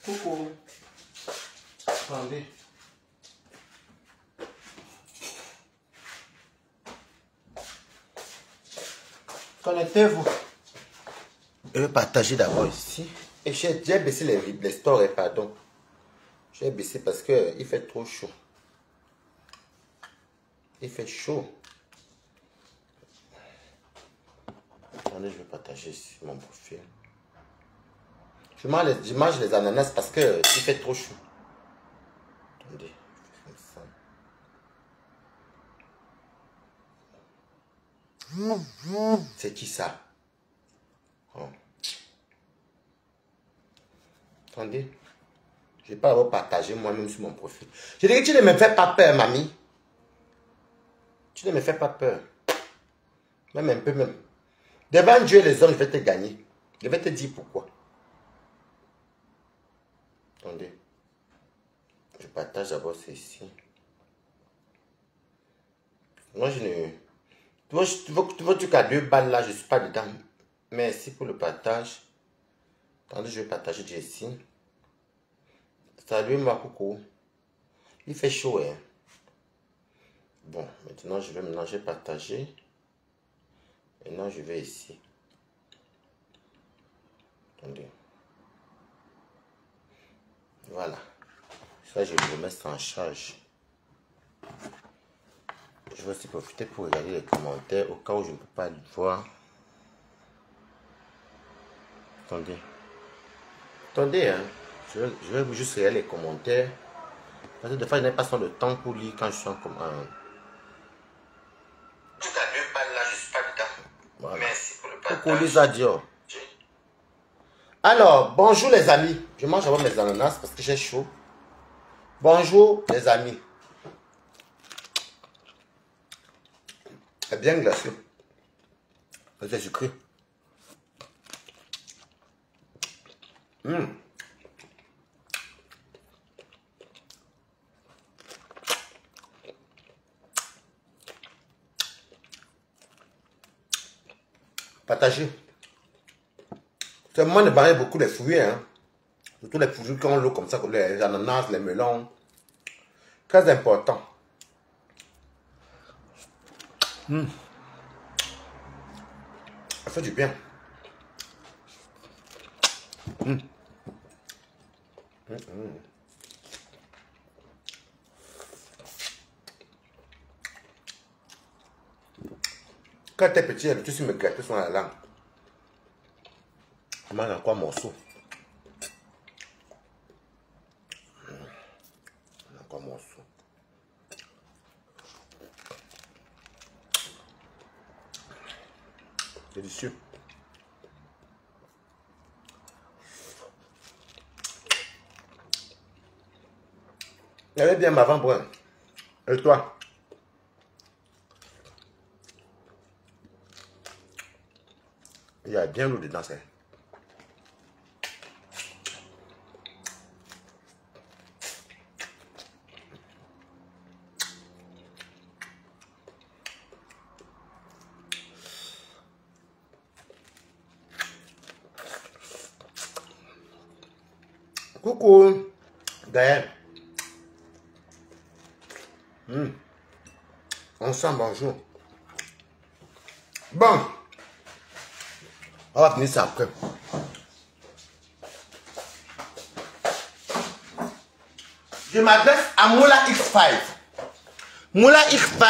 Coucou. Attendez. Connectez-vous. Je vais partager d'abord ici. Et j'ai baissé les stores, pardon. J'ai baissé parce que il fait trop chaud. Il fait chaud. Attendez, je vais partager ici mon profil. Je mange les ananas parce que il fait trop chaud. Attendez, je fais comme ça. C'est qui ça? Oh. Attendez. Je ne vais pas avoir partagé moi-même sur mon profil. Je dis que tu ne me fais pas peur, mamie. Tu ne me fais pas peur. Même un peu même. Devant Dieu et les hommes, je vais te gagner. Je vais te dire pourquoi. Attendez. Je partage d'abord ceci. Moi, je ne... Tu vois, tu as 2 balles là, je ne suis pas dedans. Merci pour le partage. Attendez, je vais partager ici. Salut ma coucou. Il fait chaud, hein. Bon, maintenant je vais mélanger, partager. Maintenant je vais ici. Attendez. Voilà. Ça, je vais le mettre en charge. Je vais aussi profiter pour regarder les commentaires au cas où je ne peux pas le voir. Attendez. Attendez, hein. Je vais juste regarder les commentaires. Parce que des fois, je n'ai pas le temps pour lire quand je suis en commande. Tu as 2 balles là, je ne suis pas dedans. Voilà. Merci pour le partage. Coucou Lisa Dior. Alors, bonjour les amis. Je mange avant mes ananas parce que j'ai chaud. Bonjour les amis. C'est bien glacé. C'est sucré. Partagez. C'est moi de barrer beaucoup les fruits, hein. Surtout les fruits qui ont l'eau comme ça, comme les ananas, les melons. Très important. Ça fait du bien. Quand t'es petit, tu sais me gratter sur la langue. On mange encore un morceau. Encore un morceau. Délicieux. Elle est bien ma vente, brun. Et toi? Il y a bien l'eau dedans, c'est. Coucou, Gaël. Ensemble, bonjour. Bon, on va finir ça après. Je m'adresse à Moula X5. Moula X5,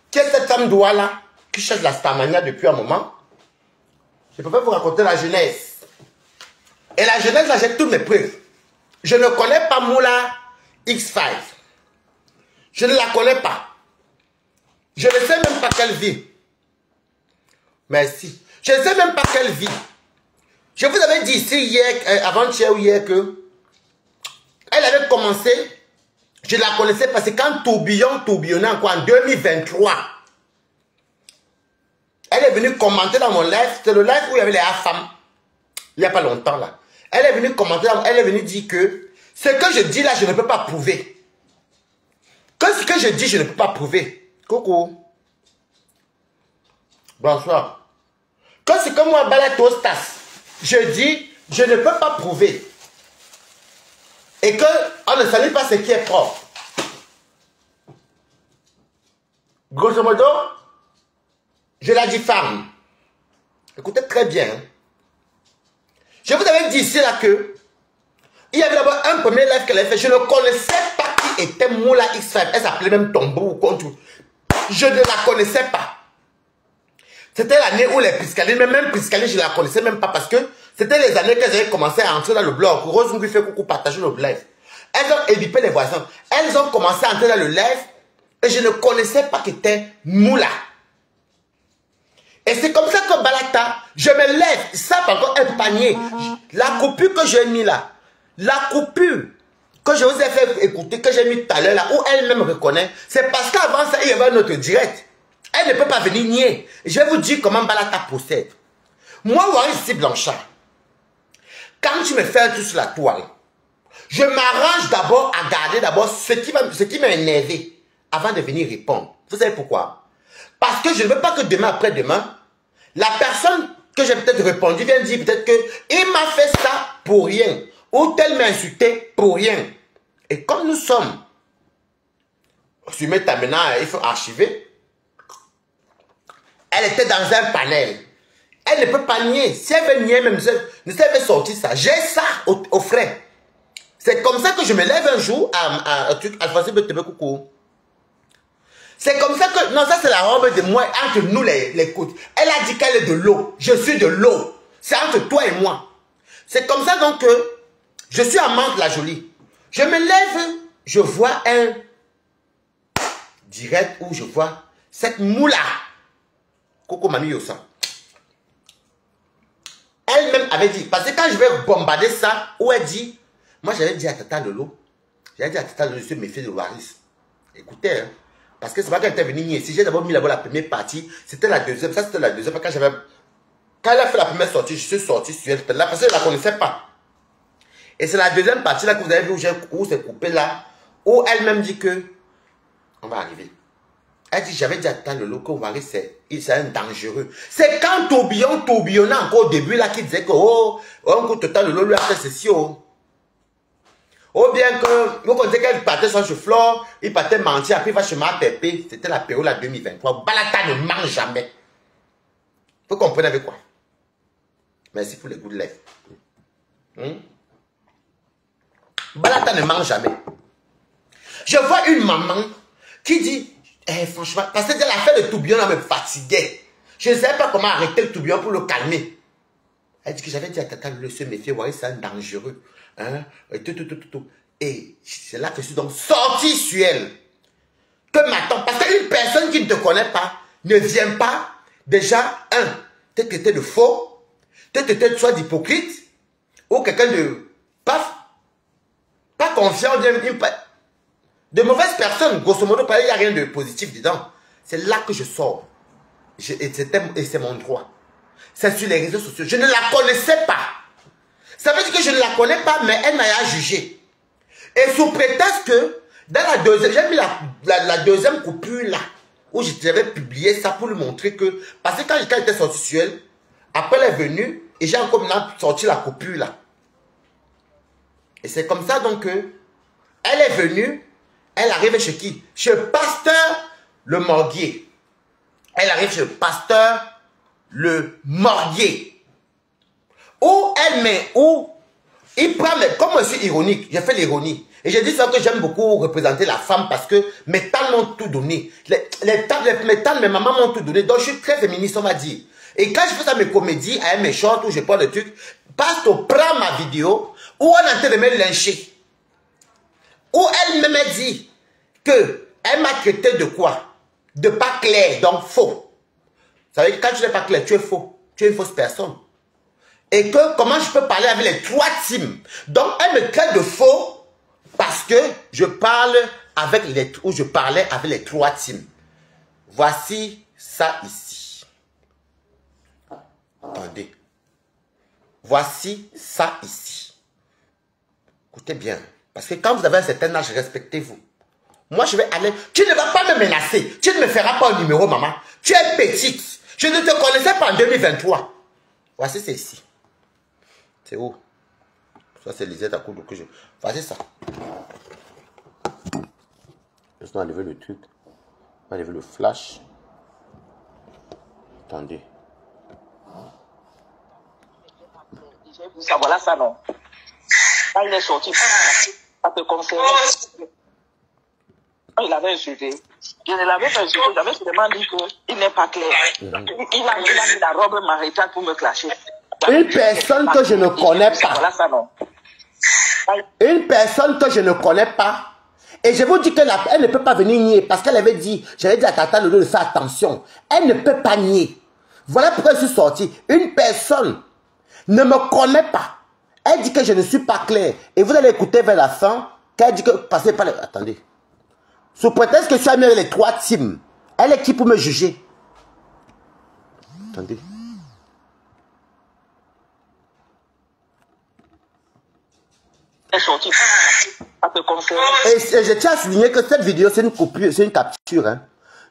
qui est cette femme douala qui cherche la Starmania depuis un moment. Je peux pas vous raconter la jeunesse. Et la jeunesse, là, j'ai toutes mes preuves. Je ne connais pas Moula X5. Je ne la connais pas. Je ne sais même pas qu'elle vit. Merci. Je ne sais même pas qu'elle vit. Je vous avais dit ici hier, avant-hier ou hier que elle avait commencé, je la connaissais parce que quand tourbillonnait encore en 2023, elle est venue commenter dans mon live. C'était le live où il y avait les femmes. Il n'y a pas longtemps là. Elle est venue commenter, elle est venue dire que ce que je dis là, je ne peux pas prouver. Que ce que je dis, je ne peux pas prouver. Coucou. Bonsoir. Que ce que moi, Balatostas, je dis, je ne peux pas prouver. et qu'on ne salit pas ce qui est propre. Grosso modo, je la diffame. Écoutez très bien. Je vous avais dit ici là que il y avait d'abord un premier live qu'elle avait fait. Je ne connaissais pas qui était Moula X5. Elle s'appelait même Tombo ou contre. Je ne la connaissais pas. C'était l'année où les Piscalines, même Piscalines, je ne la connaissais même pas parce que c'était les années qu'elles avaient commencé à entrer dans le blog. Rose nous fait coucou, partager le live. Elles ont édipé les voisins. Elles ont commencé à entrer dans le live et je ne connaissais pas qui était Moula. Et c'est comme ça que Balata, je me lève, ça par contre un panier. La coupure que j'ai mis là, la coupure que je vous ai fait écouter, que j'ai mis tout à l'heure là, où elle-même reconnaît, c'est parce qu'avant ça, il y avait notre direct. Elle ne peut pas venir nier. Je vais vous dire comment Balata procède. Moi, Waris ici Blanchard, quand tu me fais tout sur la toile, je m'arrange d'abord à garder d'abord ce qui m'a énervé avant de venir répondre. Vous savez pourquoi? Parce que je ne veux pas que demain après-demain, la personne que j'ai peut-être répondu vienne dire peut-être qu'il m'a fait ça pour rien. Ou tel m'a insulté pour rien. Et comme nous sommes sur maintenant, il faut archiver. Elle était dans un panel. Elle ne peut pas nier. Si elle veut nier, même si elle veut sortir ça, j'ai ça au frais. C'est comme ça que je me lève un jour à Alphonse Betebe Coucou. C'est comme ça que... Non, ça c'est la robe de moi, entre nous les côtes. Elle a dit qu'elle est de l'eau. Je suis de l'eau. C'est entre toi et moi. C'est comme ça donc que je suis amante la jolie. Je me lève, je vois un direct où je vois cette moula. Coco Mami Yosa. Elle-même avait dit, parce que quand je vais bombarder ça, où elle dit, moi j'avais dit à Tata Lolo, j'avais dit à Tata Lolo, je suis méfié de Waris. Écoutez, hein, parce que c'est pas qu'elle était venue ici, j'ai d'abord mis là-bas la première partie, c'était la deuxième, ça c'était la deuxième, quand elle a fait la première sortie, je suis sorti sur elle, là, parce que je ne la connaissais pas. Et c'est la deuxième partie là que vous avez vu où c'est coupé là, où elle-même dit que, on va arriver. Elle dit, j'avais dit à Tata Lolo que Waris c'est un dangereux. C'est quand tourbillonnait encore au début là, qui disait que, oh, Tata Lolo lui a fait ceci, oh. Ou bien que, vous connaissez qu'elle partait sur ce flore, il partait mentir, après il va chez ma pépé. C'était la période la 2023. Balata ne ment jamais. Vous comprenez avec quoi? Merci pour les goûts de lèvres. Balata ne ment jamais. Je vois une maman qui dit, franchement, parce que l'affaire de tourbillon me fatiguait. Je ne savais pas comment arrêter le tourbillon pour le calmer. Elle dit que j'avais dit à Tata le se méfier, voyez, c'est un dangereux. Hein? Et c'est là que je suis donc sorti sur elle. Que maintenant, parce qu'une personne qui ne te connaît pas ne vient pas, déjà, peut-être que tu es de faux, peut-être que tu es soit d'hypocrite, ou quelqu'un de pas confiant, de mauvaise personne, grosso modo, il n'y a rien de positif dedans. C'est là que je sors. Et c'est mon droit. C'est sur les réseaux sociaux. Je ne la connaissais pas. Ça veut dire que je ne la connais pas, mais elle m'a jugé. Et sous prétexte que, dans la deuxième, j'ai mis la deuxième coupure là, où j'avais publié ça pour lui montrer que, parce que quand j'étais sorti sur elle, après elle est venue, et j'ai encore maintenant sorti la coupure là. Et c'est comme ça donc que, elle est venue, elle arrive chez qui? Chez le pasteur le Morguier. Elle arrive chez le pasteur le Morguier. Où elle met, où il prend, comme je suis ironique, j'ai fait l'ironie. Et j'ai dit ça que j'aime beaucoup représenter la femme parce que mes tantes m'ont tout donné. Mes tantes, mes mamans m'ont tout donné. Donc je suis très féministe, on va dire. Et quand je fais ça mes comédies, avec mes shorts où je parle de trucs, Pastor prend ma vidéo où on est en train de me lyncher. Où elle me dit que elle m'a traité de quoi? De pas clair, donc faux. Ça veut dire que quand tu n'es pas clair, tu es faux. Tu es une fausse personne. Et que comment je peux parler avec les trois teams. Donc elle me traite de faux parce que je parle avec je parlais avec les trois teams. Voici ça ici. Attendez. Voici ça ici. Écoutez bien. Parce que quand vous avez un certain âge, respectez-vous. Moi, je vais aller... Tu ne vas pas me menacer. Tu ne me feras pas un numéro, maman. Tu es petite. Je ne te connaissais pas en 2023. Voici c'est ici. C'est où? Ça, c'est Lisette à coup de que je... Voici ça. Juste on va enlever le truc. On va enlever le flash. Attendez. Ça, voilà ça, non. Quand il est sorti, ça te concernait. Il avait insulté. Je ne l'avais pas insulté, j'avais seulement dit qu'il n'est pas clair. Il a mis la robe maritale pour me clasher. Une personne que je ne connais pas. Voilà ça, non. Une personne que je ne connais pas. Et je vous dis qu'elle ne peut pas venir nier parce qu'elle avait dit, j'avais dit à Tata Lolo de faire attention. Elle ne peut pas nier. Voilà pourquoi je suis sorti. Une personne ne me connaît pas. Elle dit que je ne suis pas clair. Et vous allez écouter vers la fin qu'elle dit que passez par le... Attendez. Sous prétexte que je suis ami avec les 3 teams. Elle est qui pour me juger? Attendez. Et je tiens à souligner que cette vidéo, c'est une coupure, c'est une capture. Hein.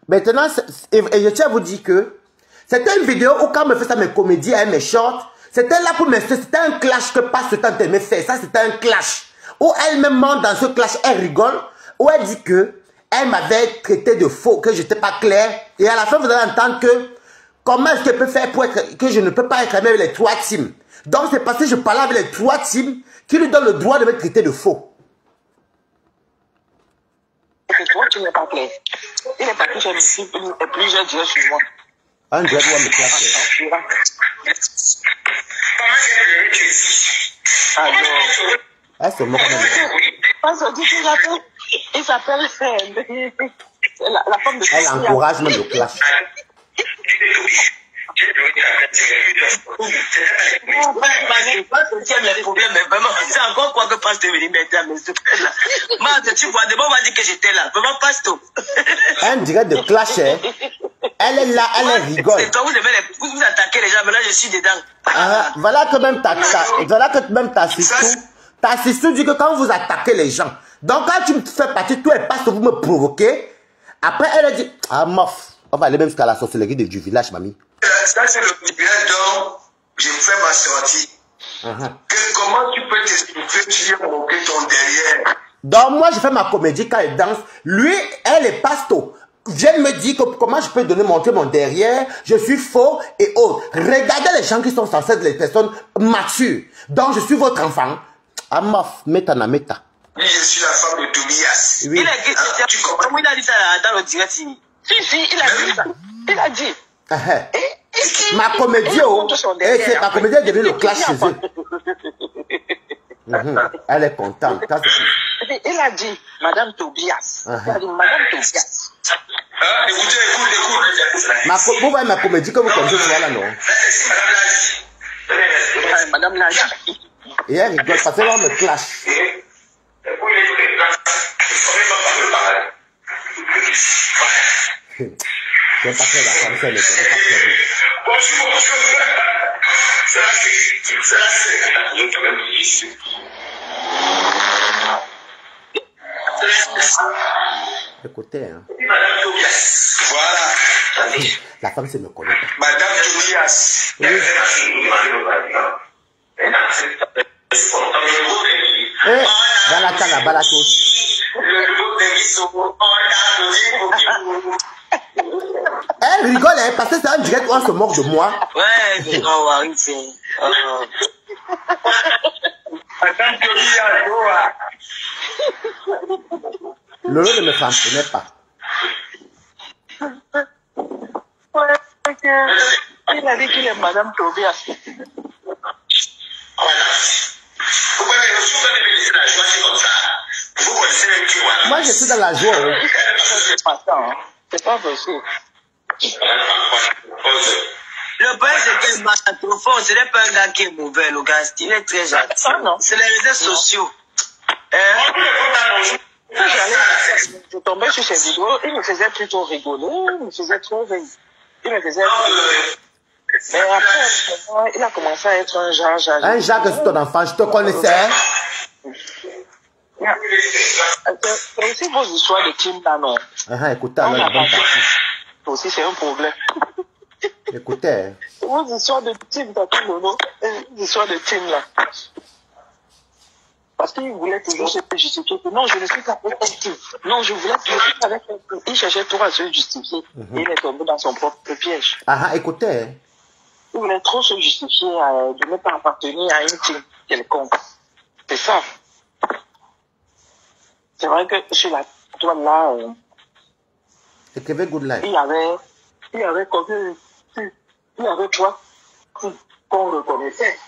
Maintenant, et je tiens à vous dire que c'était une vidéo où quand on me fait ça, mes comédies, hein, mes shorts, c'était là pour me... C'était un clash que pas ce temps de me faire. Ça, c'était un clash. Où elle-même, dans ce clash, elle rigole. Où elle dit que elle m'avait traité de faux, que je n'étais pas clair. Et à la fin, vous allez entendre que comment est-ce qu'elle peut faire pour être... que je ne peux pas être avec les 3 teams. Donc, c'est parce que je parlais avec les 3 teams qui lui donnent le droit de me traiter de faux. Toi, tu n'es pas clair. Il n'est pas plus jeune ici, plusieurs dieux sur moi. Un dieu doit me classer. Elle se moque même. Il s'appelle la femme de... Elle encourage même le clash. Les problèmes, mais vraiment, c'est encore quoi que Pasteur venir maintenant, mais tu vois, d'abord on m'a dit que j'étais là, vraiment Pasteur. Un direct de clash, hein. Elle est là, elle rigole. C'est toi, vous attaquez les gens, mais là je suis dedans. Voilà que même ta sister dit que quand vous attaquez les gens, donc quand tu me fais partie, toi et Pasteur, vous me provoquez, après elle a dit, ah mof, on va aller même jusqu'à la sorcellerie du village, mamie. Ça, c'est le village dont je fais ma sortie. Comment tu peux t'expliquer, tu viens moquer ton derrière? Donc, moi, je fais ma comédie quand elle danse. Lui, elle est pasto. Viens me dire que comment je peux montrer mon derrière. Je suis faux et autres. Regardez les gens qui sont censés être les personnes matures. Donc, je suis votre enfant. Ah, mof, meta na meta. Oui, je suis la femme de Tobias. Oui. Comment il a dit ça dans le direct? Si, il a dit ça. Il a dit. Ma comédie, et c'est ma comédie est devenue le clash chez eux. Elle est contente. Il a dit, Madame Tobias. Il a dit, Madame Tobias. Écoutez. Vous voyez ma comédie que vous connaissez souvent là, non? Madame Laji. Et elle rigole parce qu'elle va me clash. Je ne sais pas faire la femme, ça ne connaît pas très bien. Écoutez, hein. Voilà. La femme, c'est me connaît pas. Madame Tobias. Oui. Balatos. Elle rigole, hein, parce que c'est un direct où on se moque de moi. Ouais, c'est Madame Tobias. Lolo ne me comprenait pas. Il a dit qu'il est Madame Tobias. Moi, je suis dans la joie. Hein. C'est pas possible. Le père, c'est un matrophone, ce n'est pas un gars qui est mauvais, le gars. Il est très gentil. C'est les réseaux sociaux. Je tombais sur ses vidéos, il me faisait plutôt rigoler, il me faisait trop rire. Il me faisait mais après, il a commencé à être un genre. Un genre que c'est ton enfant, je te connaissais. C'est aussi vos histoires de team là, non? Écoutez, alors la bonne partie. Aussi, c'est un problème. Écoutez. Vos histoires de team, t'as tout le nom. Vos histoires de team là. Parce qu'il voulait toujours se justifier que non, je ne suis pas avec elle. Non, je voulais toujours avec elle. Il cherchait trop à se justifier. Et il est tombé dans son propre piège. Ah, écoutez. Il voulait trop se justifier de ne pas appartenir à une team quelconque. C'est ça. C'est vrai que sur la toile là, écrivez Good Life. il y avait trois qu'on reconnaissait.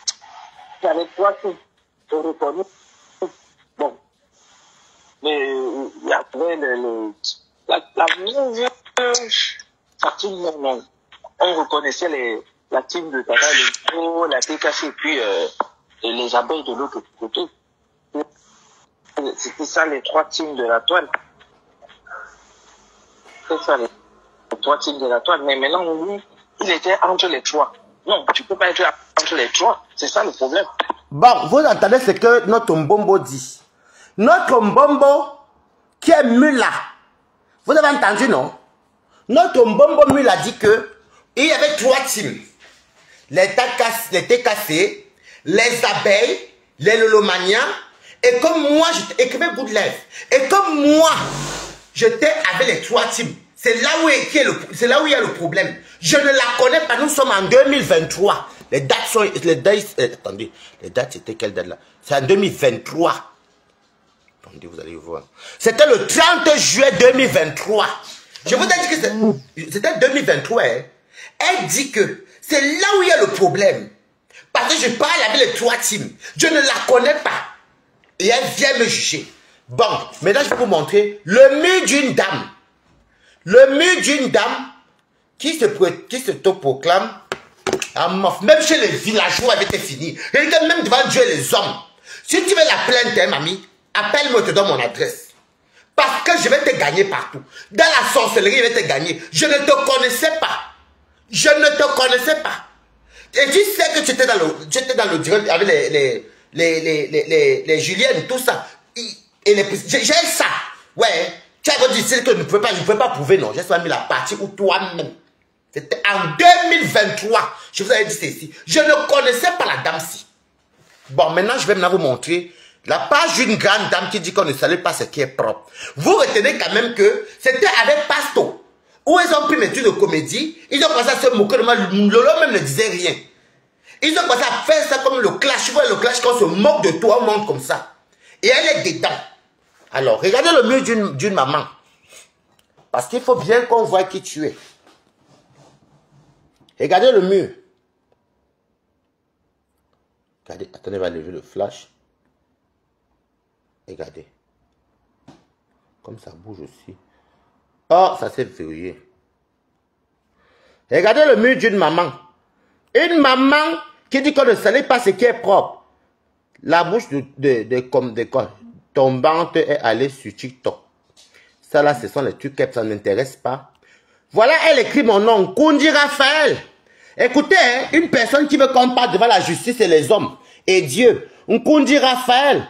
Il y avait trois qu'on reconnaissait. Bon. Mais il y avait la team, non. On reconnaissait la team de Tata Lego, la TKC et puis les abeilles de l'autre côté. C'était ça les trois teams de la toile. C'est ça les trois teams de la toile. Mais maintenant, lui, il était entre les trois. Non, tu peux pas être entre les trois. C'est ça le problème. Bon, vous entendez ce que notre Mbombo dit. Notre Mbombo qui est Mula. Vous avez entendu, non? Notre Mbombo Mula dit que il y avait trois teams. Les TKC, les abeilles, les Lolomaniens. Et comme moi, j'écrivais Good Life. Et comme moi, j'étais avec les trois teams. C'est là où il y a le problème. Je ne la connais pas. Nous sommes en 2023. Les dates sont... attendez, les dates, c'était quelle date là? C'est en 2023. Attendez, vous allez voir. C'était le 30 juillet 2023. Je vous ai dit que c'était 2023. Hein. Elle dit que c'est là où il y a le problème. Parce que je parle avec les trois teams. Je ne la connais pas. Et elle vient me juger. Bon, maintenant je vais vous montrer le mur d'une dame. Le mur d'une dame qui se proclame même chez les villageois, elle était finie. Et même devant Dieu et les hommes. Si tu veux la plainte, hein, mamie, appelle-moi, je te donne mon adresse. Parce que je vais te gagner partout. Dans la sorcellerie, je vais te gagner. Je ne te connaissais pas. Je ne te connaissais pas. Et tu sais que tu étais dans le direct avec les Juliennes, tout ça. J'ai ça. Ouais. Tu as dit que je ne pouvais pas prouver, non. J'ai mis la partie où toi-même. C'était en 2023. Je vous avais dit ceci. Je ne connaissais pas la dame-ci. Bon, maintenant, je vais maintenant vous montrer la page d'une grande dame qui dit qu'on ne salue pas ce qui est propre. Vous retenez quand même que c'était avec Pasto. Où ils ont pris mes études de comédie. Ils ont commencé à se moquer de moi. Lolo même ne disait rien. Ils ont commencé à faire ça comme le clash. Tu vois le clash quand on se moque de toi, on monte comme ça. Et elle est dedans. Alors, regardez le mur d'une maman. Parce qu'il faut bien qu'on voit qui tu es. Regardez le mur. Regardez, attendez, on va lever le flash. Regardez. Comme ça bouge aussi. Oh, ça s'est verrouillé. Regardez le mur d'une maman. Une maman qui dit qu'on ne salue pas ce qui est propre. La bouche de tombante est allée sur TikTok. Ça là, ce sont les trucs que ça n'intéresse pas. Voilà, elle écrit mon nom, Kundi Raphaël. Écoutez, hein, une personne qui veut qu'on parle devant la justice et les hommes et Dieu. Kundi Raphaël,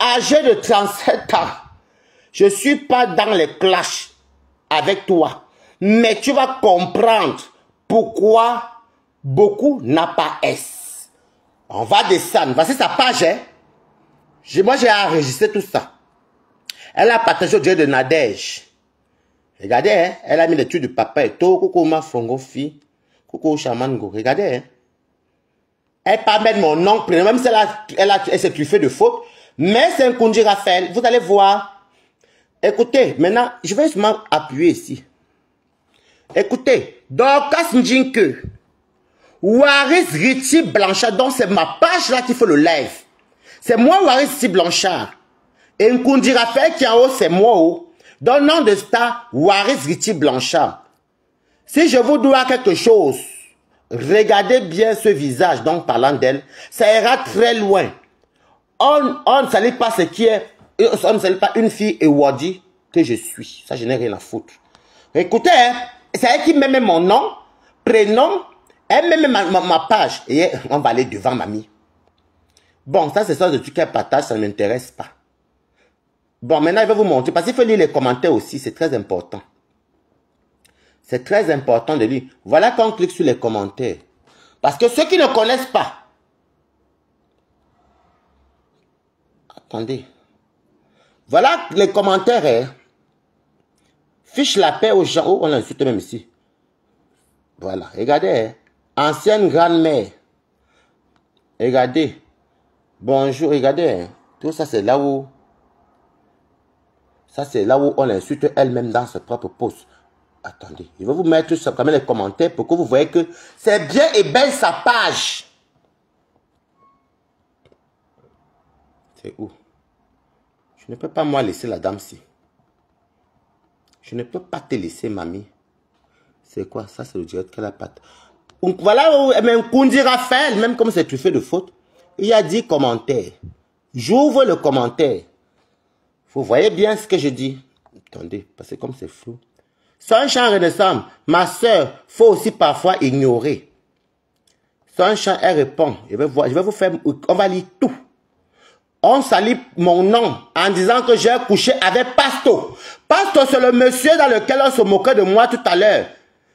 âgé de 37 ans. Je ne suis pas dans les clashs avec toi. Mais tu vas comprendre pourquoi beaucoup n'a pas S. On va descendre. Voici sa page. Hein. Moi, j'ai enregistré tout ça. Elle a partagé au Dieu de Nadège. Regardez, hein, elle a mis l'étude du papa et tout. Coucou ma fongo fille. Coucou chamango. Regardez. Hein. Elle parle même mon nom, même si elle s'est truffée de fautes. Mais c'est un Kundi Raphaël. Vous allez voir. Écoutez, maintenant, je vais justement appuyer ici. Écoutez, Dorcas Njinke, Waris Riti Blanchard, donc c'est ma page là qui fait le live. C'est moi Waris Riti Blanchard. Et Nkundi Raphaël qui est en haut, c'est moi haut. Dans le nom de star, Waris Riti Blanchard. Si je vous dois quelque chose, regardez bien ce visage, donc parlant d'elle, ça ira très loin. On ne salue pas ce qui est, on ne salue pas une fille et Wadi que je suis. Ça, je n'ai rien à foutre. Écoutez, hein, c'est elle qui met mon nom, prénom, elle met ma page. Et on va aller devant mamie. Bon, ça c'est ça de truc qu'elle partage, ça ne m'intéresse pas. Bon, maintenant il va vous montrer, parce qu'il faut lire les commentaires aussi, c'est très important. C'est très important de lire. Voilà quand on clique sur les commentaires. Parce que ceux qui ne connaissent pas, Attendez. Voilà les commentaires. Hein. Fiche la paix aux gens. Oh, on l'insulte même ici. Voilà. Regardez. Hein. Ancienne grand-mère. Regardez. Bonjour. Regardez. Hein. Tout ça, c'est là où... Ça, c'est là où on l'insulte elle-même dans ses propres posts. Attendez. Je vais vous mettre ça quand même les commentaires pour que vous voyez que c'est bien et belle sa page. C'est où? Je ne peux pas moi laisser la dame-ci. Je ne peux pas te laisser, mamie. C'est quoi? Ça, c'est le direct qu'elle a pas. Voilà où même Kundi Raphaël, même comme c'est truffé de faute, il a dit commentaire. J'ouvre le commentaire. Vous voyez bien ce que je dis. Attendez, parce que comme c'est flou. Sunshine Renaissance, ma soeur, faut aussi parfois ignorer. Sunshine, elle répond. Je vais vous faire, on va lire tout. On salit mon nom en disant que j'ai couché avec Pasto. Pasto, c'est le monsieur dans lequel on se moquait de moi tout à l'heure.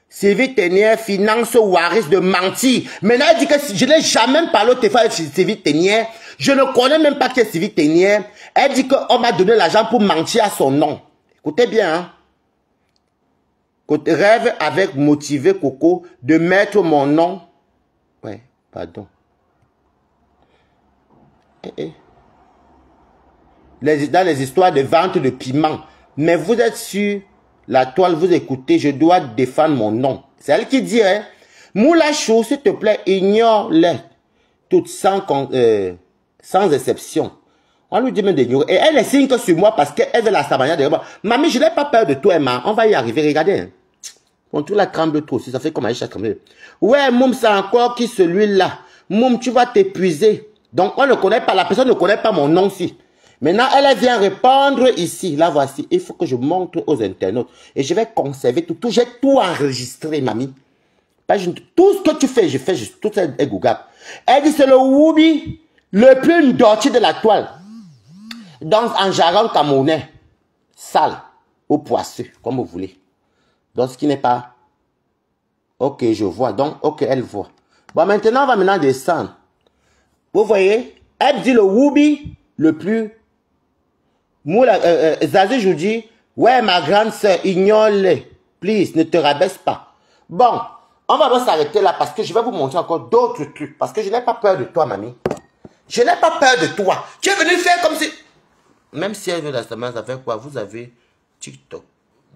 Sylvie Ténière finance Waris de mentir. Maintenant, elle dit que je n'ai jamais parlé au téléphone avec Sylvie Ténière. Je ne connais même pas qui est Sylvie Ténière. Elle dit qu'on m'a donné l'argent pour mentir à son nom. Écoutez bien, hein. Rêve avec motivé Coco de mettre mon nom. Ouais, pardon. Dans les histoires de vente de piment. Mais vous êtes sur la toile, vous écoutez, je dois défendre mon nom. C'est elle qui dit, hein. Moula Chou, s'il te plaît, ignore-les. Toutes sans exception. On lui dit même d'ignorer. Et elle est signe que sur moi parce qu'elle veut la samania derrière moi. Mamie, je n'ai pas peur de toi, Emma. On va y arriver. Regardez. Hein. Bon, tout la tremble trop aussi. Ça fait comme Aïcha tremble. Ouais, Moum, c'est encore qui celui-là. Moum, tu vas t'épuiser. Donc, on ne connaît pas. La personne ne connaît pas mon nom aussi. Maintenant, elle vient répondre ici. Là, voici. Il faut que je montre aux internautes. Et je vais conserver tout. J'ai tout enregistré, mamie. Tout ce que tu fais, je fais juste. Tout ça est Google. Elle dit, c'est le Woubi le plus dorti de la toile. Donc, en jargon camerounais, sale ou poisseux, comme vous voulez. Donc, ce qui n'est pas... Ok, je vois. Donc, ok, elle voit. Bon, maintenant, on va maintenant descendre. Vous voyez, elle dit le Woubi le plus... Moula, Zazie, je vous dis, ouais, ma grande soeur, ignore-les. Please, ne te rabaisse pas. Bon, on va s'arrêter là parce que je vais vous montrer encore d'autres trucs. Parce que je n'ai pas peur de toi, mamie. Je n'ai pas peur de toi. Tu es venu faire comme si... Même si elle veut la semence avec quoi, vous avez TikTok.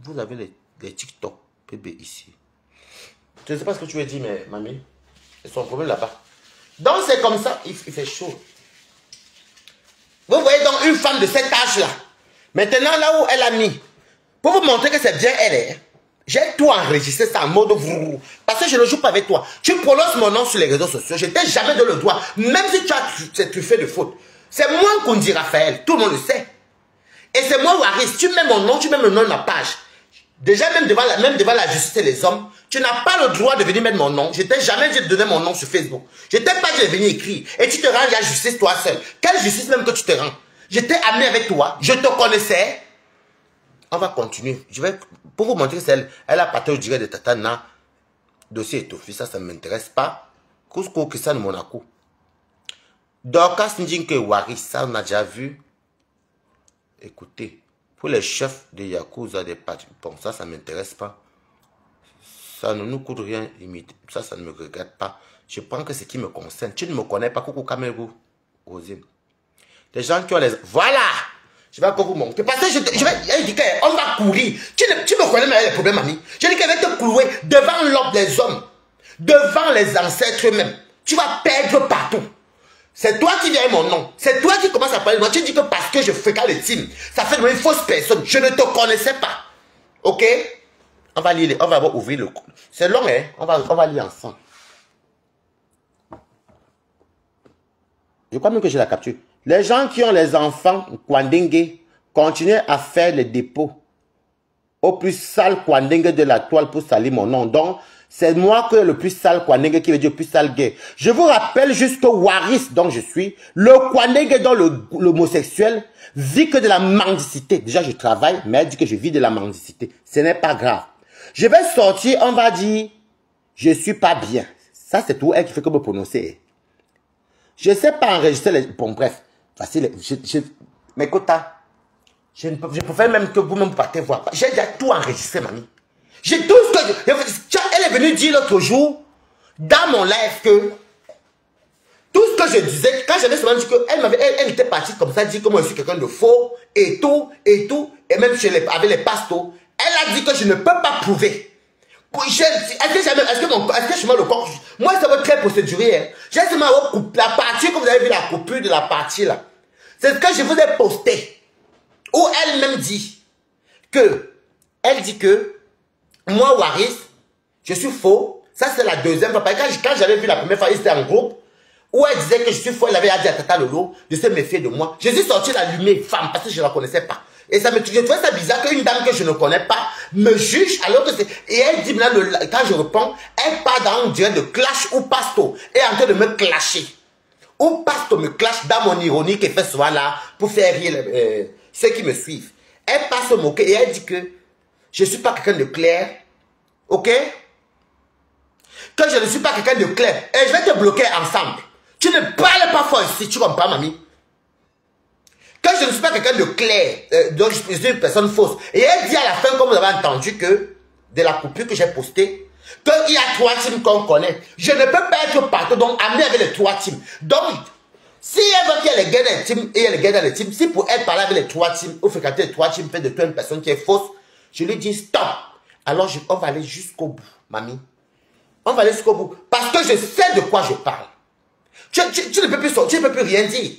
Vous avez les TikTok bébé ici. Je ne sais pas ce que tu veux dire, mais mamie, c'est son problème là-bas. Donc c'est comme ça, il fait chaud. Vous voyez donc une femme de cet âge-là. Maintenant, là où elle a mis, pour vous montrer que c'est bien elle, j'ai tout enregistré ça en mode vrou. Parce que je ne joue pas avec toi. Tu prononces mon nom sur les réseaux sociaux. Je t'ai jamais donné le droit. Même si tu fais de faute. C'est moi qu'on dit Raphaël. Tout le monde le sait. Et c'est moi Waris. Tu mets mon nom, tu mets le nom de ma page. Déjà, même devant la justice et les hommes, tu n'as pas le droit de venir mettre mon nom. Je t'ai jamais dit de donner mon nom sur Facebook. Je t'ai pas dit de venir écrire. Et tu te rends à la justice toi seul. Quelle justice même que tu te rends? J'étais ami avec toi. Je te connaissais. On va continuer. Je vais, pour vous montrer que c'est elle. Elle a parté au direct de Tatana. Dossier étoffé. Ça ne m'intéresse pas. Kouskou Kissan Monaco. Dorcas Ndinke Waris. Ça, on a déjà vu. Écoutez. Pour les chefs de Yakuza, des partis, bon, ça ne m'intéresse pas. Ça ne nous coûte rien, limite. Ça ne me regarde pas. Je prends que ce qui me concerne. Tu ne me connais pas, Coucou Kamerou, Rosine. Des gens qui ont les... Voilà! Je vais encore vous montrer. Parce que je vais dire qu'on va courir. Tu me connais, mais il y a des problèmes, ami. Je dis qu'elle va te clouer devant l'ordre des hommes. Devant les ancêtres eux-mêmes. Tu vas perdre partout. C'est toi qui viens avec mon nom. C'est toi qui commences à parler de moi. Tu dis que parce que je fréquente les teams, ça fait de moi une fausse personne. Je ne te connaissais pas. Ok? On va lire, on va ouvrir le... C'est long, hein? On va lire ensemble. Je crois même que j'ai la capture. Les gens qui ont les enfants Kwandenge continuent à faire les dépôts au plus sale Kwandenge de la toile pour salir mon nom. Donc, c'est moi que le plus sale Kwandenge qui veut dire le plus sale gay. Je vous rappelle juste que Waris, dont je suis, le Kwandenge dont l'homosexuel vit que de la mendicité. Déjà, je travaille, mais elle dit que je vis de la mendicité. Ce n'est pas grave. Je vais sortir, on va dire, je suis pas bien. Ça, c'est tout elle qui fait que me prononcer. Je ne sais pas enregistrer les... Bon, bref. Facile. Mais Kota, je préfère même que vous-même partez voir. J'ai déjà tout enregistré, mamie. J'ai tout ce que elle est venue dire l'autre jour, dans mon live, que tout ce que je disais, quand j'avais seulement dit qu'elle était partie comme ça, dit que moi je suis quelqu'un de faux, et tout, et même avec les pastos, elle a dit que je ne peux pas prouver. Est-ce que je mets le corps? Moi, ça va être très procédurier. Hein. J'ai seulement la partie que vous avez vu, la coupure de la partie là. C'est ce que je vous ai posté. Où elle-même dit que, moi, Waris, je suis faux. Ça, c'est la deuxième fois. Quand j'avais vu la première fois, c'était en groupe, où elle disait que je suis faux, elle avait dit à Tata Lolo de se méfier de moi. Je suis sorti l'allumer, femme, parce que je ne la connaissais pas. Et ça me trouvait ça bizarre qu'une dame que je ne connais pas me juge alors que c'est... Et elle dit maintenant, quand je réponds, elle part dans un direct de clash ou pasto. Elle est en train de me clasher. Ou pasto me clash dans mon ironie qu'elle fait souvent là pour faire rire ceux qui me suivent. Elle passe se moquer et elle dit que je ne suis pas quelqu'un de clair. Ok? Que je ne suis pas quelqu'un de clair. Et je vais te bloquer ensemble. Tu ne parles pas fort ici, tu comprends, mamie? Que je ne suis pas quelqu'un de clair, donc je suis une personne fausse. Et elle dit à la fin, comme vous avez entendu, que de la coupure que j'ai postée, qu'il y a 3 teams qu'on connaît. Je ne peux pas être partout, donc amener avec les 3 teams. Donc, si elle veut qu'il y ait les gars dans les teams et les gars dans les teams, si pour elle parler avec les 3 teams ou fréquenter les 3 teams fait de toi une personne qui est fausse, je lui dis stop. Alors on va aller jusqu'au bout, mamie. On va aller jusqu'au bout. Parce que je sais de quoi je parle. Tu ne peux plus sortir, tu ne peux plus rien dire.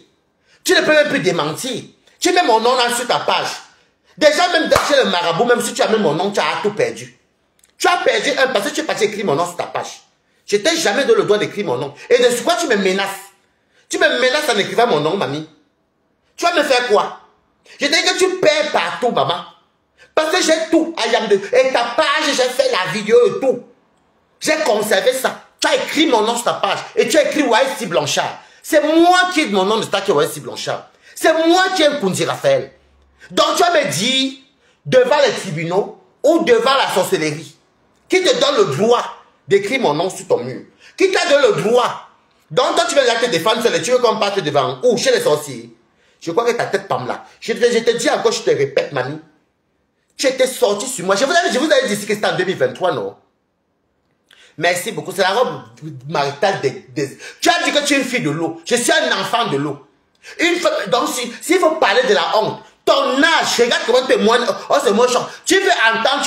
Tu ne peux même plus démentir. Tu mets mon nom là sur ta page. Déjà, même chez le marabout, même si tu as mis mon nom, tu as tout perdu. Tu as perdu parce que tu es parti écrire mon nom sur ta page. Je t'ai jamais donné le droit d'écrire mon nom. Et de quoi tu me menaces? Tu me menaces en écrivant mon nom, mamie. Tu vas me faire quoi? Je t'ai dit que tu perds partout, maman. Parce que j'ai tout. Et ta page, j'ai fait la vidéo et tout. J'ai conservé ça. Tu as écrit mon nom sur ta page. Et tu as écrit YC Blanchard. C'est moi qui ai mon nom de star qui est YC Blanchard. C'est moi qui ai Kundi Raphaël. Donc tu vas me dire, devant les tribunaux ou devant la sorcellerie, qui te donne le droit d'écrire mon nom sur ton mur? Qui t'a donné le droit? Donc toi tu vas te défendre seul et tu veux qu'on parte devant ou chez les sorciers? Je crois que ta tête pam là. Je te dis encore, je te répète, mamie. Tu étais sorti sur moi. Je vous avais dit que c'était en 2023, non? Merci beaucoup. C'est la robe maritale Tu as dit que tu es une fille de l'eau. Je suis un enfant de l'eau. Donc, s'il faut parler de la honte, ton âge, regarde comment tu es moins... Oh, c'est moins chiant. Tu veux entendre,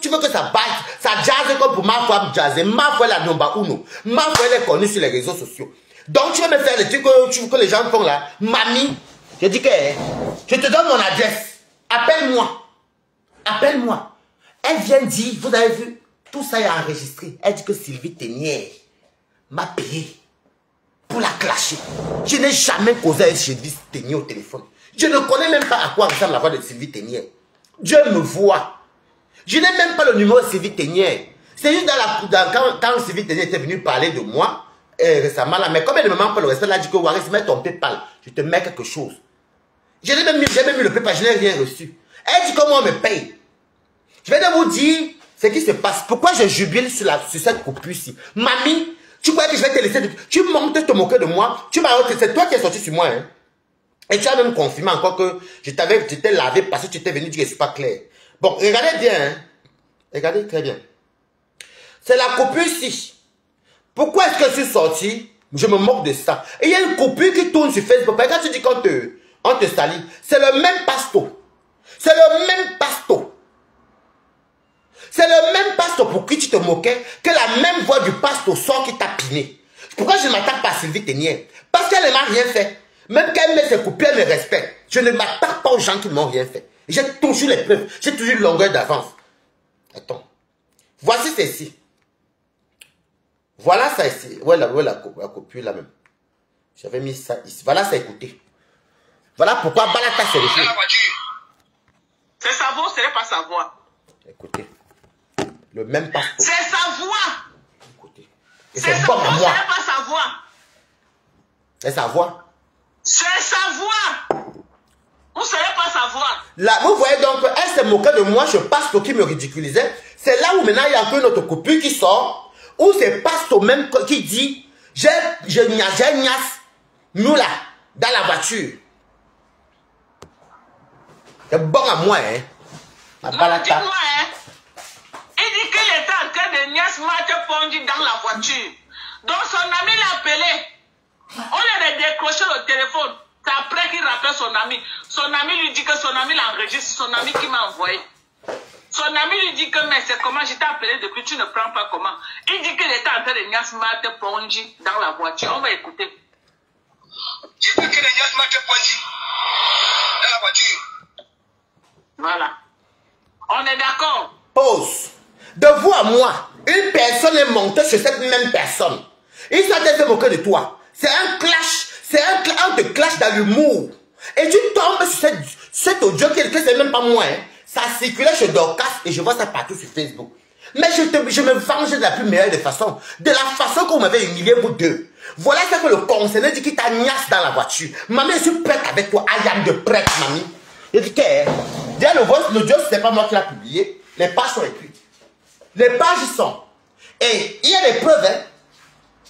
tu veux que ça batte, ça jazze comme pour ma femme jazzer. Ma femme est la number uno. Ma femme elle est connue sur les réseaux sociaux. Donc, tu veux me faire les trucs que les gens font là. Mamie, je dis que je te donne mon adresse. Appelle-moi. Appelle-moi. Elle vient dire, vous avez vu, tout ça est enregistré. Elle dit que Sylvie Ténière m'a payé pour la clasher. Je n'ai jamais causé avec Sylvie Ténière au téléphone. Je ne connais même pas à quoi ressemble la voix de Sylvie Ténière. Dieu me voit. Je n'ai même pas le numéro de Sylvie Ténière. C'est juste quand Sylvie Ténière était venue parler de moi récemment là. Mais comme elle ne me manque pas le respect, elle a dit que Waris, mets ton PayPal. Je te mets quelque chose. J'ai même mis le PayPal, je n'ai rien reçu. Elle dit comment on me paye. Je vais vous dire ce qui se passe. Pourquoi je jubile sur cette coupure-ci? Mamie, tu crois que je vais te laisser... Tu montes te moquer de moi. C'est toi qui es sorti sur moi. Hein? Et tu as même confirmé encore que je t'ai lavé parce que tu t'es venu dire que je ne suis pas clair. Bon, regardez bien. Hein? Regardez très bien. C'est la coupure-ci. Pourquoi est-ce que je suis sorti? Je me moque de ça. Et il y a une coupure qui tourne sur Facebook. Quand tu dis qu'on te salit, c'est le même pasto. C'est le même pasto. C'est le même pasteur pour qui tu te moquais que la même voix du pasteur sort qui t'a piné. Pourquoi je ne m'attaque pas à Sylvie Ténière? Parce qu'elle ne m'a rien fait. Même qu'elle met ses coupures, elle me respecte. Je ne m'attaque pas aux gens qui ne m'ont rien fait. J'ai toujours les preuves. J'ai toujours une longueur d'avance. Attends. Voici ceci. Voilà ça ici. Ouais, la coupure là même. J'avais mis ça ici. Voilà ça, écoutez. Voilà pourquoi Balata s'est refait. C'est sa voix, ce n'est pas sa voix. Écoutez. Le même pasteur. C'est sa voix. Écoutez. Et c'est bon à moi. Ce n'est pas sa voix. C'est sa voix. C'est sa voix. Vous ne savez pas sa voix. Là, vous voyez donc, elle s'est moquée de moi, je pasteur qui me ridiculisait. C'est là où maintenant il y a encore une autre coupure qui sort, où c'est pasteur même qui dit, j'ai niasse, nous là, dans la voiture. C'est bon à moi, hein. Ma balata. Dis-moi, hein. Il dit qu'il était en train de nier Smart Ponji dans la voiture. Donc son ami l'a appelé. On lui a décroché le téléphone. C'est après qu'il rappelle son ami. Son ami lui dit que son ami l'enregistre. Son ami qui m'a envoyé. Son ami lui dit que mais c'est comment je t'ai appelé depuis, tu ne prends pas comment. Il dit qu'il était en train de nier Smart Ponji dans la voiture. On va écouter. J'ai dit qu'il y a Smart Ponji dans la voiture. Voilà. On est d'accord. Pause. De vous à moi, une personne est montée chez cette même personne. Il s'est fait moquer de toi. C'est un clash. C'est un te clash dans l'humour. Et tu tombes sur cet audio que c'est même pas moi. Hein. Ça circulait chez Dorcas et je vois ça partout sur Facebook. Mais je me venge de la plus meilleure des façons. De la façon qu'on m'avait humilié vous deux. Voilà ce que le concerné dit qu'il t'a niasse dans la voiture. Maman, je suis prête avec toi. I am de prête, mamie. Il dit que déjà l'audio, c'est pas moi qui l'a publié. Les pages sont écrites. Les pages sont. Et il y a des preuves. Hein.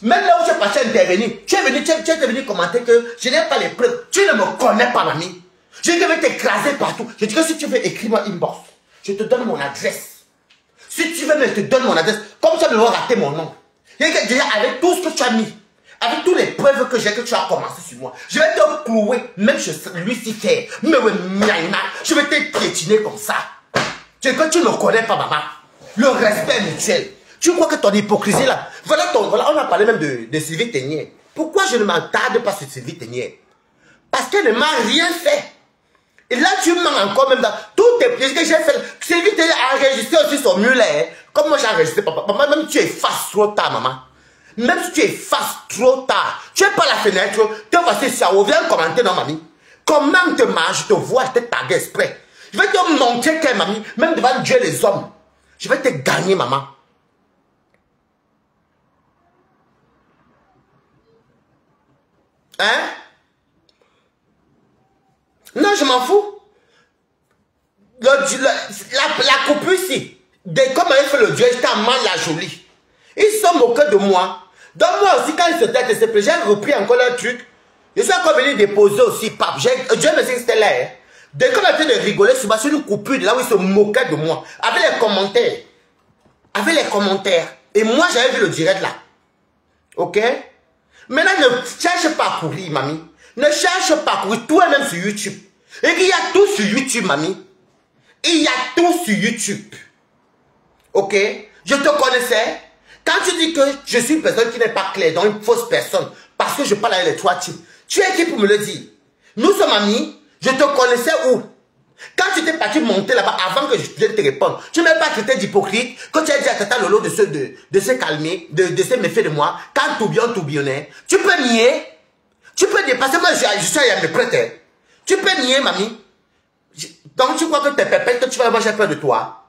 Même là où tu es parti intervenir, tu es venu commenter que je n'ai pas les preuves. Tu ne me connais pas, mamie. Je vais t'écraser partout. Je dis que si tu veux écrire moi inbox, je te donne mon adresse. Si tu veux, je te donne mon adresse. Comme ça, je vais rater mon nom. Et que déjà, avec tout ce que tu as mis, avec toutes les preuves que j'ai, que tu as commencé sur moi, je vais te clouer, même chez Lucifer. Mais oui, je vais te piétiner comme ça. C'est que tu ne connais pas, maman. Le respect mutuel. Tu crois que ton hypocrisie là, voilà, on a parlé même de Sylvie Ténier. Pourquoi je ne m'attarde pas sur Sylvie Ténier? Parce qu'elle ne m'a rien fait. Et là, tu mens encore même dans tous tes pièges que j'ai fait. Sylvie Ténier a enregistré aussi son mulet. Comme moi j'ai enregistré, papa. Maman, même tu effaces trop tard, maman. Même si tu effaces trop tard, tu n'es pas à la fenêtre, tu vas passer ça, viens commenter, non, mamie. Comment te marche, je te vois, je te tague exprès. Je vais te montrer que, mamie, même devant Dieu les hommes, je vais te gagner, maman. Hein? Non, je m'en fous. La coupure ici, comme elle fait le Dieu, j'étais à mal la jolie. Ils se sont moqués de moi. Donc moi aussi, quand ils se têtent, j'ai repris encore leur truc. Je suis encore venu déposer aussi, pape. Dieu me dit que c'était là. Hein. Dès qu'on a fait de rigoler sur moi, sur une coupure, là où ils se moquaient de moi. Avec les commentaires. Avec les commentaires. Et moi, j'avais vu le direct là. Ok? Maintenant, ne cherche pas à courir, mamie. Ne cherche pas à courir. Toi-même sur YouTube. Et qu'il y a tout sur YouTube, mamie. Il y a tout sur YouTube. Ok? Je te connaissais. Quand tu dis que je suis une personne qui n'est pas claire, donc une fausse personne, parce que je parle avec les trois types, tu es qui pour me le dire? Nous sommes amis, je te connaissais où? Quand tu t'es parti monter là-bas, avant que je te réponde, tu ne m'as pas traité d'hypocrite, quand tu as dit à Tata Lolo de se calmer, de se méfier de moi, quand tourbillonnait, tu peux nier, tu peux nier, parce que moi je suis à me prêter. Tu peux nier, mamie. Donc tu crois que tu es pépette, que tu vas avoir peur de toi?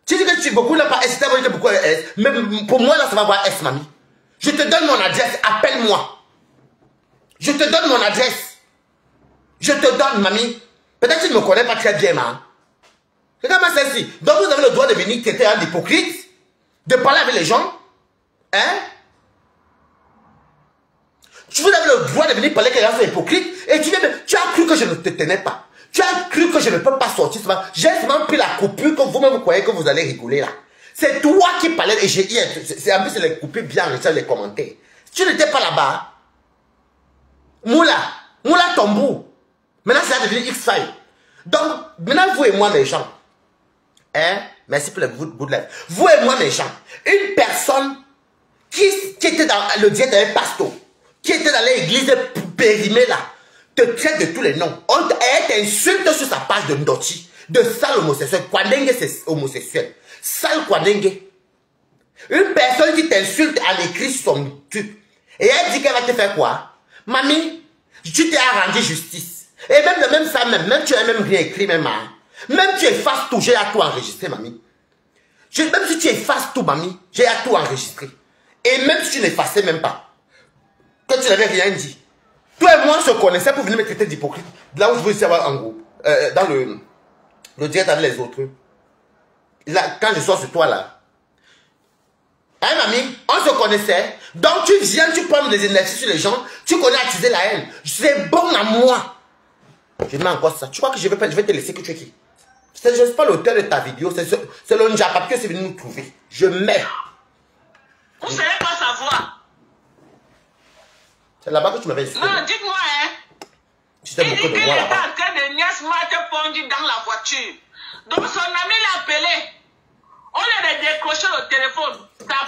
Tu dis que beaucoup n'ont pas S, tu as beaucoup S. Mais pour moi, là, ça va avoir S, mamie. Je te donne mon adresse, appelle-moi. Je te donne mon adresse. Je te donne, mamie. Peut-être que tu ne me connais pas très bien, maman. Regarde-moi celle-ci. Donc vous avez le droit de venir traiter un hypocrite, de parler avec les gens. Hein? Vous avez le droit de venir parler avec les gens hypocrites. Et tu as cru que je ne te tenais pas. Tu as cru que je ne peux pas sortir. J'ai seulement pris la coupure que vous-même vous croyez que vous allez rigoler là. C'est toi qui parlais et j'ai dit, en plus c'est les coupures bien reçues, les commentaires. Tu n'étais pas là-bas. Moula Tombou. Maintenant c'est devenu X5. Donc, maintenant vous et moi mes gens. Hein? Merci pour le good life. Vous et moi mes gens. Une personne qui était dans le diète avec Pasto, qui était dans l'église périmée là, te traite de tous les noms. Elle t'insulte sur sa page de Ndoti, de sale homosexuel. Kwandengue, c'est homosexuel. Sale Kwandengue. Une personne qui t'insulte à l'écrit sur son truc. Et elle dit qu'elle va te faire quoi? Mamie, tu t'es arrangé justice. Et même ça, même tu n'as même rien écrit, même tu effaces tout, j'ai à tout enregistré, mamie. Même si tu effaces tout, mamie, j'ai à tout enregistré. Et même si tu n'effaçais même pas, que tu n'avais rien dit. Toi et moi, on se connaissait pour venir me traiter d'hypocrite. Là où je veux ici avoir en groupe. Dans le direct avec les autres. Là, quand je sors sur toi là. Hein, mamie, on se connaissait. Donc tu viens, tu prends des énergies sur les gens. Tu connais attiser la haine. C'est bon à moi. Je mets encore ça. Tu crois que je vais te laisser que tu es qui? Je ne suis pas l'auteur de ta vidéo. C'est le Njapa qui est venu nous trouver. Je mets. Vous ne savez pas savoir. C'est là-bas que tu m'avais insulté. Non, dites-moi, hein. Tu sais beaucoup de moi là-bas. Il était en train de Nias Mate Pongi dans la voiture. Donc son ami l'a appelé. On lui a décroché le téléphone.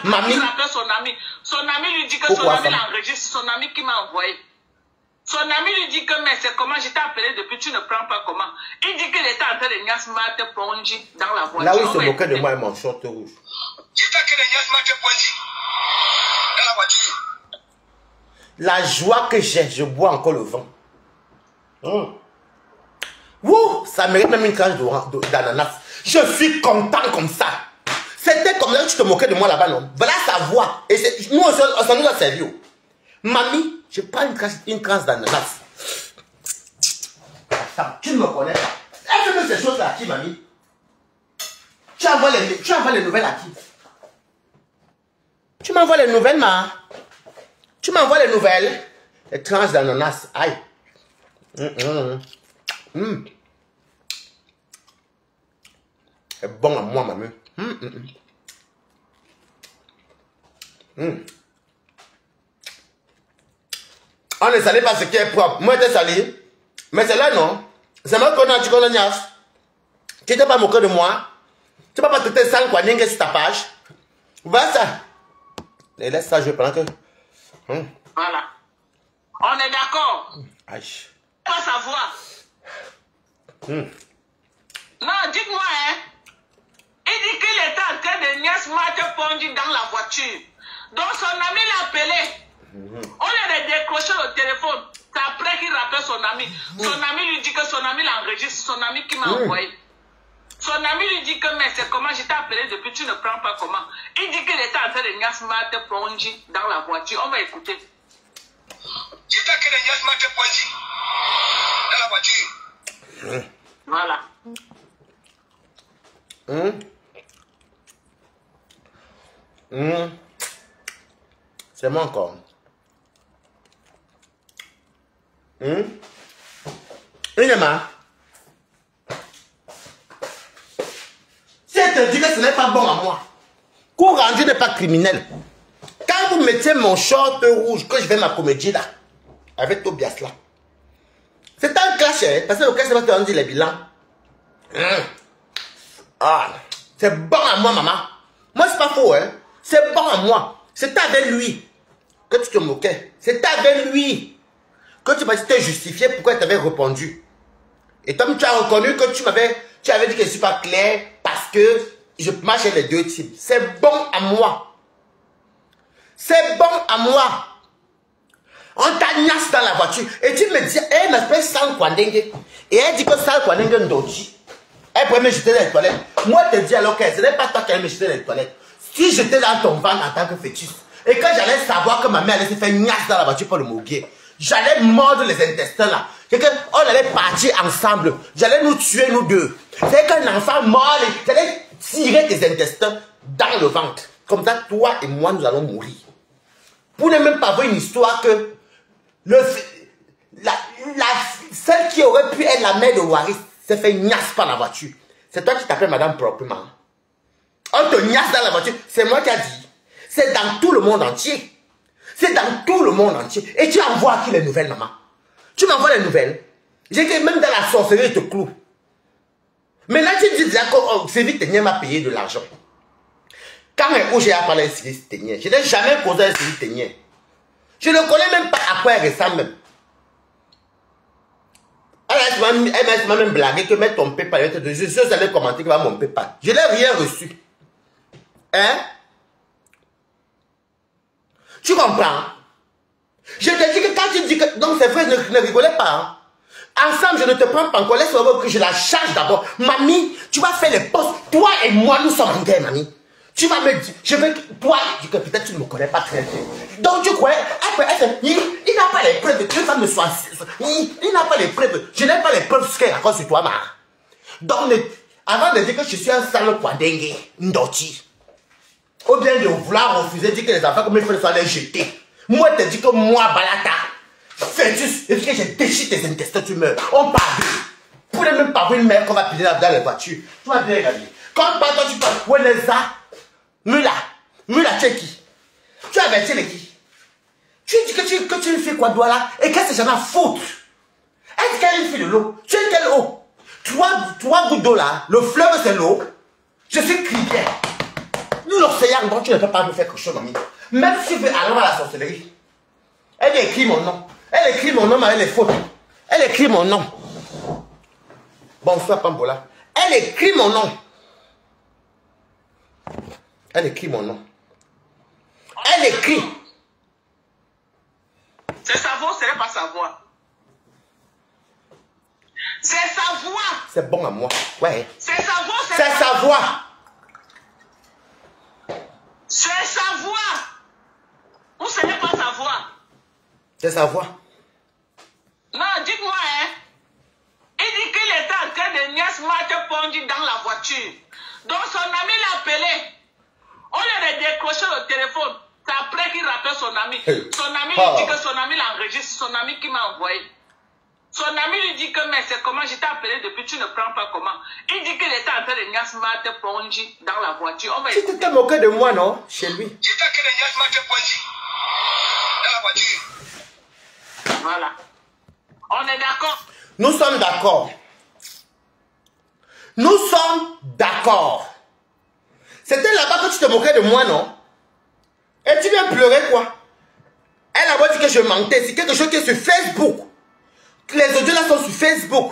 Mamie. Il appelle son ami. Son ami lui dit que Pourquoi son ami ça? l'enregistre. Son ami qui m'a envoyé. Son ami lui dit que mais c'est comment je t'ai appelé depuis, tu ne prends pas comment. Il dit qu'il était en train de Nias Mate Pongi dans la voiture. Là où il se moquait de moi et mon short rouge. J'étais que de Nias Mate Pongi dans la voiture. La joie que j'ai, je bois encore le vent. Wouh, ça mérite même une tranche d'ananas. Je suis content comme ça. C'était comme là que tu te moquais de moi là-bas, non? Voilà sa voix. Et nous, on s'en nous a servi. Mamie, je prends une tranche d'ananas. Attends, tu ne me connais pas. Elle fait ces choses-là à qui, mamie? Tu envoies les nouvelles à qui? Tu m'envoies les nouvelles, ma? Tu m'envoies les nouvelles? Les tranches d'ananas. Aïe. C'est bon à moi, mamie. On ne salait pas ce qui est propre. Moi, j'étais salé. Mais c'est là, non. C'est moi qu'on a dit qu'on a niasse. Tu n'étais pas moqué de moi. Tu ne vas pas traiter sale quoi, n'engue sur ta page. Voilà ça. Et laisse ça jouer pendant que... Voilà. On est d'accord. Aïe. Pas savoir. Non, dites-moi, hein. Il dit qu'il était en train de Nias Mate Pongi dans la voiture. Donc son ami l'a appelé. On lui a décroché le téléphone. C'est après qu'il rappelle son ami. Son ami lui dit que son ami l'enregistre. Son ami qui m'a envoyé. Son ami lui dit que mais c'est comment je t'ai appelé depuis, tu ne prends pas comment. Il dit qu'il était en train de Nias Mate Pongi dans la voiture. On va écouter. J'étais que de Nias Mate Pongi dans la voiture. Voilà. C'est moi encore. Inema. Si elle te dit que ce n'est pas bon à moi, cours rendu n'est pas criminel. Quand vous mettez mon short rouge, que je vais ma comédie là, avec Tobias là, c'est un clash, hein, parce que le clash, c'est pas que tu dit les bilans. Ah, c'est bon à moi, maman. Moi, c'est pas faux, hein. C'est bon à moi. C'est avec lui que tu te moquais. C'est avec lui que tu m'as justifié pourquoi tu avais répondu. Et comme tu as reconnu que tu avais dit que je ne suis pas clair parce que je marche les deux types. C'est bon à moi. C'est bon à moi. On t'a niasse dans la voiture. Et tu me dis, elle m'appelle Sal Kwandengue. Et elle dit que Sal Kwandengue Ndochi. Elle pourrait me jeter dans les toilettes. Moi, je te dis alors que ce n'est pas toi qui allais me jeter dans les toilettes. Si j'étais dans ton ventre en tant que fœtus, et que j'allais savoir que ma mère allait se faire niasse dans la voiture pour le moquer, j'allais mordre les intestins là. Et qu'on allait partir ensemble. J'allais nous tuer, nous deux. C'est qu'un enfant mort, j'allais tirer tes intestins dans le ventre. Comme ça, toi et moi, nous allons mourir. Pour ne même pas avoir une histoire que celle qui aurait pu être la mère de Waris s'est fait niasse par la voiture. C'est toi qui t'appelles madame proprement. On te niasse dans la voiture. C'est moi qui ai dit. C'est dans tout le monde entier. C'est dans tout le monde entier. Et tu envoies à qui les nouvelles, maman? Tu m'envoies les nouvelles. J'ai que même dans la sorcellerie, ils te clouent. Maintenant, tu dis déjà que Sylvie Ténier m'a payé de l'argent. Quand j'ai parlé de Sylvie Ténier, je n'ai jamais causé de Sylvie Ténier. Je ne connais même pas à quoi elle ressemble même. Elle m'a même blagué que mettre ton PayPal. Je suis allé commenter que va mon PayPal. Je n'ai rien reçu. Hein? Tu comprends? Je te dis que quand tu dis que... Donc c'est vrai, ne rigolez pas. Hein? Ensemble, je ne te prends pas encore. Laisse-moi que je la charge d'abord. Mamie, tu vas faire les postes. Toi et moi, nous sommes en guerre, mamie. Tu vas me dire... Je veux que... Toi, peut-être tu ne me connais pas très bien. Donc tu crois... Après, il n'a pas les preuves. Tu vas me choisir. Il n'a pas les preuves. Je n'ai pas les preuves ce qu'elle raconte sur toi, ma. Donc, avant de dire que je suis un sale Kwandengue, Ndoti, ou bien de vouloir refuser de dire que les enfants comme il faut les jeter. Moi, je te dis que moi, Balata, Fœtus, et que j'ai déchiré tes intestins, tu meurs. On parle. Pour ne même pas voir une mère qu'on va piler dans les voitures. Tu vas bien regarder. Quand toi tu parles, où est les a? Mula, tu es qui? Tu as averti les qui? Tu dis que tu fais quoi doigt là? Et qu'est-ce que j'en ai à foutre? Est-ce qu'elle est une fille de l'eau? Tu es quelle eau? Trois gouttes d'eau là, le fleuve c'est l'eau. Je suis criquet. L'océan, donc tu ne peux pas me faire quelque chose, mamie. Même si tu veux aller à la sorcellerie. Elle écrit mon nom. Elle écrit mon nom avec les fautes. Elle écrit mon nom. Bonsoir Pambola. Elle écrit mon nom. Elle écrit mon nom. Elle écrit. C'est sa voix, ce n'est pas sa voix. C'est sa voix. C'est bon à moi. Ouais. C'est sa voix. C'est sa voix. C'est sa voix. Ou ce n'est pas sa voix. C'est sa voix. Non, dites-moi, hein. Il dit qu'il était en train de nier Smart Pondy dans la voiture. Donc son ami l'a appelé. On lui a décroché le téléphone. C'est après qu'il rappelle son ami. Son ami lui dit que son ami l'enregistre. Son ami qui m'a envoyé. Son ami lui dit que mais c'est comment je t'ai appelé depuis, tu ne prends pas comment. Il dit qu'il était en train de nier Smart Pondy dans la voiture. Tu t'étais moqué de moi, non? Chez lui. J'étais en train de nier Smart Pondy dans la voiture. Voilà. On est d'accord. Nous sommes d'accord. Nous sommes d'accord. C'était là-bas que tu te moquais de moi, non? Et tu viens pleurer quoi? Elle a dit que je mentais. C'est quelque chose qui est sur Facebook. Les audios là sont sur Facebook.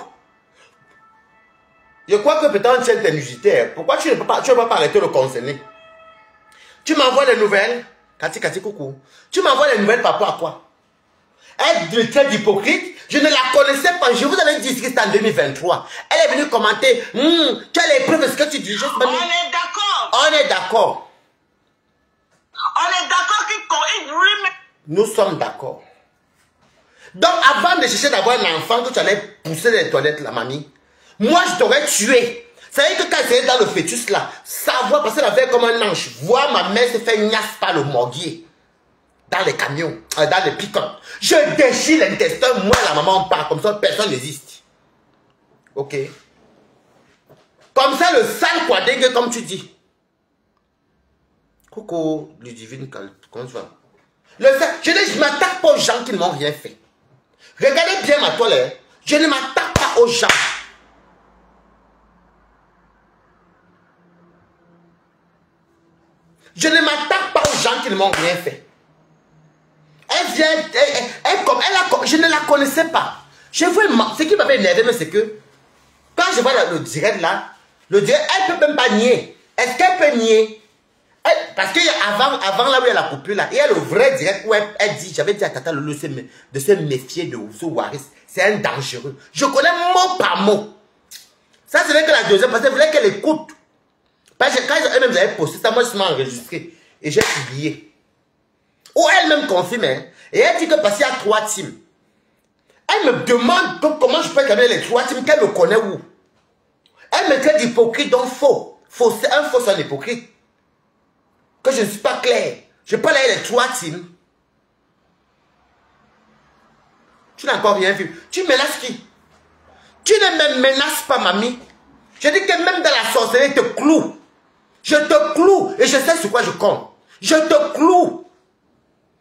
Je crois que peut-être tu es musicien. Pourquoi tu ne peux pas arrêter de le concerner? Tu m'envoies des nouvelles. Kati, coucou. Tu m'envoies des nouvelles par rapport à quoi? Elle est très hypocrite. Je ne la connaissais pas. Je vous avais dit que c'était en 2023. Elle est venue commenter. Tu as les preuves de ce que tu dis. On est d'accord. On est d'accord. On est d'accord qu'il remet. Nous sommes d'accord. Donc, avant de chercher d'avoir un enfant que tu allais pousser dans les toilettes, la mamie, moi, je t'aurais tué. Ça veut dire que quand elle est dans le fœtus là, savoir, parce qu'elle avait comme un ange, voir ma mère se faire gnasse par le morguier. Dans les camions, dans les pick-up. Je déchire l'intestin, moi la maman part, comme ça personne n'existe. Ok. Comme ça le sale quadringue comme tu dis. Coucou, Ludivine, comment tu vas? Je ne m'attaque pas aux gens qui ne m'ont rien fait. Regardez bien ma toilette. Je ne m'attaque pas aux gens. Je ne m'attaque pas aux gens qui ne m'ont rien fait. Elle vient, je ne la connaissais pas. Je vois, ce qui m'avait énervé, mais c'est que quand je vois le direct là, le direct, elle ne peut même pas nier. Est-ce qu'elle peut nier? Parce qu'avant là où il y a la coupure là, il y a le vrai direct où elle dit, j'avais dit à Tata Lolo de se méfier de ce Waris. C'est un dangereux. Je connais mot par mot. Ça, c'est vrai que la deuxième, parce qu'elle voulait qu'elle écoute. Parce que quand elle-même avait posté ça, moi je m'ai enregistré et j'ai publié. Ou elle-même confirme, hein, et elle dit que parce qu'il y a 3 teams. Elle me demande comment je peux calmer les 3 teams, qu'elle me connaît où. Elle me traite d'hypocrite, donc faux. Un faux, c'est un hypocrite. Que je ne suis pas clair. Je peux aller les 3 teams. Tu n'as encore rien vu. Tu menaces qui? Tu ne me menaces pas, mamie. Je dis que même dans la sorcellerie, je te cloue. Je te cloue et je sais sur quoi je compte. Je te cloue.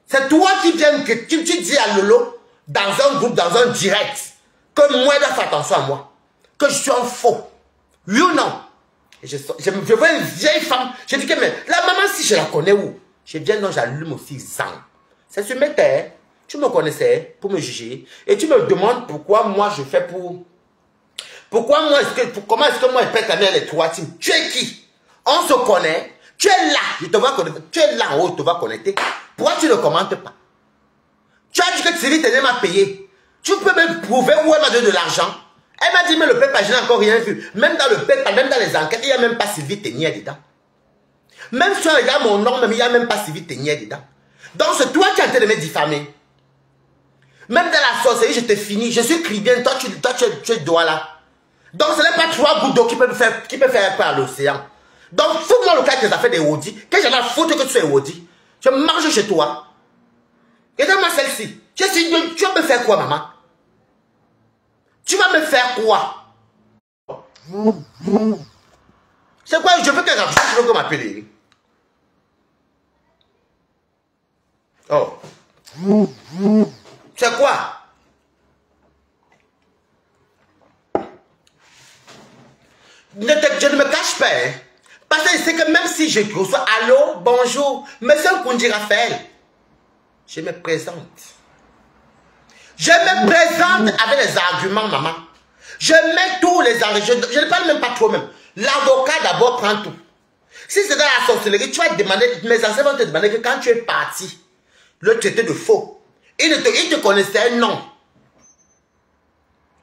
C'est toi qui viens, que tu dis à Lolo, dans un groupe, dans un direct, que moi, il doit faire attention à moi. Que je suis un faux. Oui ou non? Et je vois une vieille femme. Je dis que mais, la maman, si je la connais où? Je viens, non, j'allume aussi sang. C'est sur mes terres. Tu me connaissais pour me juger. Et tu me demandes pourquoi moi je fais pour... Pourquoi moi, comment est-ce que moi je peux t'amener les 3 teams? Tu es qui? On se connaît. Tu es là. Je te vois connecter. Tu es là en haut, je te vois connecter. Pourquoi tu ne commentes pas? Tu as dit que Sylvie m'a payé. Tu peux me prouver où elle m'a donné de l'argent. Elle m'a dit, mais le PayPal, je n'ai encore rien vu. Même dans le PayPal, même dans les enquêtes, il n'y a même pas Sylvie Ténière dedans. Même si on regarde mon nom, il n'y a même pas Sylvie Ténière dedans. Donc c'est toi qui es en train de me diffamer. Même dans la sorcellerie, je te finis. Je suis Cribien, toi tu es doigt là. Donc ce n'est pas 3 gouttes d'eau qui peut faire peur à l'océan. Donc fous-moi le cas que tu as fait des Audi. Que j'en ai foutu que tu sois Audi. Je marche chez toi. Regarde-moi celle-ci. Tu vas me faire quoi, maman? Tu vas me faire quoi? C'est quoi? Je veux quelque chose, je veux m'appeler. Oh. C'est quoi? Je ne me cache pas. Hein. Parce que c'est que même si je reçois allô, bonjour, monsieur Kundi Raphaël, je me présente. Je me présente avec les arguments, maman. Je mets tous les arguments. Je ne parle même pas trop même. L'avocat d'abord prend tout. Si c'est dans la sorcellerie, tu vas demander, mes anciens vont te demander que quand tu es parti, le traité de faux. Il te connaissait, non.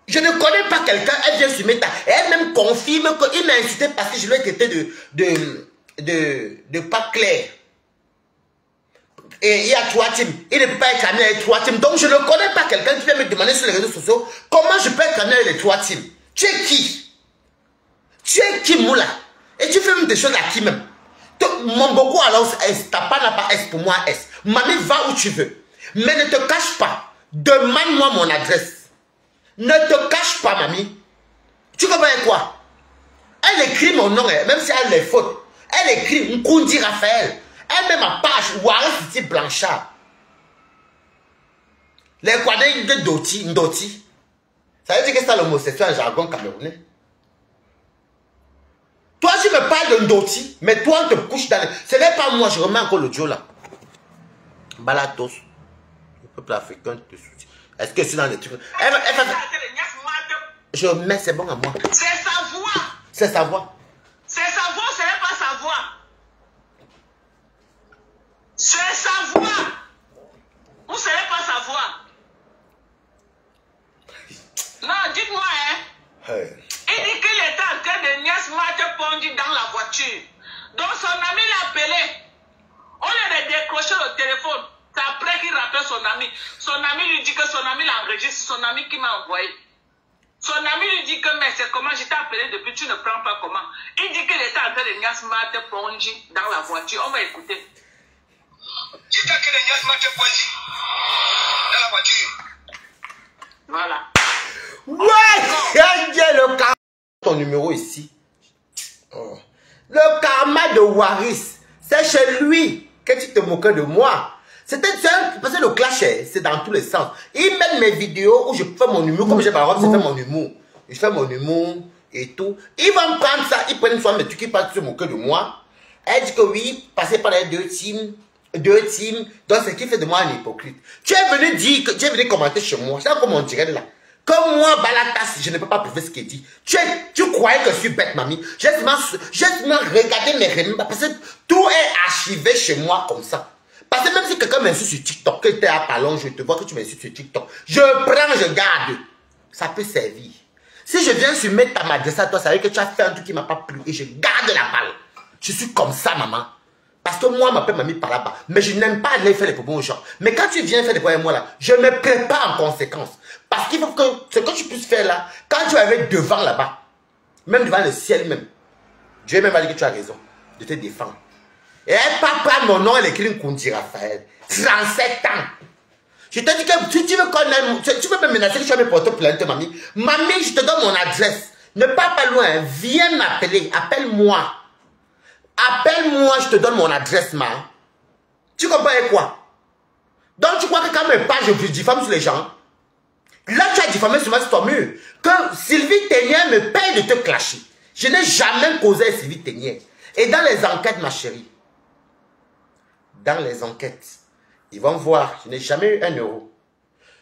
Je ne connais pas quelqu'un, elle vient sur Meta. Et elle même confirme qu'il m'a incité parce que je lui ai traité de pas clair. Et il y a 3 teams. Il ne peut pas être amené avec 3 teams. Donc je ne connais pas quelqu'un qui vient me demander sur les réseaux sociaux comment je peux être amené avec les 3 teams. Tu es qui? Tu es qui, Moula? Et tu fais même des choses à qui même? Mon beaucoup alors S. Ta part n'a pas S pour moi S. Mamie, va où tu veux. Mais ne te cache pas. Demande-moi mon adresse. Ne te cache pas, mamie. Tu comprends quoi? Elle écrit mon nom, même si elle a les fautes. Elle écrit Nkundi Raphaël. Elle met ma page Waris Blanchard. Les quadrilles de Ndoti. Ça veut dire que c'est l'homosexuel en jargon camerounais. Toi, tu me parles de Ndoti, mais toi, on te couche dans les... Ce n'est pas moi, je remets encore l'audio là. Balatos. Le peuple africain te soutient. Est-ce que je suis dans les trucs? Je mets, c'est bon à moi. C'est sa voix. C'est sa voix. C'est sa voix, ce n'est pas sa voix. C'est sa voix. Ou ce n'est pas sa voix. Non, dites-moi, hein. Hey. Il dit qu'il était en train de niaise Marthe Pondy dans la voiture. Donc son ami l'a appelé. On lui a décroché le téléphone. C'est après qu'il rappelle son ami. Son ami lui dit que son ami l'enregistre, son ami qui m'a envoyé. Son ami lui dit que mais c'est comment je t'ai appelé depuis, tu ne prends pas comment. Il dit qu'il était en train de niaise Marthe Pondy dans la voiture. On va écouter. J'étais en train de niaise Marthe Pondy dans la voiture. Voilà. Ouais, j'ai le karma. Ton numéro ici. Oh. Le karma de Waris, c'est chez lui que tu te moquais de moi. C'était parce que le clash, c'est dans tous les sens. Il met mes vidéos où je fais mon humour, comme j'ai par exemple, je fais mon humour. Je fais mon humour et tout. Ils vont me prendre ça, ils prennent une fois mes trucs, ils partent se moquer de moi. Elle dit que oui, passer par les 2 teams. Donc c'est qui fait de moi un hypocrite. Tu es venu dire, tu es venu commenter chez moi. C'est comme on dirait là. Comme moi, Balatas, je ne peux pas prouver ce qu'il dit. Tu croyais que je suis bête, mamie. J'ai seulement regardé mes réunions parce que tout est archivé chez moi comme ça. Parce que même si quelqu'un m'insulte sur TikTok, que tu es à Palon, je te vois que tu m'insultes sur TikTok, je prends, je garde. Ça peut servir. Si je viens sur mettre ta m'adresser à toi, ça veut dire que tu as fait un truc qui ne m'a pas plu et je garde la balle. Je suis comme ça, maman. Parce que moi, ma père m'a mis par là-bas. Mais je n'aime pas aller faire les propos aux gens. Mais quand tu viens faire des propos avec moi là, je me prépare en conséquence. Parce qu'il faut que ce que tu puisses faire là, quand tu es devant là-bas, même devant le ciel même, Dieu même va dire que tu as raison de te défendre. Et elle pas prendre mon nom, elle écrit Nkundi Raphaël. 37 ans. Je te dis que si tu veux qu'on aime, tu veux me menacer que tu vas me porter plainte, mamie. Mamie, je te donne mon adresse. Ne pars pas loin. Viens m'appeler. Appelle-moi. Appelle-moi, je te donne mon adresse, ma. Tu comprends quoi? Donc tu crois que quand même pas, je diffame sur les gens. Là, tu as diffamé sur ton mur. Que Sylvie Ténière me paye de te clasher. Je n'ai jamais causé à Sylvie Ténière. Et dans les enquêtes, ma chérie, dans les enquêtes, ils vont voir, je n'ai jamais eu 1 euro.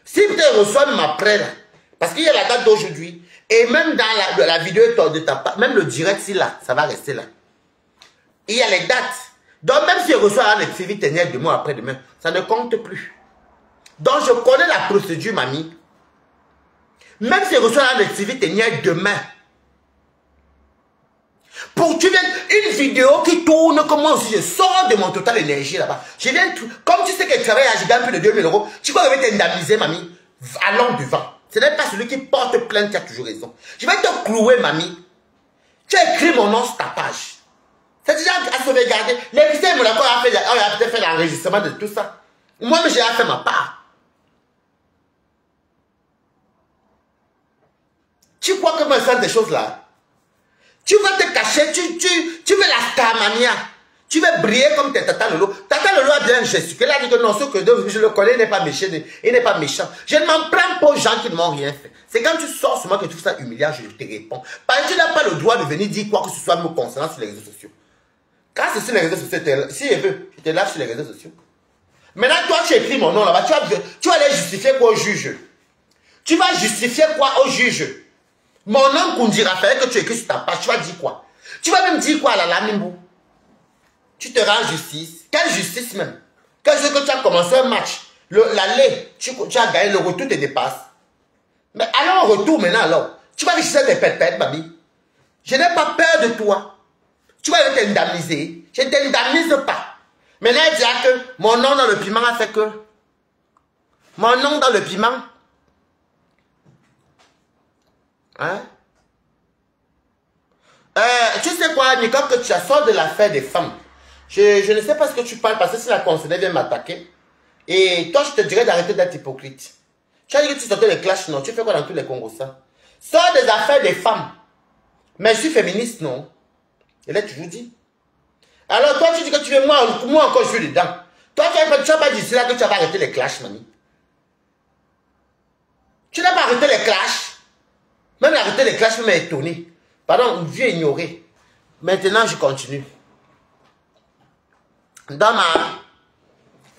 Si tu reçois même après, là, parce qu'il y a la date d'aujourd'hui, et même dans la vidéo de ta part, même le direct, si là, ça va rester là. Il y a les dates. Donc même si je reçois un Sylvie Ténière demain après-demain, ça ne compte plus. Donc je connais la procédure, mamie. Même si je reçois un Sylvie Ténière demain, pour que tu viennes, une vidéo qui tourne comme moi aussi, je sors de mon total énergie là-bas. Je viens, comme tu sais qu'elle travaille à Gigan plus de 2000 euros, tu crois que je vais t'indemniser, mamie, allons devant. Ce n'est pas celui qui porte plainte qui a toujours raison. Je vais te clouer, mamie. Tu as écrit mon nom sur ta page. C'est déjà à sauvegarder. Les visiteurs, on a peut-être fait l'enregistrement de tout ça. Moi, j'ai fait ma part. Tu crois que moi, je des choses là? Tu vas te cacher, tu veux la starmania. Tu veux briller comme tes Tata Lolo. Tata Lolo a bien gesticulé. Elle a dit que non, ce que je le connais, il n'est pas méchant. Il n'est pas méchant. Je ne m'en prends pas aux gens qui ne m'ont rien fait. C'est quand tu sors sur moi que tu fais ça humiliant, je te réponds. Parce que tu n'as pas le droit de venir dire quoi que ce soit me concernant sur les réseaux sociaux. Quand c'est sur les réseaux sociaux, si je veux, je te lâche sur les réseaux sociaux. Maintenant, toi, tu écris mon nom là-bas. Tu vas aller justifier quoi au juge? Tu vas justifier quoi au juge? Mon nom Kundi Raphaël que tu écris sur ta page, tu vas dire quoi? Tu vas même dire quoi à la Lamimbo? Tu te rends justice. Quelle justice même? Quel jour que tu as commencé un match, l'aller, tu as gagné, le retour te dépasse. Mais allons au retour maintenant alors. Tu vas réussir tes pètes, baby. Je n'ai pas peur de toi. Tu vas t'indemniser. Je ne t'indemnise pas. Maintenant, elle dira que mon nom dans le piment a fait que. Mon nom dans le piment. Hein? Tu sais quoi, Nicole, que tu as sorti de l'affaire des femmes. Je ne sais pas ce que tu parles parce que si la concernée vient m'attaquer. Et toi, je te dirais d'arrêter d'être hypocrite. Tu as dit que tu sortais les clashs, non? Tu fais quoi dans tous les Congos, ça? Sors des affaires des femmes. Mais je suis féministe, non? Je l'ai toujours dit. Alors toi, tu dis que tu veux, moi encore, je suis dedans. Toi, tu n'as pas dit là que tu vas arrêter les clashs, mamie. Tu n'as pas arrêté les clashs. Même arrêter les clashs m'a étonné. Pardon, une vie ignorée. Maintenant, je continue.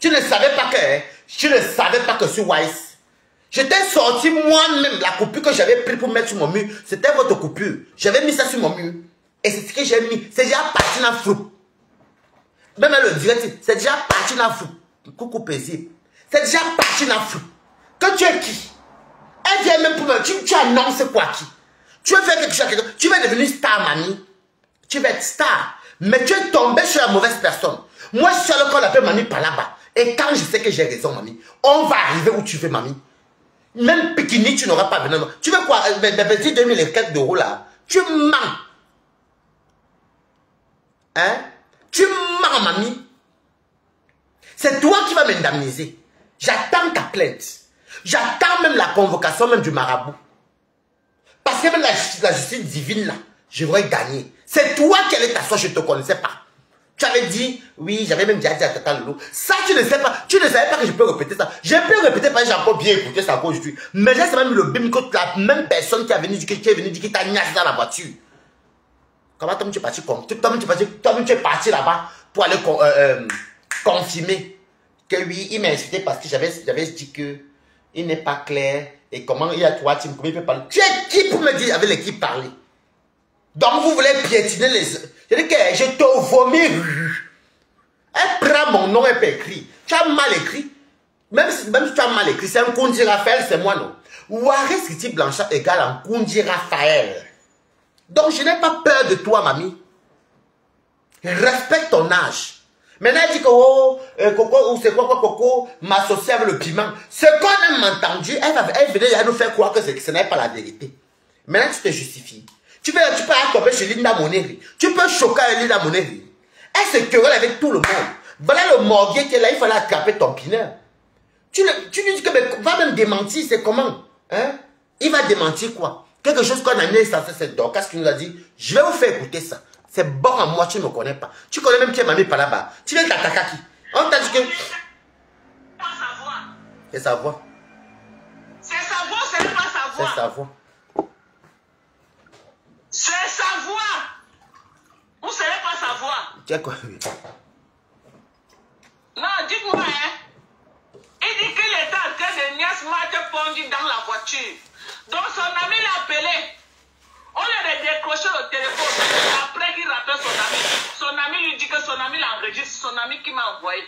Tu ne savais pas que sur Wise, j'étais sorti moi-même, la coupure que j'avais pris pour mettre sur mon mur, c'était votre coupure. J'avais mis ça sur mon mur. Et c'est ce que j'ai mis. C'est déjà parti dans le flou. Même le direct, c'est déjà parti dans le flou. Coucou paisible. C'est déjà parti dans le flou. Que tu es qui? Elle vient même pour me... Tu annonces quoi qui? Tu veux faire quelque chose à quelqu'un? Tu veux devenir star, mamie. Tu veux être star. Mais tu es tombé sur la mauvaise personne. Moi, je suis à l'école, appelle mamie par là-bas. Et quand je sais que j'ai raison, mamie, on va arriver où tu veux, mamie. Même Pikini, tu n'auras pas besoin. Tu veux quoi? Mes petits 2000 et quelques d'euros là. Tu mens. Hein? Tu mens, mamie. C'est toi qui vas m'indemniser. J'attends ta plainte. J'attends même la convocation même du marabout. Parce que même la justice divine là, je voudrais gagner. C'est toi qui allais t'asseoir, je ne te connaissais pas. Tu avais dit, oui, j'avais même déjà dit à Tata Lolo. Ça, tu ne sais pas. Tu ne savais pas que je peux répéter ça. Je peux répéter parce que j'ai encore bien écouté ça encore aujourd'hui. Mais j'ai même le bim que la même personne qui est venue dire qu'il t'a niaisé dans la voiture. Comment toi-même tu es parti comme toi-même tu es parti là-bas pour aller confirmer que oui, il m'a insulté parce que j'avais dit que il n'est pas clair et comment il y a trois teams, comment il peut parler. Tu es qui pour me dire avec l'équipe parler? Donc vous voulez piétiner les... Je dis que je te vomis. Elle prend mon nom, elle peut écrire. Tu as mal écrit. Même si tu as mal écrit, c'est un Kundi Raphaël, c'est moi non. Waris Kitty Blanchard égale un Kundi Raphaël. Donc je n'ai pas peur de toi, mamie. Respecte ton âge. Maintenant elle dit que oh, Coco, ou c'est quoi Coco, m'associer avec le piment. Ce qu'on a entendu, elle venait nous faire croire que ce n'est pas la vérité. Maintenant tu te justifies. Tu peux tomber chez Linda Moneri. Tu peux choquer Linda Moneri. Elle se querelle avec tout le monde. Voilà le morguier qui est là, il fallait attraper ton pineur. Tu lui dis que va même démentir, c'est comment? Hein? Il va démentir quoi? Quelque chose qu'on a mis censé c'est Dorcas qui nous a dit, je vais vous faire écouter ça. C'est bon à moi, tu ne me connais pas. Tu connais même qui est mamie par là-bas. Tu viens t'attaquer qui? On t'a dit que... C'est sa voix. C'est sa voix, c'est pas sa voix. C'est sa voix. C'est sa voix. Ou ce n'est pas sa voix. Tu as quoi? Non, dites-moi, hein. Il dit qu'il était en train de Nias Mate Pondi dans la voiture. Donc son ami l'a appelé. On lui a décroché le téléphone. Après qu'il rappelle son ami lui dit que son ami l'enregistre. Son ami qui m'a envoyé.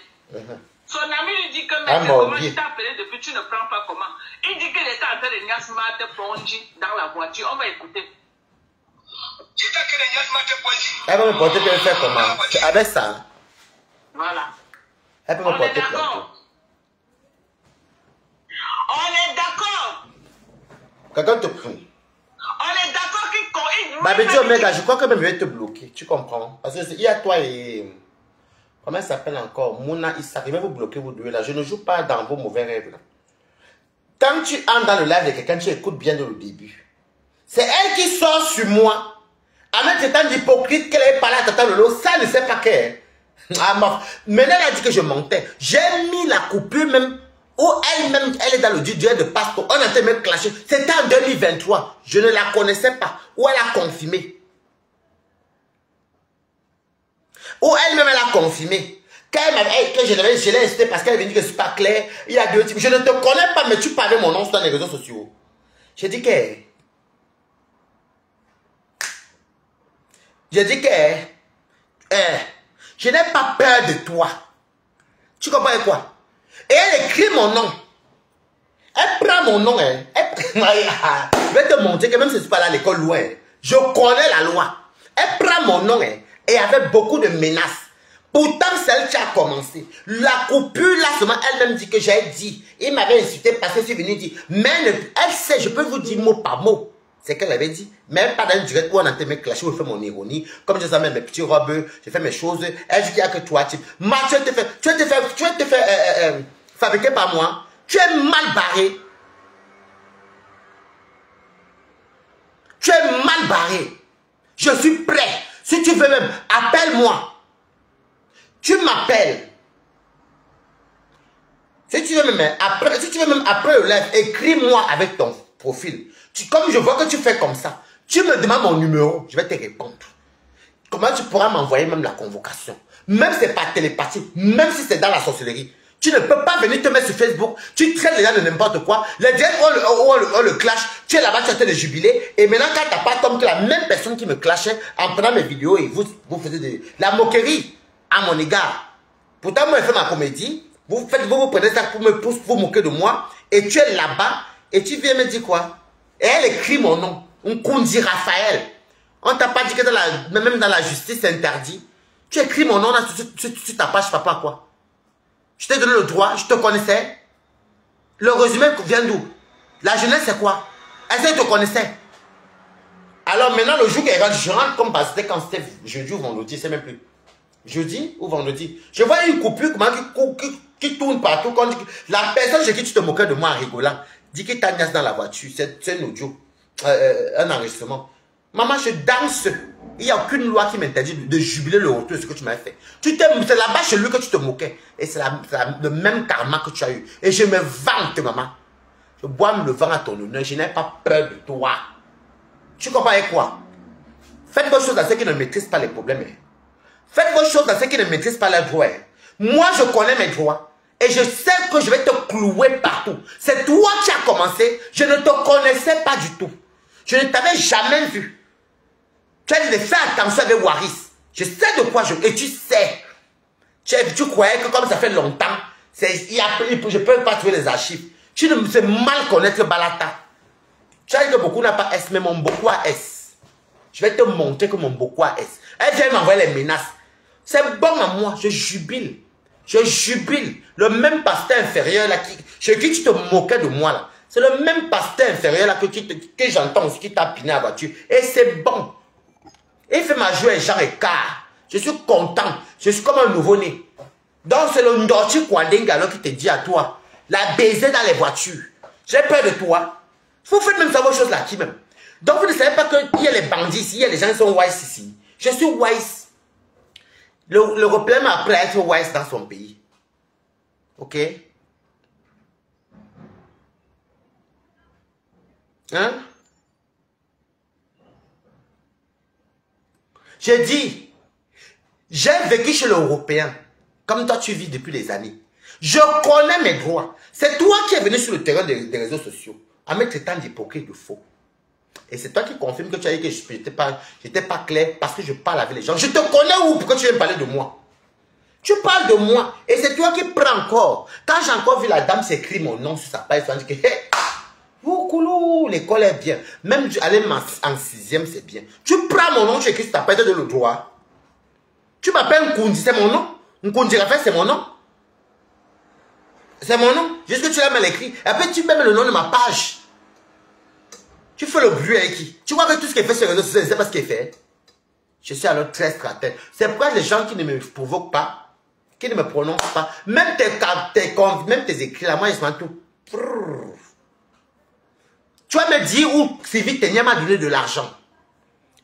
Son ami lui dit que mais comment je t'ai appelé depuis, tu ne prends pas comment. Il dit qu'il était en train de Nias Mate Pondi dans la voiture. On va écouter. Elle va me porter pour faire comment? Avec ça. Voilà. Elle peut me porter pour On est d'accord. Quelqu'un te prie. On est d'accord qu'il... Baby Omega, je crois que même je vais te bloquer. Tu comprends? Parce qu'il y a toi et... Comment elle s'appelle encore? Mouna Issa. Je vais vous bloquer vous deux là. Je ne joue pas dans vos mauvais rêves là. Quand tu entres dans le live de quelqu'un, tu écoutes bien de le début. C'est elle qui sort sur moi. En même traitant d'hypocrite qu'elle avait parlé à Tata Lolo, ça ne sait pas qu'elle. Maintenant, elle a dit que je mentais. J'ai mis la coupure même, où elle-même, elle est dans le duel de passport. On a été même clashé. C'était en 2023. Je ne la connaissais pas. Où elle a confirmé. Où elle-même, elle a confirmé. Quand elle m'avait, que je l'ai incité parce qu'elle avait dit que c'est pas clair. Il y a deux types. Je ne te connais pas, mais tu parlais mon nom sur les réseaux sociaux. J'ai dit que... J'ai dit que... je n'ai pas peur de toi. Tu comprends quoi? Et elle écrit mon nom. Elle prend mon nom. Je vais te montrer que même si je suis pas là à l'école loin, je connais la loi. Elle prend mon nom et avec beaucoup de menaces. Pourtant, c'est elle qui a commencé. La coupure, là, seulement, elle-même dit que j'ai dit. Il m'avait insulté parce que je suis venu dire. Mais elle sait, je peux vous dire mot par mot. C'est qu'elle avait dit. Même pas dans une direct où on a été mes clashés, où je fais mon ironie. Comme je sais mes petits robes, je fais mes choses. Elle dit qu'il n'y a que toi, type. Tu vas te faire fabriquer par moi. Tu es mal barré. Tu es mal barré. Je suis prêt. Si tu veux même, appelle-moi. Tu m'appelles. Si tu veux même après le live, écris-moi avec ton profil. Comme je vois que tu fais comme ça, tu me demandes mon numéro, je vais te répondre. Comment tu pourras m'envoyer même la convocation? Même si c'est pas télépathie, même si c'est dans la sorcellerie. Tu ne peux pas venir te mettre sur Facebook, tu traites les gens de n'importe quoi. Les gens ont le clash, tu es là-bas, tu es en train de jubiler. Et maintenant, quand tu n'as pas comme la même personne qui me clashait en prenant mes vidéos et vous faisiez de la moquerie à mon égard. Pourtant, moi, je fais ma comédie. Vous prenez ça pour vous moquer de moi. Et tu es là-bas et tu viens me dire quoi? Et elle écrit mon nom. Nkundi Raphaël. On t'a pas dit que même dans la justice, c'est interdit. Tu écris mon nom là, sur ta page, papa, quoi. Je t'ai donné le droit, je te connaissais. Le résumé vient d'où? La jeunesse, c'est quoi? Est-ce que tu te connaissais? Alors maintenant, le jour qu'elle rentre, je rentre comme c'était quand c'était jeudi ou vendredi, c'est même plus. Jeudi ou vendredi. Je vois une coupure qui tourne partout. Quand la personne chez qui tu te moquais de moi en rigolant dit que t'as dans la voiture. C'est un audio, un enregistrement. Maman, je danse. Il n'y a aucune loi qui m'interdit de jubiler le retour de ce que tu m'as fait. C'est là-bas chez lui que tu te moquais. Et c'est le même karma que tu as eu. Et je me vante, maman. Je bois le vent à ton honneur. Je n'ai pas peur de toi. Tu comprends avec quoi? Faites vos choses à ceux qui ne maîtrisent pas les problèmes. Faites vos choses à ceux qui ne maîtrisent pas leurs droits. Moi, je connais mes droits. Et je sais que je vais te clouer partout. C'est toi qui as commencé. Je ne te connaissais pas du tout. Je ne t'avais jamais vu. Tu as dit de faire attention avec Waris. Je sais de quoi et tu sais. Tu croyais que comme ça fait longtemps, je ne peux pas trouver les archives. Tu ne me sais mal connaître Balata. Tu as dit que beaucoup n'a pas S, mais mon beaucoup a S. Je vais te montrer que mon beaucoup a S. Elle vient m'envoyer les menaces. C'est bon à moi, je jubile. Je jubile. Le même pasteur inférieur là, chez qui tu te moquais de moi là. C'est le même pasteur inférieur là que j'entends aussi qui t'a piné à la voiture. Et c'est bon. Il fait ma joie genre écart. Je suis content. Je suis comme un nouveau-né. Donc c'est le Ndorchi Kwandenga alors qui te dit à toi, la baiser dans les voitures. J'ai peur de toi. Vous faites même ça vos choses là qui même. Donc vous ne savez pas qu'il y a les bandits ici, il y a les gens qui sont wise ici. Je suis wise. L'Européen m'a appris à être wise dans son pays. Ok? Hein? J'ai dit, j'ai vécu chez l'Européen, comme toi tu vis depuis des années. Je connais mes droits. C'est toi qui es venu sur le terrain des réseaux sociaux, en me traitant d'hypocrite, de faux. Et c'est toi qui confirme que tu as dit que je n'étais pas clair parce que je parle avec les gens. Je te connais où? Pourquoi tu viens me parler de moi? Tu parles de moi. Et c'est toi qui prends encore. Quand j'ai encore vu la dame s'écrire mon nom sur sa page, elle dit que hey, l'école est bien. Même aller en 6e, c'est bien. Tu prends mon nom, tu écris sur ta page de le droit. Tu m'appelles Nkundi, c'est mon nom. Nkundi Raphaël, c'est mon nom. C'est mon nom. Juste que tu l'as mal écrit. Et après, tu mets le nom de ma page. Tu fais le bruit avec qui? Tu vois que tout ce qu'il fait sur les réseaux sociaux, c'est pas ce qu'il fait. Je suis alors très stratège. C'est pourquoi les gens qui ne me provoquent pas, qui ne me prononcent pas, même tes écrits là, moi, ils sont tout. Tu vas me dire où Sylvie Ténia m'a donné de l'argent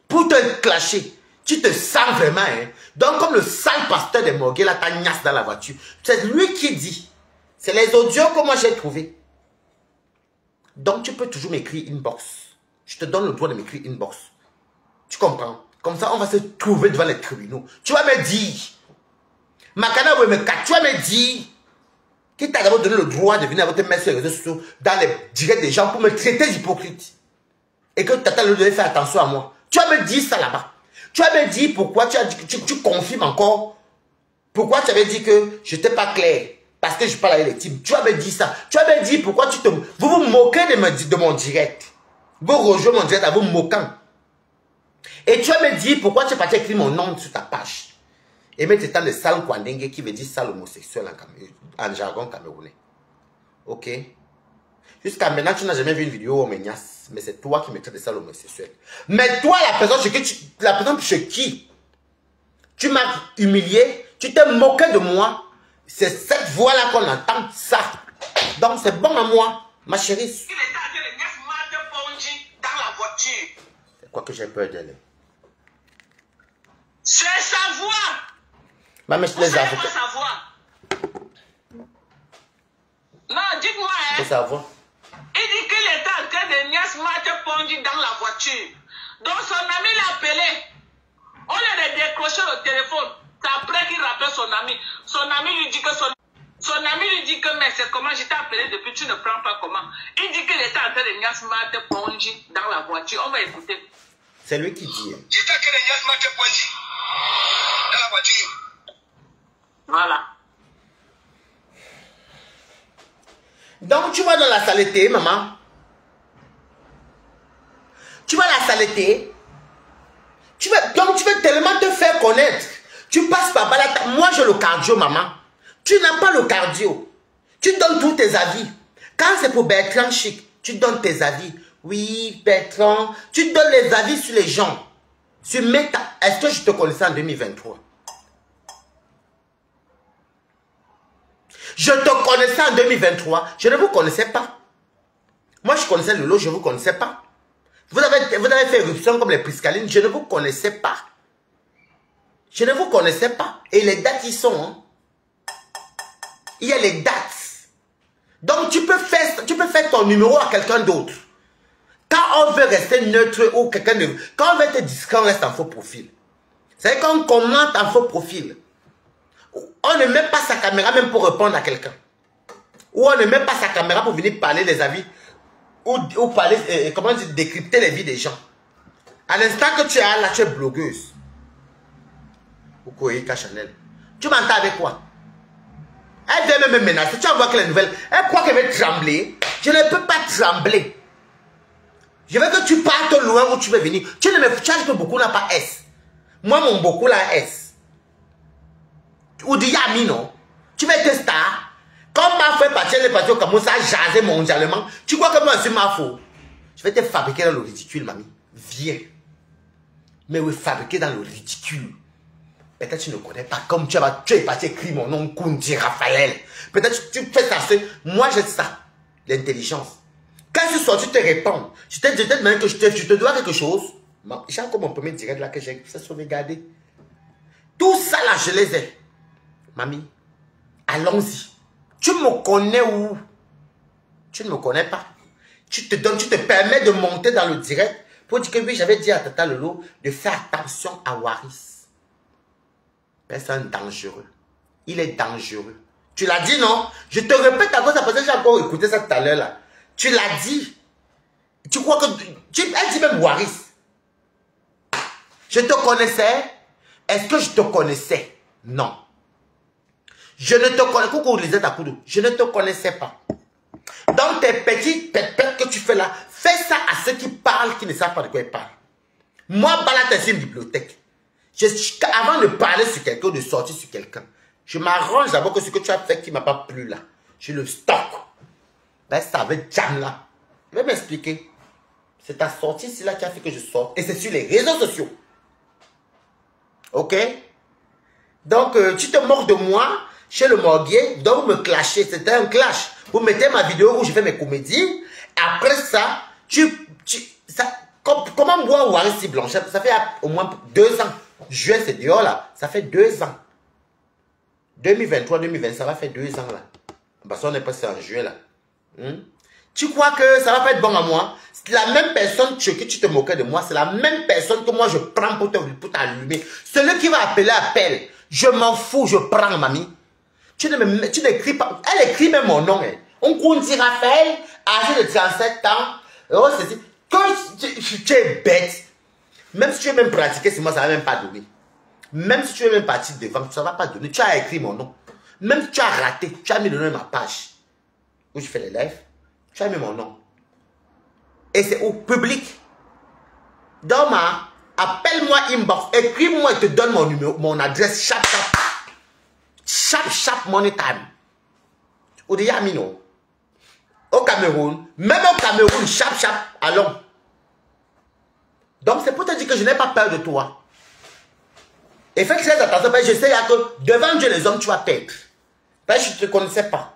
pour te clasher. Tu te sens vraiment, hein. Donc, comme le sale pasteur de Morgué, là, t'as gnasse dans la voiture. C'est lui qui dit. C'est les audios que moi j'ai trouvés. Donc, tu peux toujours m'écrire inbox. Je te donne le droit de m'écrire inbox. Tu comprends? Comme ça, on va se trouver devant les tribunaux. Tu vas me dire. Makana tu vas me dire. Qui t'a d'abord donné le droit de venir à votre mettre sur les réseaux sociaux dans les directs des gens pour me traiter d'hypocrite. Et que Tata le devait faire attention à moi. Tu vas me dire ça là-bas. Tu vas me dire pourquoi tu confirmes encore. Pourquoi tu avais dit que je n'étais pas clair. Parce que je parle avec les types. Tu vas me dire ça. Tu vas me dire pourquoi vous vous moquez de mon direct. Vous rejoignez mon direct en vous moquant. Et tu vas me dire pourquoi tu es parti écrire mon nom sur ta page. Et mettre tant de sale Kwandengue qui veut dire sale homosexuel en jargon camerounais. Ok? Jusqu'à maintenant, tu n'as jamais vu une vidéo au Ménias. Mais c'est toi qui me traites de sale homosexuel. Mais toi, la personne chez qui tu m'as humilié, tu t'es moqué de moi. C'est cette voix-là qu'on entend, ça. Donc c'est bon à moi, ma chérie. Il était en train de mettre Ponji dans la voiture. C'est quoi que j'ai peur d'elle? C'est sa voix. Maman, je les avocats. Sa voix. Non, dites-moi, hein. C'est sa voix. Il dit qu'il était en train de mettre Ponji dans la voiture. Donc son ami l'a appelé. On lui a décroché le téléphone. C'est après qu'il rappelle son ami. Son ami lui dit que mais c'est comment je t'ai appelé depuis, tu ne prends pas comment. Il dit qu'il était en train de mettre Ponji dans la voiture. On va écouter. C'est lui qui dit. J'étais en train de mettre Ponji dans la voiture. Voilà. Donc tu vas dans la saleté, maman. Tu vas à la saleté. Donc tu veux tellement te faire connaître. Tu passes par Balata. Moi j'ai le cardio, maman. Tu n'as pas le cardio. Tu donnes tous tes avis. Quand c'est pour Bertrand Chic, tu donnes tes avis. Oui, Bertrand. Tu donnes les avis sur les gens. Sur Meta. Est-ce que je te connaissais en 2023? Je te connaissais en 2023. Je ne vous connaissais pas. Moi, je connaissais le lot, je ne vous connaissais pas. Vous avez fait éruption comme les Priscaline. Je ne vous connaissais pas. Je ne vous connaissais pas. Et les dates, ils sont. Hein. Il y a les dates. Donc, tu peux faire ton numéro à quelqu'un d'autre. Quand on veut rester neutre ou quelqu'un de... Quand on veut être discret, on reste en faux profil. C'est qu'on commente en faux profil. On ne met pas sa caméra même pour répondre à quelqu'un. Ou on ne met pas sa caméra pour venir parler des avis. Ou parler, comment dire, décrypter les vies des gens. À l'instant que tu es là, tu es blogueuse. Ou Koïka Chanel. Tu m'entends avec quoi? Elle vient me menacer. Tu envoies que les nouvelles. Elle croit qu'elle va trembler. Je ne peux pas trembler. Je veux que tu partes loin où tu veux venir. Tu ne me charges que beaucoup n'a pas S. Moi, mon beaucoup là S. Ou dit Yami, non? Tu veux être star? Comme m'a fait partir les parties au Cameroun, ça a jasé mondialement. Tu crois que moi, c'est ma faute? Je vais te fabriquer dans le ridicule, mamie. Viens. Mais oui, fabriquer dans le ridicule. Peut-être tu ne connais pas. Comme tu es parti écrire mon nom, Kundi Raphaël. Peut-être tu fais ça. Moi, j'ai ça. L'intelligence. Quand je suis sorti, tu te réponds. Je t'ai demandé que je te dois quelque chose. J'ai encore mon premier direct là que j'ai sauvegardé. Tout ça là, je les ai. Mamie, allons-y. Tu me connais où? Tu ne me connais pas. Tu te permets de monter dans le direct pour dire que oui, j'avais dit à Tata Lolo de faire attention à Waris. Personne dangereux. Il est dangereux. Tu l'as dit, non? Je te répète à cause parce que j'ai encore écouté ça tout à l'heure là. Tu l'as dit. Tu crois que... Elle dit même Waris. Je te connaissais. Est-ce que je te connaissais? Non. Je ne te connais pas. Coucou Lisette Akoudou. Je ne te connaissais pas. Donc tes petites pépettes que tu fais là, fais ça à ceux qui parlent, qui ne savent pas de quoi ils parlent. Moi, Balata, c'est une bibliothèque. Avant de parler sur quelqu'un, de sortir sur quelqu'un, je m'arrange d'abord que ce que tu as fait qui ne m'a pas plu là, je le stocke. Ben ça avec jam là. Je vais m'expliquer. C'est ta sortie ici là qui a fait que je sorte. Et c'est sur les réseaux sociaux. Ok? Donc, tu te moques de moi chez le morguier, donc vous me clashez. C'était un clash. Vous mettez ma vidéo où je fais mes comédies. Après ça, Comment boire Wari si blanchette? Ça fait au moins 2 ans. Juin, c'est dehors là. Ça fait 2 ans. 2023, 2020, ça va faire 2 ans là. Parce qu'on est passé en juillet là. Tu crois que ça va pas être bon à moi? C'est la même personne que tu te moquais de moi. C'est la même personne que moi je prends pour t'allumer. Celui qui va appeler, appelle. Je m'en fous, je prends, mamie. Tu n'écris pas. Elle écrit même mon nom. Hein. On dit Raphaël, âgé de 37 ans. Oh, quand tu es bête, même si tu veux même pratiquer sur moi, ça ne va même pas donner. Même si tu veux même partir devant, ça ne va pas donner. Tu as écrit mon nom. Même si tu as raté, tu as mis le nom de ma page où je fais les lives. Tu as mis mon nom. Et c'est au public. Donc, appelle-moi inbox. Écris-moi et te donne mon numéro, mon adresse. Sharp money time. Au Diamino. Au Cameroun. Même au Cameroun, sharp. Allons. Donc, c'est pour te dire que je n'ai pas peur de toi. Et fais très attention. Je sais que devant Dieu, les hommes, tu vas perdre. Parce que je ne te connaissais pas.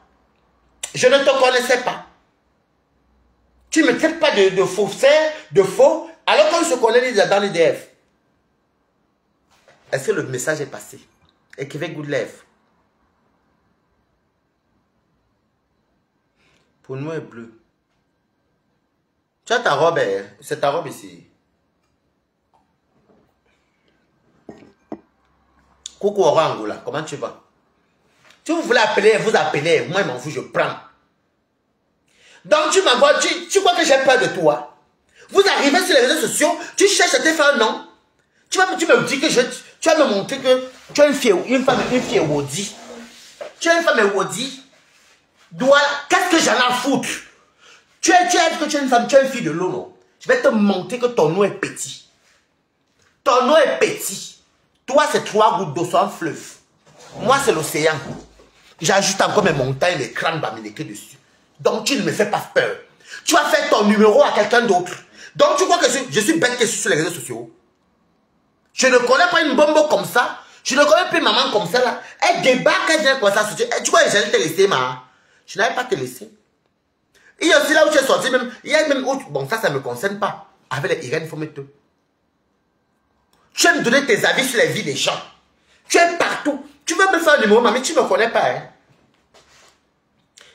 Je ne te connaissais pas. Tu ne me traites pas de faussaire, de faux, alors qu'on se connaît dans l'IDF. Est-ce que le message est passé? Écrivez good life. Pour nous, est bleu. Tu as ta robe, c'est ta robe ici. Coucou Orangola, comment tu vas? Si vous voulez appeler, vous appelez. Moi, je m'en fous, je prends. Donc, tu m'envoies, tu crois que j'ai peur de toi? Vous arrivez sur les réseaux sociaux, tu cherches à te faire un nom. Tu me dis que tu vas me montrer que tu es une femme Wodi. Tu es une femme Wodi. Qu'est-ce que j'en ai à foutre? Tu es une femme, tu es une fille de l'eau, non? Je vais te montrer que ton nom est petit. Ton nom est petit. Toi, c'est 3 gouttes d'eau sur un fleuve. Moi, c'est l'océan. J'ajoute encore mes montagnes, les crânes bamilekés dessus. Donc, tu ne me fais pas peur. Tu vas faire ton numéro à quelqu'un d'autre. Donc, tu crois que je suis bête que je suis sur les réseaux sociaux? Je ne connais pas une bombe comme ça. Je ne connais pas une maman comme ça là. Elle débarque, elle vient comme ça. Tu crois que j'allais te laisser, ma? Je n'avais pas te laisser. Il y a aussi là où tu es sorti même. Il y a même où... Bon, ça ne me concerne pas. Avec les Irène Fometo. Tu aimes donner tes avis sur les vies des gens. Tu es partout. Tu veux me faire un numéro, mamie, tu ne me connais pas. Hein?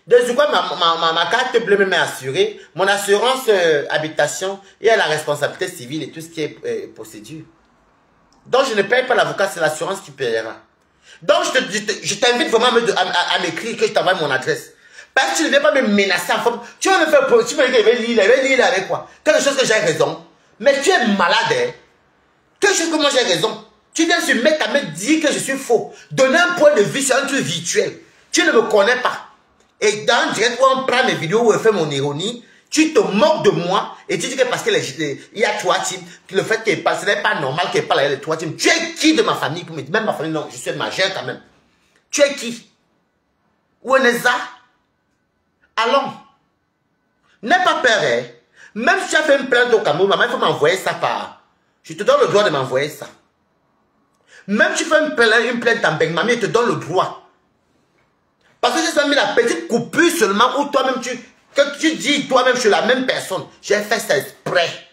De quoi ma carte bleue m'est assurée. Mon assurance habitation et la responsabilité civile et tout ce qui est procédure. Donc, je ne paye pas l'avocat, c'est l'assurance qui paiera. Donc, je t'invite vraiment à m'écrire que je t'envoie mon adresse. Parce que tu ne viens pas me menacer en forme. Tu vas me faire... Tu me dis qu'il va lire avec quoi? Quelque chose que j'ai raison. Mais tu es malade, hein? Quelque chose que moi j'ai raison. Tu viens se mettre à me dire que je suis faux. Donner un point de vue sur un truc virtuel. Tu ne me connais pas. Et dans le direct où on prend mes vidéos où on fait mon ironie, tu te moques de moi et tu dis que parce qu'il y a 3 teams, le fait qu'il parle, ce n'est pas normal qu'il parle avec les 3 teams. Tu es qui de ma famille? Même ma famille, non, je suis majeur quand même. Tu es qui? Où est ça? Allons. N'aie pas peur, hein? Même si tu as fait une plainte au Cameroun, maman, il faut m'envoyer ça par... Je te donne le droit de m'envoyer ça. Même si tu fais une plainte en Beng, mamie, je te donne le droit. Parce que j'ai mis la petite coupure seulement où toi-même que tu dis toi-même je suis la même personne. J'ai fait ça exprès.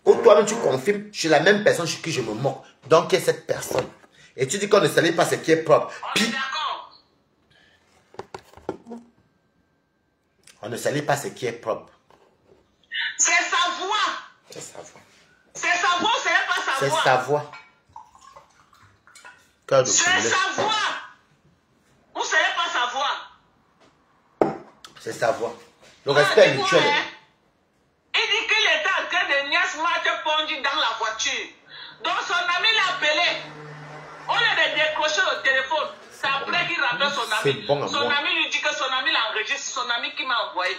Où toi-même tu confirmes, je suis la même personne sur qui je me moque. Donc, qui est cette personne? Et tu dis qu'on ne salit pas ce qui est propre. Puis, on ne salit pas ce qui est propre. C'est sa voix. C'est sa voix. C'est sa voix, c'est pas sa voix. C'est sa voix. C'est sa voix. Vous ne savez pas sa voix. C'est sa voix. Le respect est mutuel. Il dit qu'il était en train de niaise Marthe Ponji dans la voiture. Donc son ami l'a appelé. Au lieu de décrocher le téléphone, c'est après qu'il rappelle son ami. Bon son ami lui dit que son ami l'enregistre, son ami qui m'a envoyé.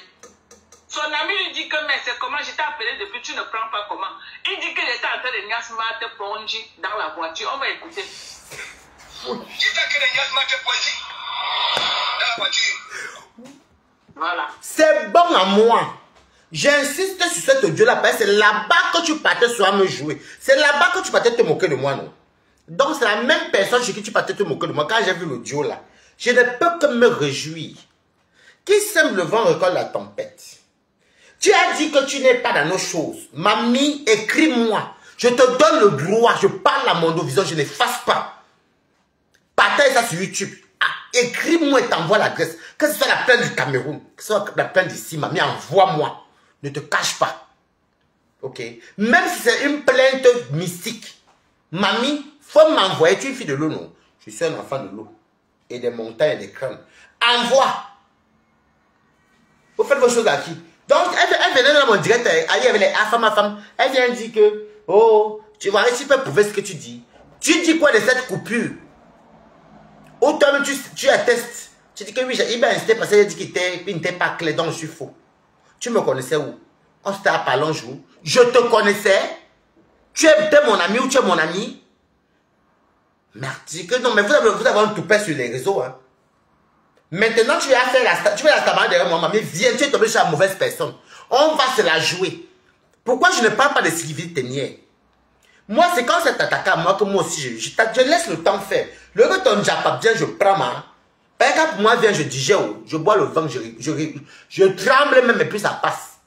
Son ami lui dit que mais c'est comment je t'ai appelé depuis, tu ne prends pas comment. Il dit qu'il était en train de niaise Marthe Ponji dans la voiture. On va écouter. J'étais en train de niaise Marthe Ponji dans la voiture. Voilà. C'est bon à moi. J'insiste sur cet audio-là parce que c'est là-bas que tu partais soit me jouer. C'est là-bas que tu partais te moquer de moi, non? Donc c'est la même personne chez qui tu partais te moquer de moi. Quand j'ai vu l'audio là, je ne peux que me réjouir. Qui sème le vent récolte la tempête. Tu as dit que tu n'es pas dans nos choses. Mamie, écris-moi. Je te donne le droit. Je parle à mon vision, je n'efface pas. Partage ça sur YouTube. Ah, écris-moi et t'envoie l'adresse. Que ce soit la plainte du Cameroun, que ce soit la plainte d'ici, mamie, envoie-moi. Ne te cache pas. Ok? Même si c'est une plainte mystique. Mamie, faut m'envoyer. Tu es une fille de l'eau, non? Je suis un enfant de l'eau. Et des montagnes et des crânes. Envoie. Vous faites vos choses à qui? Donc, elle venait dans mon direct, elle avec les femme. Elle vient dire que, oh, tu vois, si tu peux prouver ce que tu dis. Tu dis quoi de cette coupure? Ou toi-même, tu attestes. Tu dis que oui, il m'a insisté parce qu'il a dit qu'il n'était pas clair, donc je suis faux. Tu me connaissais où? On s'était parlé un jour. Je te connaissais. Tu es mon ami ou tu es mon ami? Merde, tu dis que non, mais vous avez un toupet sur les réseaux, hein. Maintenant, tu vas faire la stamane derrière moi, mamie. Viens, tu es tombé sur la mauvaise personne. On va se la jouer. Pourquoi je ne parle pas de Sylvie Ténière? Moi, c'est quand c'est attaqué à moi que moi aussi, je laisse le temps faire. Le gars, ton japa bien, je prends ma. Par exemple, pour moi, viens, je digère, je bois le vin, je tremble même, et puis ça passe.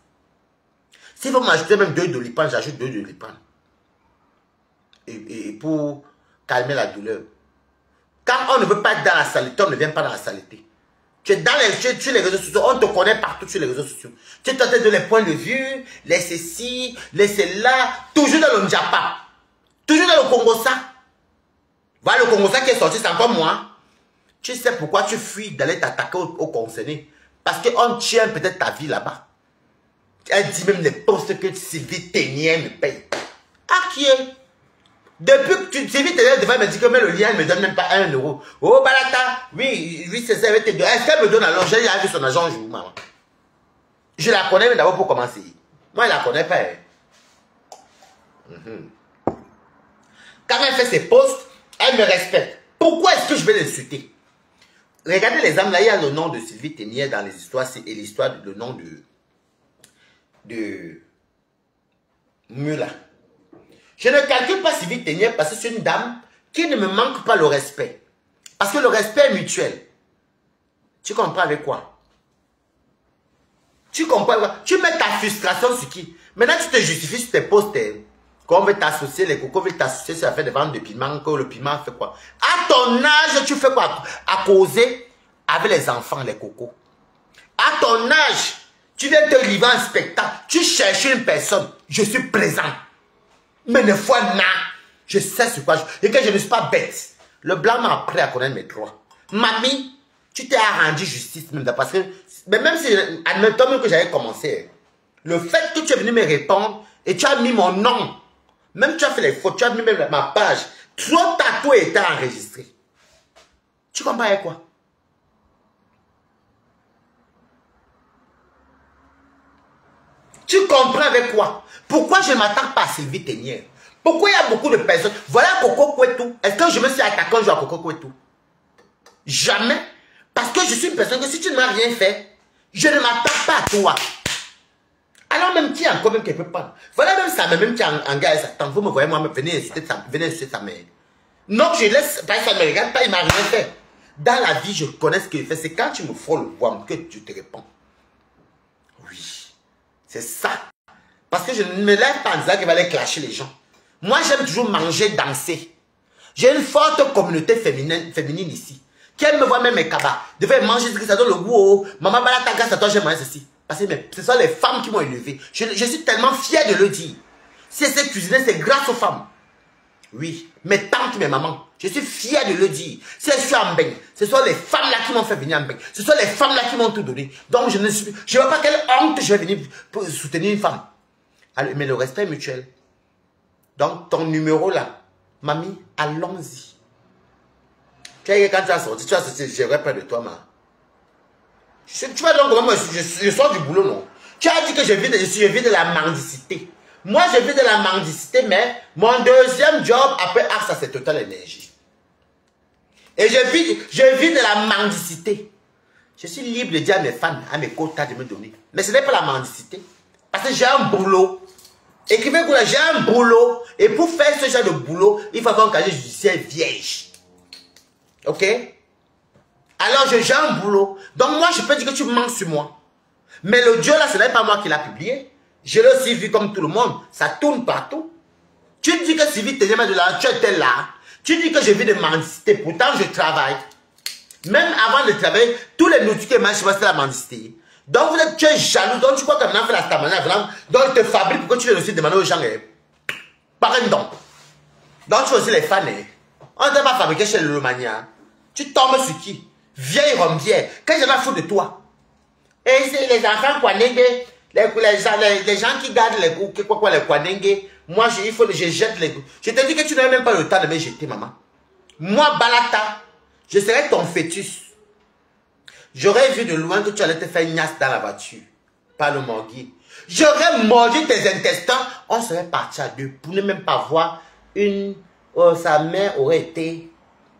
S'il faut m'ajouter même 2 doliprane, j'ajoute 2 doliprane. Et pour calmer la douleur. Quand on ne veut pas être dans la saleté, on ne vient pas dans la saleté. Tu es sur les réseaux sociaux, on te connaît partout sur les réseaux sociaux. Tu es tenté de les points de vue, les ceci, les cela, toujours dans le Ndjapa. Toujours dans le Congo-Ça. Voilà le Congo-Ça qui est sorti, c'est encore moi. Tu sais pourquoi tu fuis d'aller t'attaquer aux concernés? Parce qu'on tient peut-être ta vie là-bas. Elle dit même les postes que Sylvie Ténière me paye. Ah, qui est? Depuis que Sylvie Ténière devait me dire que mais le lien ne me donne même pas 1 euro. Oh, Balata, oui, c'est ça. Est-ce qu'elle me donne alors? J'ai vu son agent un jour, maman. Je la connais, mais d'abord pour commencer. Moi, je ne la connais pas. Quand elle fait ses posts, elle me respecte. Pourquoi est-ce que je vais l'insulter? Regardez les âmes, là, il y a le nom de Sylvie Ténière dans les histoires, et l'histoire, le nom de Mula. Je ne calcule pas Sylvie Ténière parce que c'est une dame qui ne me manque pas le respect. Parce que le respect est mutuel. Tu comprends avec quoi? Tu comprends avec quoi? Tu mets ta frustration sur qui? Maintenant, tu te justifies sur tes posts. Qu'on veut t'associer, les cocos veulent t'associer sur la fait de vente de piment, que le piment fait quoi? À ton âge, tu fais quoi? À causer avec les enfants, les cocos. À ton âge, tu viens te livrer un spectacle. Tu cherches une personne. Je suis présent. Mais une fois, je sais sur quoi et que je ne suis pas bête. Le blanc m'a appris à connaître mes droits. Mamie, tu t'es arrangé justice même parce que, mais même si, admettons même que j'avais commencé, le fait que tu es venu me répondre et tu as mis mon nom, même tu as fait les fautes, tu as mis même ma page, toi, tout était enregistré. Tu comprends avec quoi? Tu comprends avec quoi? Pourquoi je ne m'attaque pas à Sylvie Ténière? Pourquoi il y a beaucoup de personnes? Voilà Coco Kouetou. Est-ce que je me suis attaqué un jour à Coco Kouetou? Jamais. Parce que je suis une personne que si tu ne m'as rien fait, je ne m'attaque pas à toi. Alors même qui encore même quelque part. Voilà même ça, même qui en gars et Satan. Vous me voyez moi, venez insulter sa mère. Non, je laisse, pas ça me regarde pas, il m'a rien fait. Dans la vie, je connais ce qu'il fait. C'est quand tu me frôles le voix que tu te réponds. Oui. C'est ça. Parce que je ne me lève pas en disant qu'il va aller clasher les gens. Moi, j'aime toujours manger, danser. J'ai une forte communauté féminine ici. Qui aime me voir même mes cabas. Devait manger, ça donne le goût. Oh, maman, balata, grâce à toi, j'ai mangé ceci. Parce que ce sont les femmes qui m'ont élevé. Je suis tellement fier de le dire. Si elles savent cuisiner, c'est grâce aux femmes. Oui, mes tantes, mes mamans. Je suis fier de le dire. Si je suis en baigne, ce sont les femmes là qui m'ont fait venir en baigne. Ce sont les femmes là qui m'ont tout donné. Donc je ne vois pas quelle honte je vais venir pour soutenir une femme. Alors, mais le respect est mutuel. Donc ton numéro là, mamie, allons-y. Tu sais, quand tu as sorti, j'irai près de toi, ma. Tu vois donc comment je sors du boulot, non? Tu as dit que je vis de la mendicité. Moi, je vis de la mendicité, mais mon deuxième job après ça c'est Total Énergie. Et je vis de la mendicité. Je suis libre de dire à mes fans, à mes quotas de me donner. Mais ce n'est pas la mendicité. Parce que j'ai un boulot. Écrivez que j'ai un boulot. Et pour faire ce genre de boulot, il faut avoir un casier judiciaire vierge. Ok? Alors j'ai un boulot. Donc moi, je peux dire que tu mens sur moi. Mais l'audio là, ce n'est pas moi qui l'a publié. Je l'ai aussi vu comme tout le monde. Ça tourne partout. Tu dis que Sylvie Téléma de là, tu étais là. Tu dis que j'ai vu des mendicité. Pourtant, je travaille. Même avant de travailler, tous les notifiés que je c'est la mendicité. Donc, tu es jaloux. Donc, tu crois que maintenant, fait la stamina. Donc, il te fabrique pour que tu viennes aussi demander aux gens. Par un don. Donc, tu veux aussi les fans. On ne t'a pas fabriqué chez le Romania. Tu tombes sur qui? Vieille rombière. Qu'est-ce que j'en ai foutu de toi? Et c'est les enfants Kwanenge, les gens qui gardent les Kwanenge. Moi, il faut que je jette les... Je te dis que tu n'as même pas le temps de me jeter, maman. Moi, Balata, je serais ton fœtus. J'aurais vu de loin que tu allais te faire une niasse dans la voiture. Pas le morguer. J'aurais mordu tes intestins. On serait parti à deux pour ne même pas voir une... Oh, sa mère aurait été...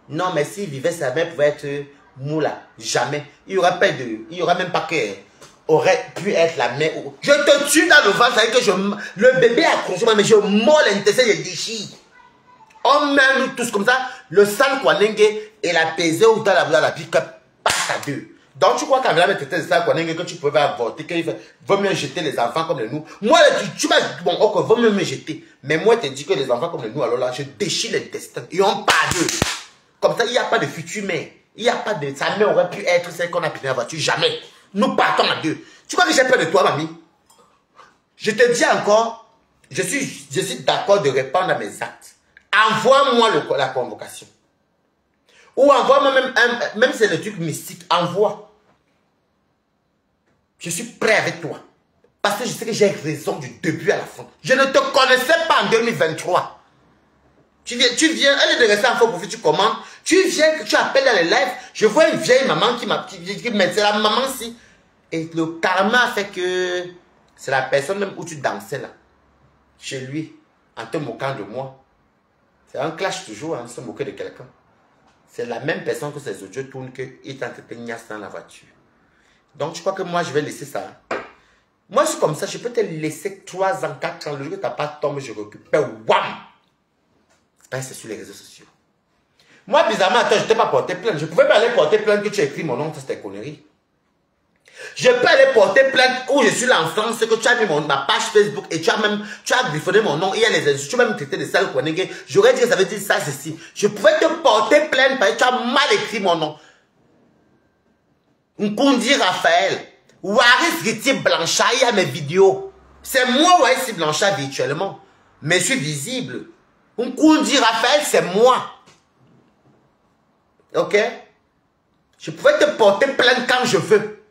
Non, mais s'il vivait, sa mère pouvait être moula. Jamais. Il n'y aurait pas de... Il n'y aurait même pas que... aurait pu être la mère. Je te tue dans le ventre, ça veut dire que le bébé a accroché, mais je mords l'intestin, je déchire. On met nous tous comme ça, le sang Kwanenge et la pesée ou dans la vie que passe à deux. Donc tu crois qu'en la mettre de sang Kwanenge que tu pouvais avorter, qu'il vaut mieux jeter les enfants comme les nous. Moi, tu m'as dit, bon, ok, vaut mieux me jeter. Mais moi, je te dis que les enfants comme les nous, alors là, je déchire l'intestin. Ils n'ont pas d'eux. Comme ça, il n'y a pas de futur mère. Il n'y a pas de... Sa mère aurait pu être celle qu'on a pris dans la voiture. Jamais. Nous partons à deux. Tu crois que j'ai peur de toi, mamie? Je te dis encore, je suis d'accord de répondre à mes actes. Envoie-moi la convocation. Ou envoie-moi même si c'est le truc mystique, envoie. Je suis prêt avec toi. Parce que je sais que j'ai raison du début à la fin. Je ne te connaissais pas en 2023. Tu viens, elle est de rester en faux profil, tu commandes. Tu viens, tu appelles dans les lives. Je vois une vieille maman qui me dit, c'est la maman si. Et le karma fait que c'est la personne même où tu dansais là. Chez lui, en te moquant de moi. C'est un clash toujours, hein, se moquer de quelqu'un. C'est la même personne que ces audios tournent qu'il t'entretient dans la voiture. Donc tu crois que moi je vais laisser ça? Moi je suis comme ça, je peux te laisser 3 ans, 4 ans. Le jour que tu n'as pas tombé, je récupère. Wham! C'est sur les réseaux sociaux. Moi, bizarrement, attends, je ne t'ai pas porté plainte. Je pouvais pas aller porter plainte que tu as écrit mon nom, ça c'était connerie. Je peux aller porter plainte où je suis l'enfant, c'est que tu as mis ma page Facebook et tu as griffonné mon nom. Il y a les insultes, tu m'as même traité de sale Kwanenge. J'aurais dit que ça veut dire ça, ceci. Je pouvais te porter plainte parce que tu as mal écrit mon nom. Nkundi Raphaël. Waris Riti Blanchard, il y a mes vidéos. C'est moi Waris Blanchard virtuellement. Mais je suis visible. Nkundi Raphaël, c'est moi. Ok? Je pouvais te porter plainte quand je veux.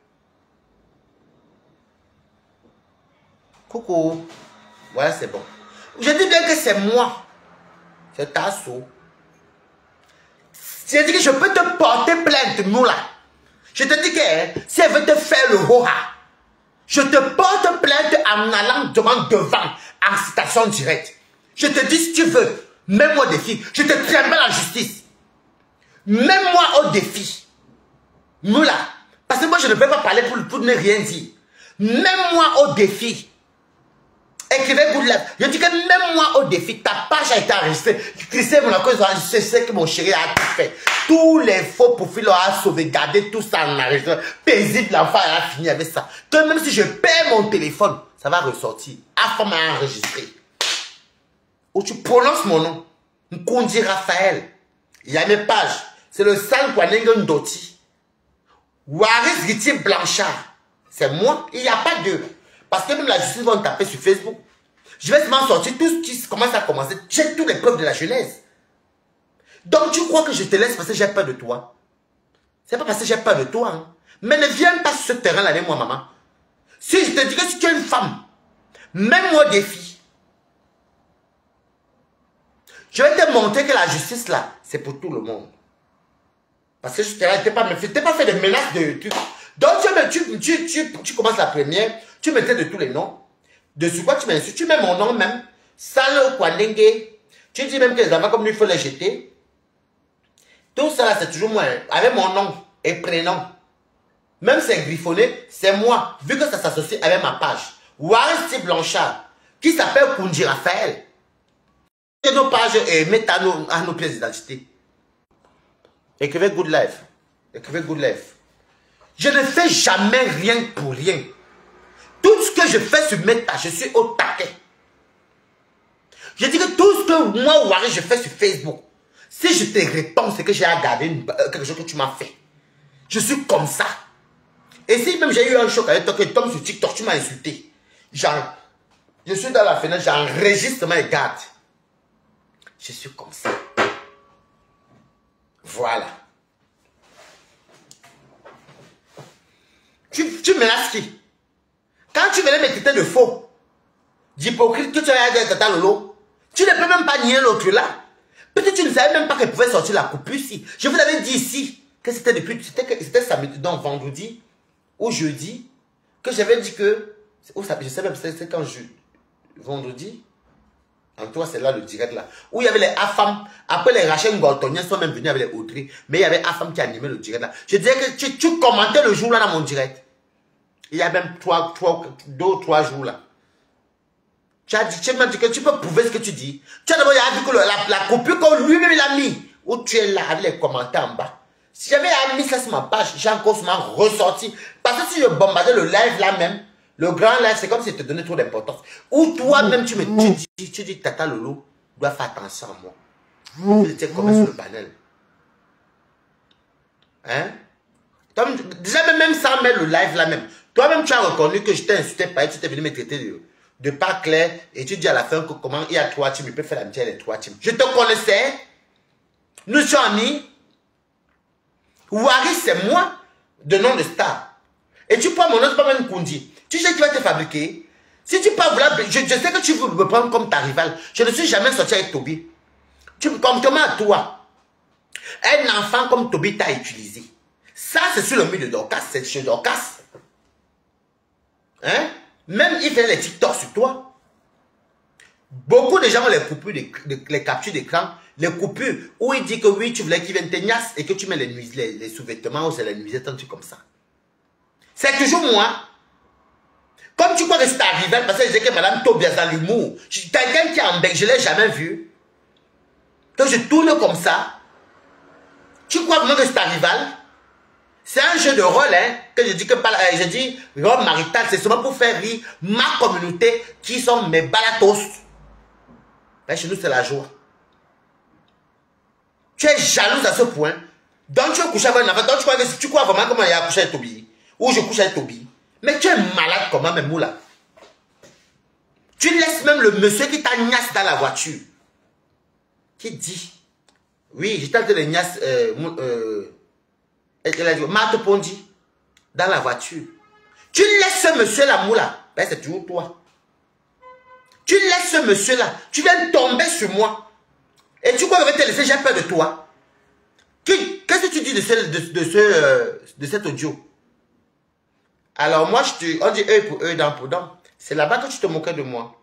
Coucou. Voilà, c'est bon. Je dis bien que c'est moi. C'est ta sou. Je dis que je peux te porter plainte, Moula. Je te dis que si elle veut te faire le hoha, je te porte plainte en allant devant, en citation directe. Je te dis si tu veux, mets-moi au défi. Je te tremble en justice. Mets-moi au défi. Moula. Parce que moi, je ne peux pas parler pour ne rien dire. Mets-moi au défi. Écrivez Good Life. Je dis que même moi au défi, ta page a été enregistrée. Christine, je sais que mon chéri a tout fait. Tous les faux profils ont sauvegardé tout ça en enregistrement. Paisible, l'enfant a fini avec ça. Que même si je perds mon téléphone, ça va ressortir. Afin m'a enregistré. Où tu prononces mon nom. Nkundi Raphaël. Il y a mes pages. C'est le sale Kwanenge Ndoti. Waris Riti Blanchard. C'est moi. Il n'y a pas de... Parce que même la justice va me taper sur Facebook. Je vais m'en sortir tout ce qui commence à commencer. J'ai toutes les preuves de la jeunesse. Donc tu crois que je te laisse parce que j'ai peur de toi? C'est pas parce que j'ai peur de toi. Hein. Mais ne viens pas sur ce terrain-là avec moi, maman. Si je te dis que si tu es une femme, mets-moi au défi. Je vais te montrer que la justice là, c'est pour tout le monde. Parce que je t'ai pas fait des menaces de trucs. Donc tu commences la première. Tu mettais de tous les noms. Dessus quoi tu m'insultes? Tu mets mon nom même. Sale Kwanenge. Tu dis même que les enfants comme lui, il faut les jeter. Tout ça, c'est toujours moi. Avec mon nom et prénom. Même c'est griffonné, c'est moi. Vu que ça s'associe avec ma page. Waris Blanchard. Qui s'appelle Nkundi Raphaël. Et nos pages et mettre à nos pièces d'identité. Écrivez Good Life. Écrivez Good Life. Je ne fais jamais rien pour rien. Tout ce que je fais sur Meta, je suis au taquet. Je dis que tout ce que moi, Ouari, je fais sur Facebook, si je te réponds, c'est que j'ai regardé quelque chose que tu m'as fait. Je suis comme ça. Et si même j'ai eu un choc avec toi, que tu tombes sur TikTok, tu m'as insulté. Genre, je suis dans la fenêtre, j'enregistre mes gardes. Je suis comme ça. Voilà. Tu menaces qui? Quand tu venais me traiter de faux, d'hypocrite que tu as dit à Tata Lolo, tu ne peux même pas nier l'autre là. Peut-être tu ne savais même pas qu'elle pouvait sortir la coupure ici. Je vous avais dit ici que c'était depuis, c'était samedi, donc vendredi ou jeudi, que j'avais dit que, je sais même, c'est quand vendredi, en toi c'est là le direct là, où il y avait les AFAM, après les Rachel Gortoniens sont même venus avec les Audrey, mais il y avait AFAM qui animait le direct là. Je disais que tu commentais le jour là dans mon direct. Il y a même 2 ou 3 jours là. Tu m'as dit que tu peux prouver ce que tu dis. Tu as d'abord dit que la coupure que lui-même il a mis, où tu es là avec les commentaires en bas. Si j'avais mis ça sur ma page, j'ai encore souvent ressorti. Parce que si je bombardais le live là même, le grand live, c'est comme si je te donnais trop d'importance. Ou toi-même, tu dis, Tata Lolo, dois faire attention à moi. Tu étais comme sur le panel. Hein? Déjà, même sans mettre le live là même, toi-même, tu as reconnu que je t'ai insulté par tu t'es venu me traiter de pas clair, et tu dis à la fin que comment il y a 3 teams, il peut faire l'amitié avec les 3 teams. Je te connaissais, nous sommes amis. Ouari, c'est moi, de nom de star. Et tu prends mon nom, c'est pas même Kundi. Tu sais que tu vas te fabriquer. Si tu parles, je sais que tu veux me prendre comme ta rivale. Je ne suis jamais sorti avec Toby. Comment à toi, un enfant comme Toby t'a utilisé. Ça, c'est sur le mur de Dorcas, c'est chez Dorcas. Hein? Même il fait les TikTok sur toi. Beaucoup de gens ont les coupures, les captures d'écran, les coupures où il dit que oui, tu voulais qu'il vienne te niasse et que tu mets les sous-vêtements ou c'est les nuisettes, un truc comme ça. C'est toujours moi. Comme tu crois que c'est ta rivale, parce que je disais que Madame Tobias dans l'humour, quelqu'un qui est en bec, je ne l'ai jamais vu. Donc je tourne comme ça. Tu crois vraiment que c'est ta rivale? C'est un jeu de rôle, hein, que je dis que je dis rôle marital, c'est seulement pour faire rire ma communauté qui sont mes balatos. Ben, chez nous, c'est la joie. Tu es jalouse à ce point. Donc tu es couché avec un enfant. Donc tu crois vraiment comment il a couché avec Toby? Ou je couche avec Toby? Mais tu es malade comment même, Moula? Tu laisses même le monsieur qui t'a niasse dans la voiture. Qui dit? Oui, j'étais en train de niasse. Elle a dit, Marthe Pondi, dans la voiture. Tu laisses ce monsieur-là, Moula. Ben, c'est toujours toi. Tu laisses ce monsieur-là. Tu viens tomber sur moi. Et tu crois que je vais te laisser, j'ai peur de toi. Qu'est-ce que tu dis de cet audio? Alors moi, on dit œil pour œil, dent pour dent. C'est là-bas que tu te moquais de moi.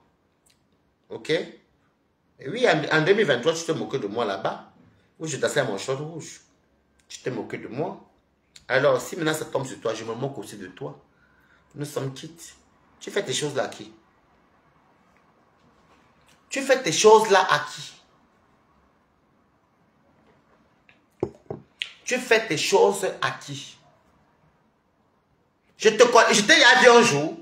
Ok? Et oui, en 2023, tu te moquais de moi là-bas. Où je dansais à mon short rouge. Tu t'es moqué de moi. Alors, si maintenant ça tombe sur toi, je me moque aussi de toi. Nous sommes quittes. Tu fais tes choses là à qui? Tu fais tes choses là à qui? Tu fais tes choses à qui? Je t'ai dit un jour,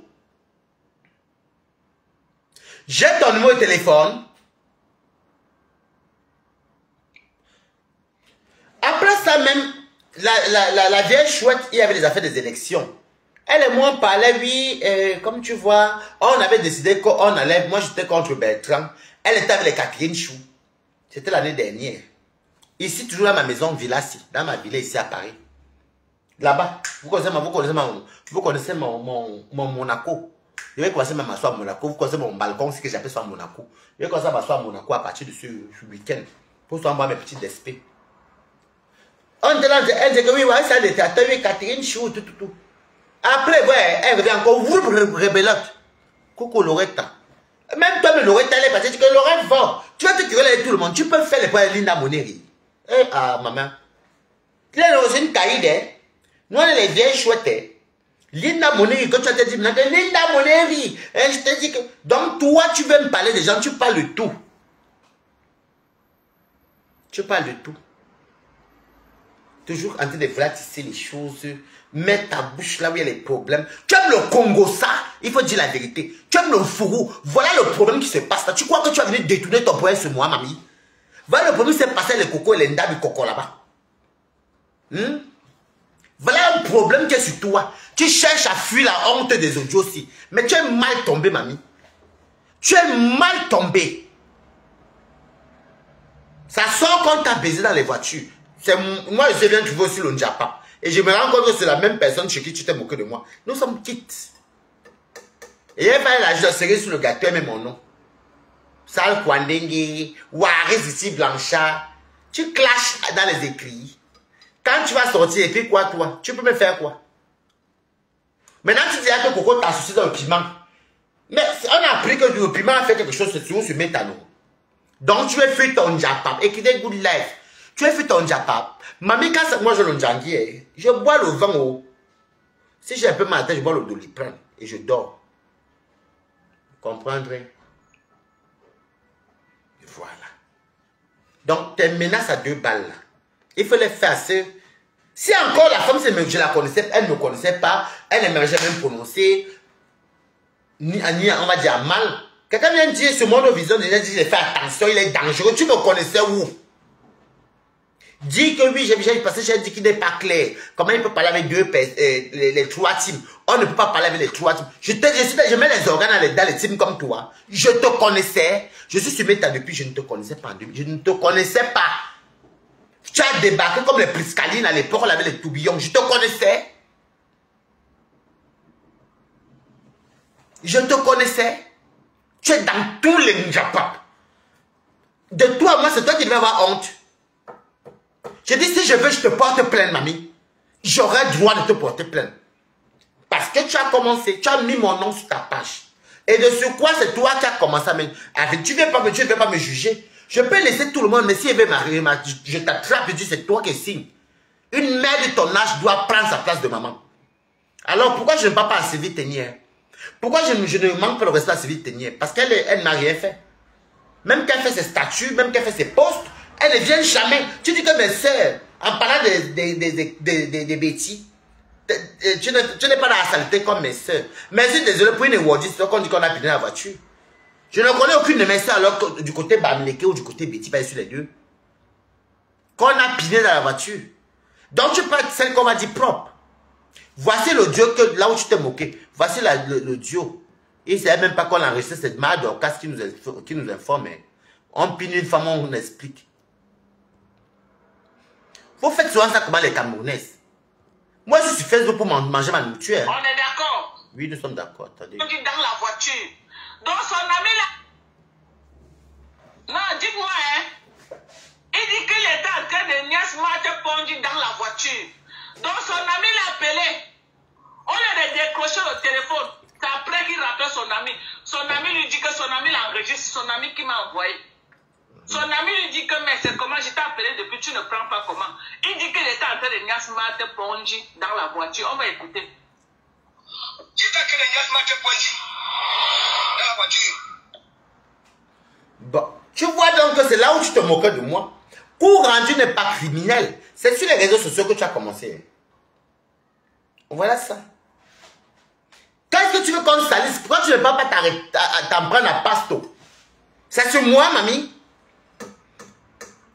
j'ai ton numéro de téléphone. Après ça même, la vieille chouette, il y avait les affaires des élections. Elle et moi, on parlait, oui, comme tu vois, on avait décidé qu'on allait, moi j'étais contre Bertrand. Elle était avec les Catherine Chou. C'était l'année dernière. Ici, toujours dans ma maison, Villassi, dans ma villa ici à Paris. Là-bas, vous connaissez mon Monaco. Je vais commencer même à m'asseoir à Monaco. Vous connaissez mon balcon, c'est que j'appelle ça Monaco. Je vais commencer à m'asseoir à Monaco à partir de ce week-end. Pour souvent boire mes petits despés. On était là, elle dit que oui, ouais, ça le théâtre, oui, Catherine Chou, tout. Après, ouais, elle revient encore, vous, rebelote. Coucou Loretta. Même toi, mais Loretta, elle est partie, que Loretta va. Tu vas te tirer avec tout le monde. Tu peux faire les points de Linda Moneri. Eh, ah, maman. C'est une caïde, nous, on est les vieilles chouettes. Linda Moneri, quand tu as dit, Linda Moneri. Je te dis que, donc toi, tu veux me parler des gens, tu parles de tout. Tu parles de tout. Toujours en train de vouloir tisser les choses. Mettre ta bouche là où il y a les problèmes. Tu aimes le Congo, ça? Il faut dire la vérité. Tu aimes le fourreau. Voilà le problème qui se passe là. Tu crois que tu vas venir détourner ton problème sur moi, mamie? Voilà le problème qui s'est passé les cocos et les ndas du coco là-bas. Voilà un problème qui est sur toi. Tu cherches à fuir la honte des audios aussi. Mais tu es mal tombé, mamie. Tu es mal tombé. Ça sort quand tu as baisé dans les voitures. Moi, je viens trouver aussi le Njapa. Et je me rends compte que c'est la même personne chez qui tu t'es moqué de moi. Nous sommes quittes. Et elle va la serrer sur le gâteau, elle met mon nom. Sal Kwandengue, Waris ici, Blanchard. Tu clashes dans les écrits. Quand tu vas sortir, et puis quoi, toi? Tu peux me faire quoi? Maintenant, tu dis que Coco t'a associé dans le piment. Mais on a appris que le piment a fait quelque chose sur Métano. Donc, tu as fait ton Japap. Écoutez, good life. Tu as fait ton Japap. Mamie, quand moi je le Njangui, je bois le vin haut. Si j'ai un peu mal tête, je bois le Doliprane et je dors. Vous comprendrez? Et voilà. Donc, tes menaces à 2 balles là. Il faut les faire. Si encore la femme, je la connaissais, elle ne me connaissait pas, elle ne m'avait jamais prononcé, ni on va dire mal. Quelqu'un vient dire sur mon vision, déjà dit, il fait attention, il est dangereux. Tu me connaissais où? Dis que oui, j'ai passé, j'ai dit qu'il n'est pas clair. Comment il peut parler avec les 3 teams? On ne peut pas parler avec les 3 teams. Je mets les organes dans les teams comme toi. Je te connaissais. Je suis sur Meta depuis, je ne te connaissais pas. Je ne te connaissais pas. Tu as débarqué comme les Priscaline à l'époque, on avait les tourbillons. Je te connaissais. Je te connaissais. Tu es dans tous les Njapap. De toi, moi, c'est toi qui devais avoir honte. Je dis, si je veux, je te porte plainte, mamie. J'aurais le droit de te porter plainte. Parce que tu as commencé, tu as mis mon nom sur ta page. Et de ce quoi, c'est toi qui as commencé à me... Tu ne veux pas me juger. Je peux laisser tout le monde, mais si elle veut m'arriver, je t'attrape et dis, c'est toi qui signe. Une mère de ton âge doit prendre sa place de maman. Alors, pourquoi je ne parle pas à Sylvie Ténière? Pourquoi je ne manque pas le respect à Sylvie Ténière? Parce qu'elle n'a rien fait. Même qu'elle fait ses statuts, même qu'elle fait ses postes, elle ne vient jamais. Tu dis que mes soeurs, en parlant des bêtises, tu n'es pas dans la saleté comme mes soeurs. Mais je suis désolé pour une Wadi, c'est qu'on dit qu'on a piné la voiture. Je ne connais aucune de mes soeurs alors que du côté Bamileke ou du côté Betty, pas sur les deux. Qu'on a piné dans la voiture. Donc tu parles de celle qu'on va dire propre. Voici le Dieu que là où tu t'es moqué. Voici le Dieu. Il ne savait même pas qu'on a enregistré cette marque d'Orcas qui nous informe. On pine une femme, on explique. Vous faites souvent ça comme les Camerounaises. Moi, je suis Facebook pour manger ma nourriture. On est d'accord. Oui, nous sommes d'accord. Attendez. On dit dans la voiture. Donc, son ami là. Non, dites-moi, hein. Il dit qu'il était en train de nier Smart Pondy dans la voiture. Donc, son ami l'a appelé. On lui a décroché le téléphone. C'est après qu'il rappelle son ami. Son ami lui dit que son ami l'enregistre. Son ami qui m'a envoyé. Son ami lui dit que, mais c'est comment je t'ai appelé depuis, tu ne prends pas comment. Il dit qu'il était en train de nier Smart Pondy dans la voiture. On va écouter. J'étais en train de nier Smart Pondy dans la voiture. Bon, tu vois donc que c'est là où tu te moquais de moi. Cours rendu n'est pas criminel. C'est sur les réseaux sociaux que tu as commencé. Voilà ça. Qu'est-ce que tu veux qu'on salisse? Pourquoi tu ne veux pas t'en prendre à Pasto? C'est sur moi, mamie.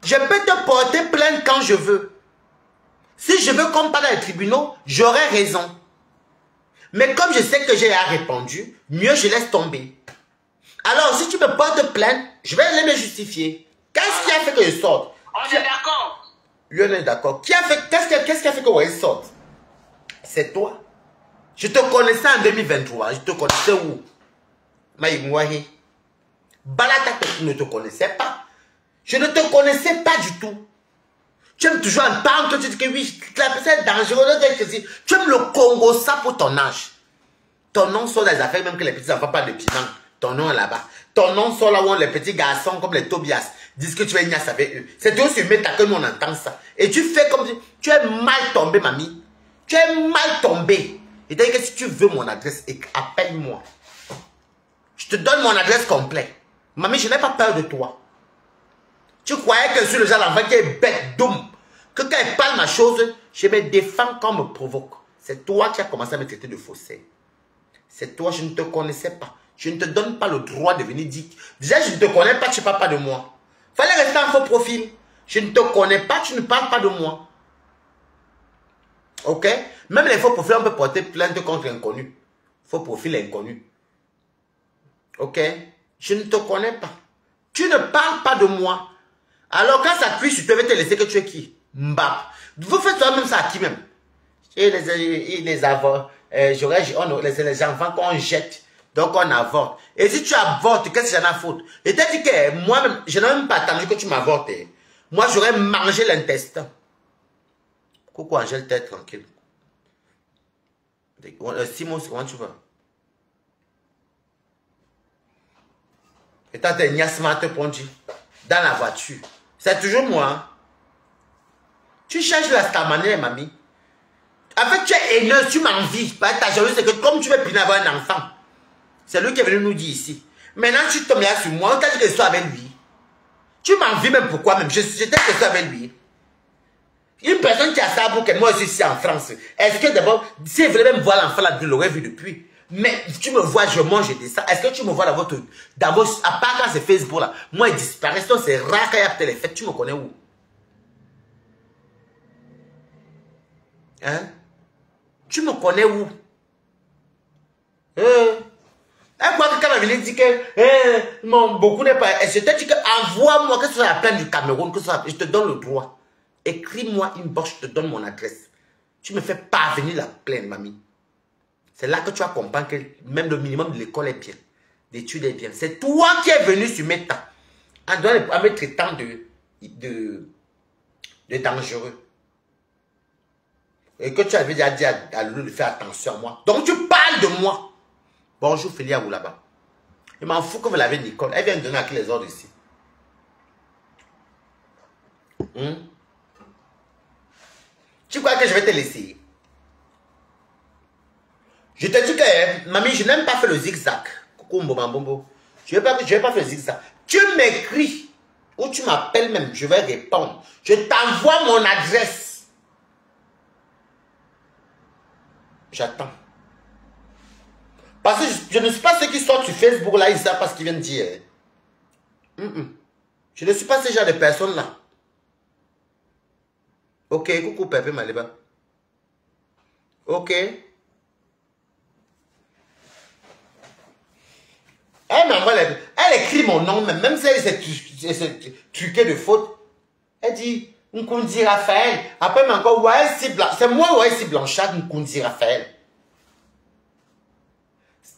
Je peux te porter plainte quand je veux. Si je veux qu'on parle dans les tribunaux, j'aurai raison. Mais comme je sais que j'ai répondu, mieux je laisse tomber. Alors, si tu me portes plainte, je vais me justifier. Qu'est-ce qui a fait que je sorte? On est d'accord. Oui, on est d'accord. Qu'est-ce qui a fait que Waïs sorte? C'est toi. Je te connaissais en 2023. Je te connaissais où? Maïmouahi. Balata ne te connaissait pas. Je ne te connaissais pas du tout. Tu aimes toujours entendre que tu dis que oui, c'est dangereux. Tu aimes le Congo, ça pour ton âge. Ton nom sort des affaires, même que les petits enfants parlent de piment. Ton nom est là-bas. Ton nom sort là où les petits garçons, comme les Tobias, disent que tu es ignace avec eux. C'est toi sur Meta que nous on entend ça. Et tu fais comme si tu es mal tombé, mamie. Tu es mal tombé. Et t'as dit que si tu veux mon adresse, appelle-moi. Je te donne mon adresse complète. Mamie, je n'ai pas peur de toi. Tu croyais que je suis le genre d'enfant qui est bête, doum. que quand elle parle ma chose, je me défends quand on me provoque. C'est toi qui as commencé à me traiter de faussaire. C'est toi, je ne te connaissais pas. Je ne te donne pas le droit de venir dire. Déjà, je ne te connais pas, tu ne parles pas de moi. Fallait rester en faux profil. Je ne te connais pas, tu ne parles pas de moi. Ok? Même les faux profils, on peut porter plainte contre l'inconnu. Faux profil inconnu. Ok? Je ne te connais pas. Tu ne parles pas de moi. Alors quand ça cuit, je te vais te laisser que tu es qui? Mbap. Vous faites toi même ça à qui même? Et les enfants, les enfants qu'on jette, donc on avorte. Et si tu avortes, qu'est-ce que j'en ai à foutre? Et t'as dit que moi-même, je n'ai même pas attendu que tu m'avortes. Moi, j'aurais mangé l'intestin. Coucou Angèle, t'es tranquille. Simon, comment tu vas? Et t'as des niassements te pondu dans la voiture. C'est toujours moi. Hein? Tu cherches la stamanie, mamie. En fait, tu es haineux, tu m'envies. Ta jalousie, c'est que comme tu veux plus avoir un enfant, c'est lui qui est venu nous dire ici. Maintenant, tu tombes là sur moi, on t'a dit que je sois avec lui. Tu m'envies même pourquoi même? J'étais que je sois avec lui. Une personne qui a ça pour que moi aussi ici en France. Est-ce que d'abord, si elle voulait même voir l'enfant là, je l'aurais vu depuis. Mais tu me vois, je mange, je descends. Est-ce que tu me vois dans votre... à part quand c'est Facebook là, moi il disparaît. Donc c'est rare quand il y a peut-être les fêtes. Tu me connais où? Hein? Tu me connais où? Elle croit que quand elle venait dire que beaucoup n'est pas... Je te dis que envoie-moi, que ce soit la plaine du Cameroun, que ce soit, je te donne le droit. Écris-moi une box, je te donne mon adresse. Tu me fais parvenir la plaine, mamie. C'est là que tu vas comprendre que même le minimum de l'école est bien. L'étude est bien. C'est toi qui es venu sur mes temps. En me traitant de dangereux. Et que tu avais déjà dit à Loulou de faire attention à moi. Donc tu parles de moi. Bonjour Félia ou là-bas. Je m'en fous que vous l'avez Nicole. Elle vient de donner à qui les ordres ici. Tu crois que je vais te laisser? Je te dis que, mamie, je n'aime pas faire le zigzag. Coucou, Mbombo. Je ne vais pas faire le zigzag. Tu m'écris ou tu m'appelles même, je vais répondre. Je t'envoie mon adresse. J'attends. Parce que je ne suis pas ceux qui sortent sur Facebook là, ils savent pas ce qu'ils viennent dire. Je ne suis pas ce genre de personne là. Ok, coucou Pépé Maliba. Ok. Elle écrit mon nom, même si elle s'est truquée de faute. Elle dit Nkundi Raphaël. Après, mais encore, ouais, si blanc. C'est moi, ouais, si Blanchard, Nkundi Raphaël.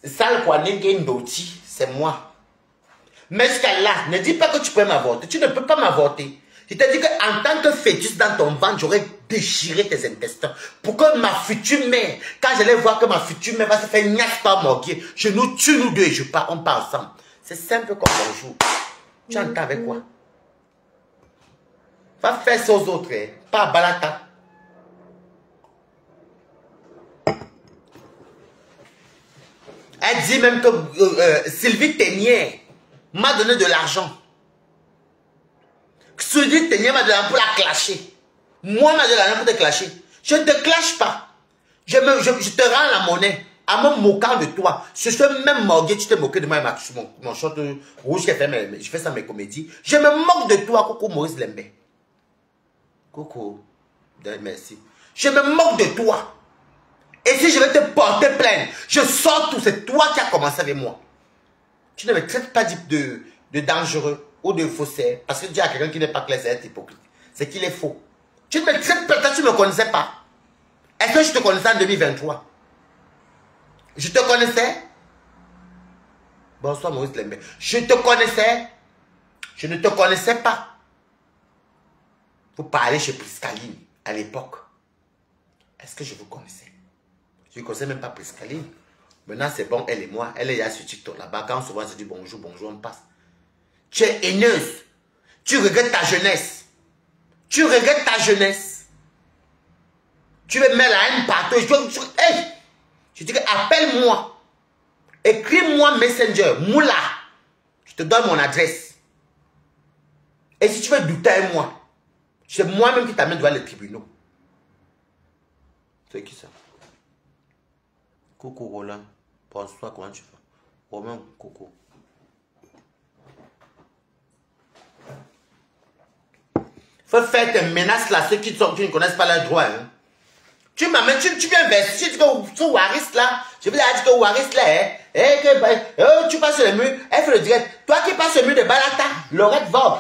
Sale quoi, Ndoti, c'est moi. Mais jusqu'à là, ne dis pas que tu peux m'avorter. Tu ne peux pas m'avorter. Je t'ai dit qu'en tant que fœtus dans ton ventre, j'aurais déchiré tes intestins. Pour que ma future mère, quand j'allais voir que ma future mère va se faire niasse par morguer, je nous tue nous deux et on part ensemble. C'est simple comme bonjour. Tu entends avec quoi? Va faire ça aux autres, hein? Pas à Balata. Elle dit même que Sylvie Ténier m'a donné de l'argent. Sylvie Ténier m'a donné pour la clasher. Moi, m'a donné l'argent pour te clasher. Je ne te clash pas. Je te rends la monnaie en me moquant de toi. Sur ce même morgue, tu t'es moqué de moi et mon short rouge qui fait je fais ça mes comédies. Je me moque de toi, coucou Maurice Lembe. Coucou. Merci. Je me moque de toi. Et si je vais te porter plainte, je sors tout. C'est toi qui as commencé avec moi. Tu ne me traites pas de dangereux ou de faussaire. Parce que tu dis à quelqu'un qui n'est pas clair, c'est hypocrite. C'est qu'il est faux. Tu ne me traites pas, tu ne me connaissais pas. Est-ce que je te connaissais en 2023? Je te connaissais? Bonsoir Maurice Lembe. Je te connaissais? Je ne te connaissais pas. Vous parlez chez Priscaline à l'époque. Est-ce que je vous connaissais? Je ne connaissais même pas Priscaline. Maintenant, c'est bon, elle et moi. Elle est là sur TikTok là-bas. Quand on se voit, on se dit bonjour, bonjour, on passe. Tu es haineuse. Tu regrettes ta jeunesse. Tu regrettes ta jeunesse. Tu veux mettre la haine partout. Hey! Je dis que appelle-moi. Écris-moi Messenger. Moula. Je te donne mon adresse. Et si tu veux douter avec moi, C'est moi-même qui t'amène devant les tribunaux. C'est qui ça? Coucou Roland. Pense-toi comment tu fais. Romain, coucou. Faut faire tes menaces là, ceux qui ne connaissent pas leurs droits. Hein. Tu m'amènes, tu viens vers tu dis que ce Waris là, je veux dire que Waris là, tu passes sur le mur, elle fait le direct. Toi qui passes sur le mur de Balata, Lorette Vogue,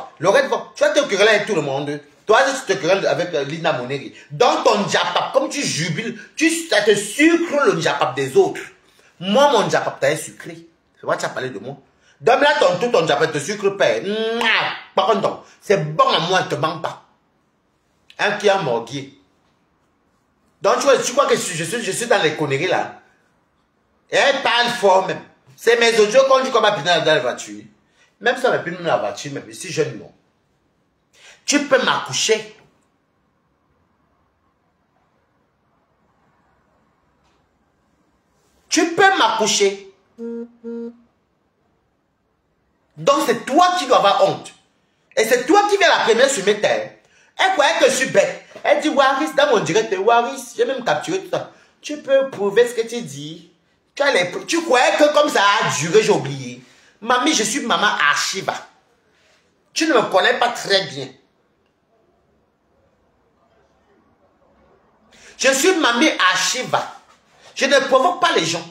tu vas te quereller avec tout le monde. Toi, tu te querelles avec Lina Moneri. Dans ton Njapap, comme tu jubiles, tu te sucres le Njapap des autres. Moi, mon Njapap t'as sucré. C'est vrai que tu as parlé de moi. Donne-là ton Njapap te sucre, père. Par contre, c'est bon à moi, ne te manque pas. Un qui a morgué. Donc, tu crois que je suis dans les conneries là. Et elle parle fort même. C'est mes audios qu'on dit qu'on va pincer dans la voiture. Même ça, on va pincer dans la voiture, même si jeune, non. Tu peux m'accoucher. Tu peux m'accoucher. Donc, c'est toi qui dois avoir honte. Et c'est toi qui viens la première sur mes terres. Elle croyait que je suis bête. Elle dit, Waris, dans mon direct, Waris, j'ai même capturé tout ça. Tu peux prouver ce que tu dis. Tu croyais que comme ça a duré, j'ai oublié. Mamie, je suis maman Archiva. Tu ne me connais pas très bien. Je suis mamie Archiva. Je ne provoque pas les gens.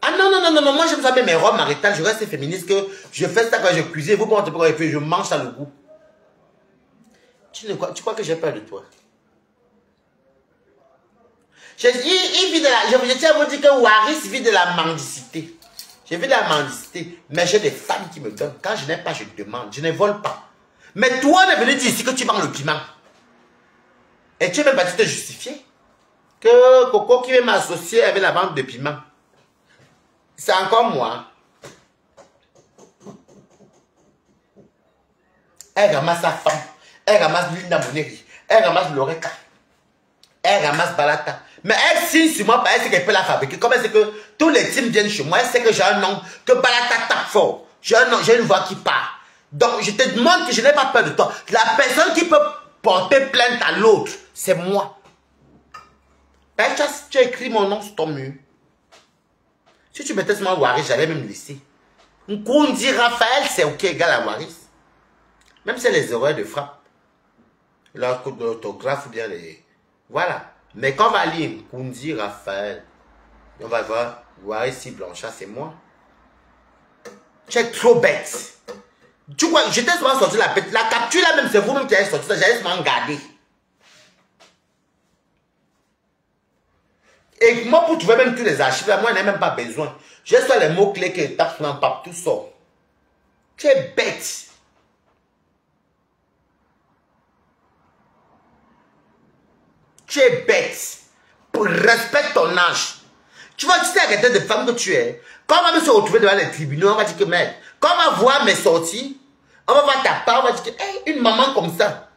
Ah non, non, non, non, non, moi j'aime ça bien mes robes maritales, je reste féministe que je fais ça quand je cuisine, vous montez pourquoi je mange ça le goût. Tu crois que j'ai peur de toi? Il vit de la, je tiens à vous dire que Waris vit de la mendicité. Je vis de la mendicité, mais j'ai des femmes qui me donnent. Quand je n'ai pas, je demande, je ne vole pas. Mais toi, on est venu dire ici que tu manges le piment. Et tu es même pas te justifier que Coco qui veut m'associer avec la vente de piment. C'est encore moi. Elle ramasse sa femme. Elle ramasse Linda Moneri. Elle ramasse Loretta. Elle ramasse Balata. Mais elle signe sur moi, elle sait qu'elle peut la fabriquer. Comme elle sait que tous les teams viennent chez moi, elle sait que j'ai un nom, que Balata tape fort. J'ai un nom, j'ai une voix qui part. Donc je te demande que je n'ai pas peur de toi. La personne qui peut porter plainte à l'autre, c'est moi. Tu as écrit mon nom sur ton mur. Si tu mettais seulement Waris, j'allais même laisser. Nkundi Raphaël, c'est ok, égal à Waris. Même si c'est les erreurs de frappe. L'orthographe ou bien les... Voilà. Mais quand on va lire Nkundi Raphaël, on va voir Waris si Blanchard, c'est moi. Tu es trop bête. Tu vois, j'étais souvent sorti la capture là même, c'est vous-même qui avez sorti ça, j'allais souvent garder. Et moi, pour trouver même tous les archives, là, moi, je n'ai même pas besoin. J'ai soit les mots-clés que je tape sur un pape, tout sort. Tu es bête. Tu es bête. Respecte ton âge. Tu vois, tu sais arrêter de femme que tu es. Quand on va me se retrouver devant les tribunaux, on va dire que merde. Quand on va voir mes sorties, on va voir ta part, on va dire que hey, une maman comme ça,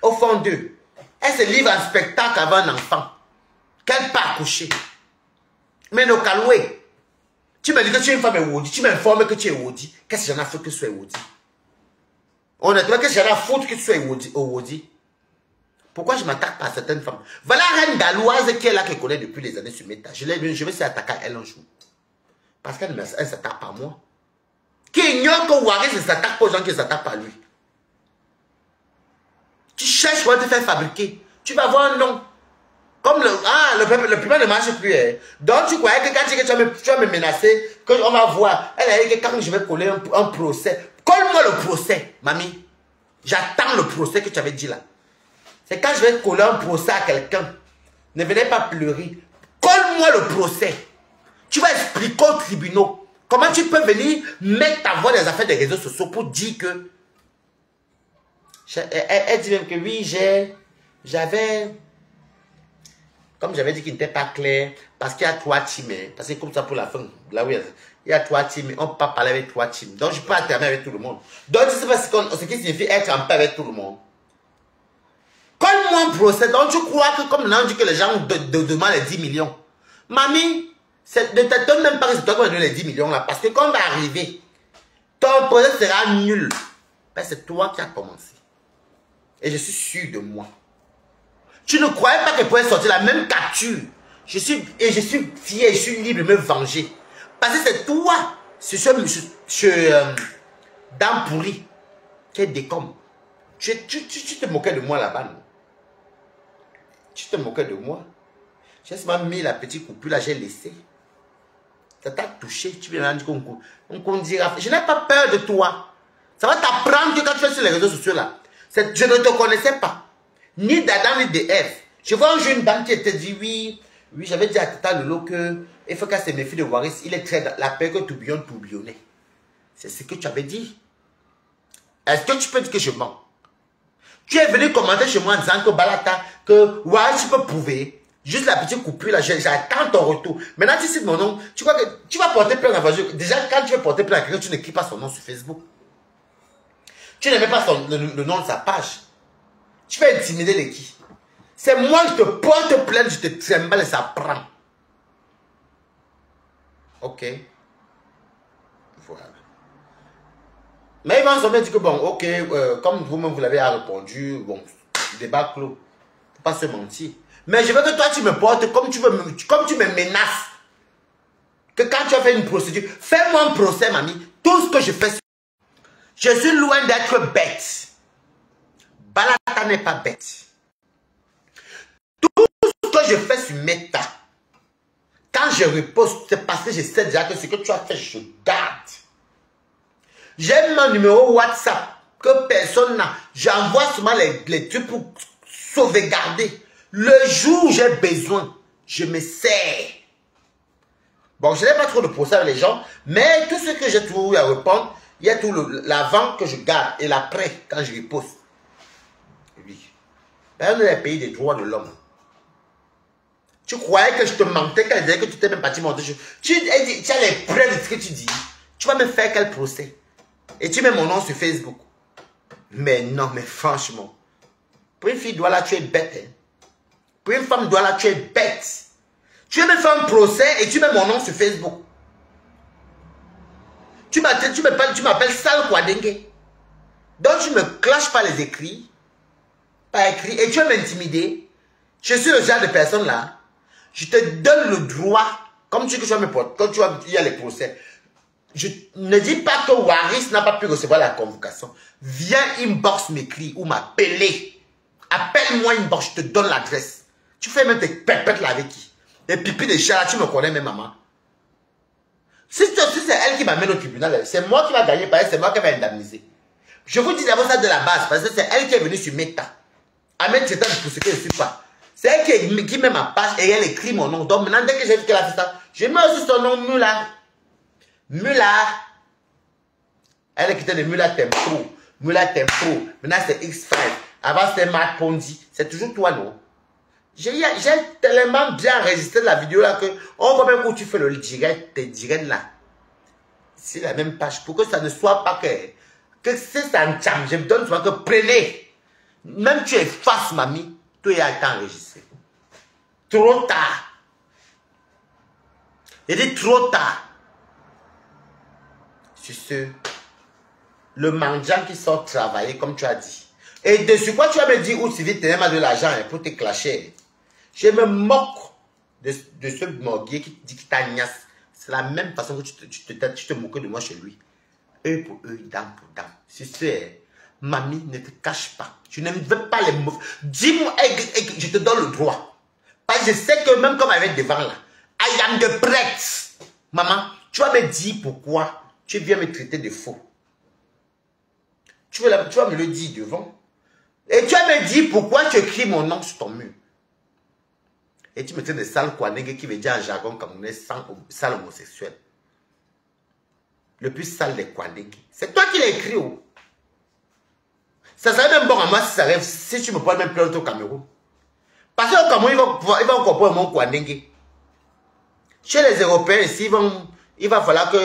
au fond d'eux, elle se livre en spectacle avant un enfant. Qu'elle part accoucher. Mais nos caloués, tu me dis que tu es une femme Wodi, tu m'informes que tu es Wodi. Qu'est-ce que j'en ai à foutre que tu sois Wodi? Honnêtement, qu'est-ce que j'en ai à foutre que tu sois Wodi? Pourquoi je m'attaque pas à certaines femmes? Voilà Reine Galoise qui est là, qui connaît depuis les années sur mes tâches. Je vais essayer d'attaquer à elle un jour. Parce qu'elle ne s'attaque pas à moi. Qui ignore que Waris ne s'attaque pas aux gens qui s'attaquent à lui. Tu cherches pour te faire fabriquer. Tu vas avoir un nom. Comme le piment ne marche plus. Hein. Donc tu croyais que quand tu vas me menacer, qu'on va voir. Elle a dit que quand je vais coller un procès, colle-moi le procès, mamie. J'attends le procès que tu avais dit là. C'est quand je vais coller un procès à quelqu'un. Ne venez pas pleurer. Colle-moi le procès. Tu vas expliquer aux tribunaux. Comment tu peux venir mettre ta voix dans les affaires des réseaux sociaux pour dire que... Elle dit même que oui, j'avais... Comme j'avais dit qu'il n'était pas clair, parce qu'il y a 3 teams, hein, parce que comme ça pour la fin, là où il y a 3 teams, on ne peut pas parler avec 3 teams. Donc je peux alterner avec tout le monde. Donc tu sais pas ce qui signifie être en paix avec tout le monde. Colle-moi un procès, donc tu crois que comme maintenant on dit que les gens demandent les 10 millions. Mamie, ne t'étonne même pas que c'est toi qui vas donner les 10 millions là, parce que quand on va arriver, ton procès sera nul. Ben, c'est toi qui as commencé. Et je suis sûr de moi. Tu ne croyais pas qu'elle pourrait sortir la même capture. Je suis fier, je suis libre de me venger. Parce que c'est toi, dent pourri, qui est décomme. Tu te moquais de moi là-bas, non? Tu te moquais de moi. J'ai seulement mis la petite coupure là, j'ai laissé. Ça t'a touché, tu viens dire qu'on dira. Je n'ai pas peur de toi. Ça va t'apprendre que quand tu es sur les réseaux sociaux là, je ne te connaissais pas. Ni d'Adam ni de Ève. Je vois un jeune dame qui était dit oui, j'avais dit à Tata Lolo que il faut qu'elle se méfie de Waris, il est très la peur que tourbillonner. C'est ce que tu avais dit. Est-ce que tu peux dire que je mens? Tu es venu commenter chez moi en disant que Balata, que Waris, tu peux prouver. Juste la petite coupure là, j'attends ton retour. Maintenant, tu cites mon nom, tu crois que tu vas porter plainte à voiture. Déjà, quand tu veux porter plainte à quelqu'un, tu n'écris pas son nom sur Facebook. Tu n'aimais pas le nom de sa page. Tu vas intimider les qui? C'est moi qui te porte plainte, je te tremble et ça prend. Ok. Voilà. Mais il va en dire que bon, ok, comme vous-même vous l'avez répondu, bon, débat clos. Faut pas se mentir. Mais je veux que toi tu me portes comme tu me menaces. Que quand tu as fait une procédure, fais-moi un procès, mamie. Tout ce que je fais, je suis loin d'être bête. Balata n'est pas bête. Tout ce que je fais sur Meta, quand je repose, c'est parce que je sais déjà que ce que tu as fait, je garde. J'ai mon numéro WhatsApp que personne n'a. J'envoie seulement les trucs pour sauvegarder. Le jour où j'ai besoin, je me sers. Bon, je n'ai pas trop de procès avec les gens, mais tout ce que j'ai trouvé à répondre, il y a tout l'avant que je garde et l'après quand je repose. Oui. Dans les pays des droits de l'homme. Tu croyais que je te mentais quand je disais que tu t'es même parti monter. Tu as les preuves de ce que tu dis. Tu vas me faire quel procès? Et tu mets mon nom sur Facebook. Mais non, mais franchement. Pour une fille Douala, tu es bête. Hein? Pour une femme Douala, tu es bête. Tu veux me faire un procès et tu mets mon nom sur Facebook. Tu m'appelles Sal Kouadengue. Donc tu ne me clashes pas les écrits. Pas écrit. Et tu veux m'intimider. Je suis le genre de personne là. Je te donne le droit. Comme tu dis que tu vas me porter. Quand tu vas il y a les procès. Je ne dis pas que Waris n'a pas pu recevoir la convocation. Viens inbox m'écrire ou m'appeler. Appelle-moi inbox, je te donne l'adresse. Tu fais même tes pépettes là avec qui? Les pipis de chat là, tu me connais même maman. Si c'est elle qui m'amène au tribunal, c'est moi qui va gagner parce que c'est moi qui va indemniser. Je vous dis d'abord ça de la base parce que c'est elle qui est venue sur Meta. Ahmed Tchetan pour ce que je ne suis pas. C'est elle qui met ma page et elle écrit mon nom. Donc maintenant dès que j'ai vu qu'elle a fait ça, je mets aussi son nom Mula. Mula. Elle est quittée de Mula Tempo. Mula Tempo. Maintenant c'est X5. Avant c'était Matt Pondy. C'est toujours toi non? J'ai tellement bien enregistré la vidéo là que on voit même où tu fais le direct, tes directs là. C'est la même page. Pour que ça ne soit pas que c'est ça en cham. Je me donne souvent que prenez. Même tu es face mamie, tout est enregistré. Trop tard. Il dit trop tard. C'est ce. Le mendiant qui sort travailler comme tu as dit. Et dessus quoi tu vas me dire où Sylvie tenait mal de l'argent pour te clasher. Je me moque de ce morguier qui dit qu'il t'agnasse. C'est la même façon que tu te moques de moi chez lui. Eux pour eux, dame pour dame. C'est ce. Mamie, ne te cache pas. Je ne veux pas les mots. Dis-moi, je te donne le droit. Parce que je sais que même comme avec devant là, I am the prête. Maman, tu vas me dire pourquoi tu viens me traiter de faux. Tu vas me le dire devant. Et tu vas me dire pourquoi tu écris mon nom sur ton mur. Et tu me traites de sale Kouadengue qui veut dire en jargon camerounais sale homosexuel. Le plus sale des Kouadengue. C'est toi qui l'as écrit. Oh. Ça serait même bon à moi si ça arrive, si tu me parles même plainte au Cameroun. Parce qu'au Cameroun, ils vont comprendre mon Kouadengue. Chez les Européens ici, il va falloir que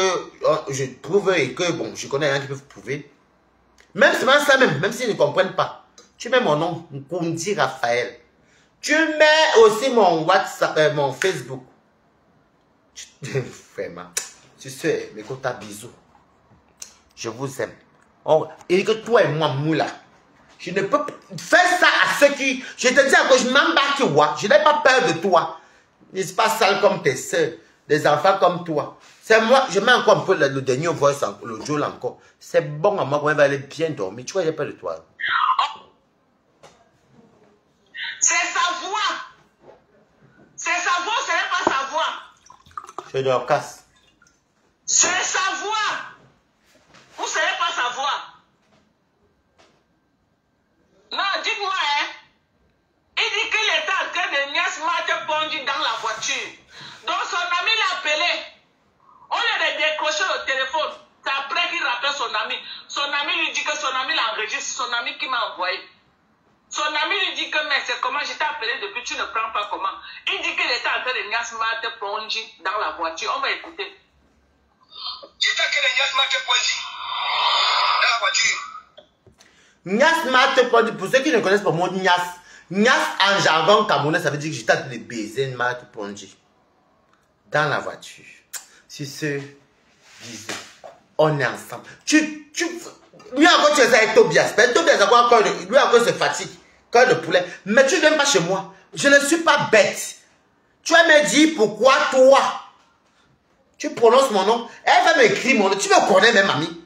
je prouve et que, bon, je connais rien qui peut prouver. Même ça même s'ils ne comprennent pas. Tu mets mon nom, Nkundi Raphaël. Tu mets aussi mon WhatsApp, mon Facebook. Vraiment. Tu sais, mes quotas bisous. Je vous aime. Et que toi et moi, Moula, Je ne peux faire ça à ceux qui... Je te dis à cause, je m'embarque, ouais. Je n'ai pas peur de toi. N'est-ce pas sale comme tes soeurs, des enfants comme toi. C'est moi, je mets encore un peu le dernier voice, le jour encore. C'est bon à moi quand elle va aller bien dormir. Tu vois, j'ai peur de toi. C'est sa voix. C'est sa voix, ce n'est pas sa voix. Je leur casse. C'est sa voix. Ou ce n'est pas sa voix. Non, dites-moi, hein. Il dit qu'il était en train de niaise Marthe Ponji dans la voiture. Donc son ami l'a appelé. On lui a décroché le téléphone. C'est après qu'il rappelle son ami. Son ami lui dit que son ami l'enregistre. Son ami qui m'a envoyé. Son ami lui dit que mais c'est comment je t'ai appelé depuis, tu ne prends pas comment. Il dit qu'il était en train de niaise Marthe Ponji dans la voiture. On va écouter. J'étais en train de niaise Marthe Ponji dans la voiture. Nias Marthe Ponji, pour ceux qui ne connaissent pas mon Nias. Nias en jargon camerounais, ça veut dire que j'étais en train de baiser Marthe Ponji dans la voiture. Si ce disait, on est ensemble. Lui encore tu es avec Tobias. Tobias encore lui encore se fatigue. Cœur de poulet. Mais tu ne viens pas chez moi. Je ne suis pas bête. Tu vas me dire pourquoi toi. Tu prononces mon nom. Elle va m'écrire mon nom. Tu me connais même, mamie.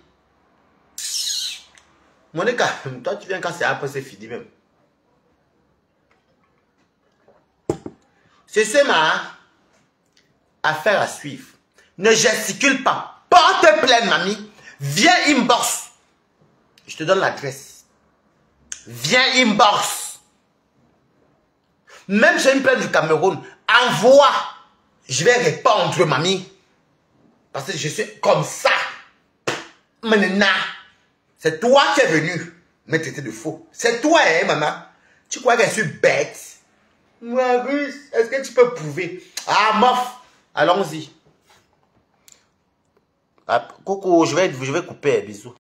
Monica, toi tu viens quand c'est après c'est fini même. C'est ce ma affaire à suivre. Ne gesticule pas. Porte plainte, mamie. Viens inbox. Je te donne l'adresse. Viens inbox. Même j'ai une plainte du Cameroun. Envoie. Je vais répondre, mamie. Parce que je suis comme ça. Maintenant. C'est toi qui es venu me traiter de faux. C'est toi, hein, maman. Tu crois que je suis bête? Maurice, est-ce que tu peux prouver? Ah, mof. Allons-y. Ah, coucou, je vais couper. Bisous.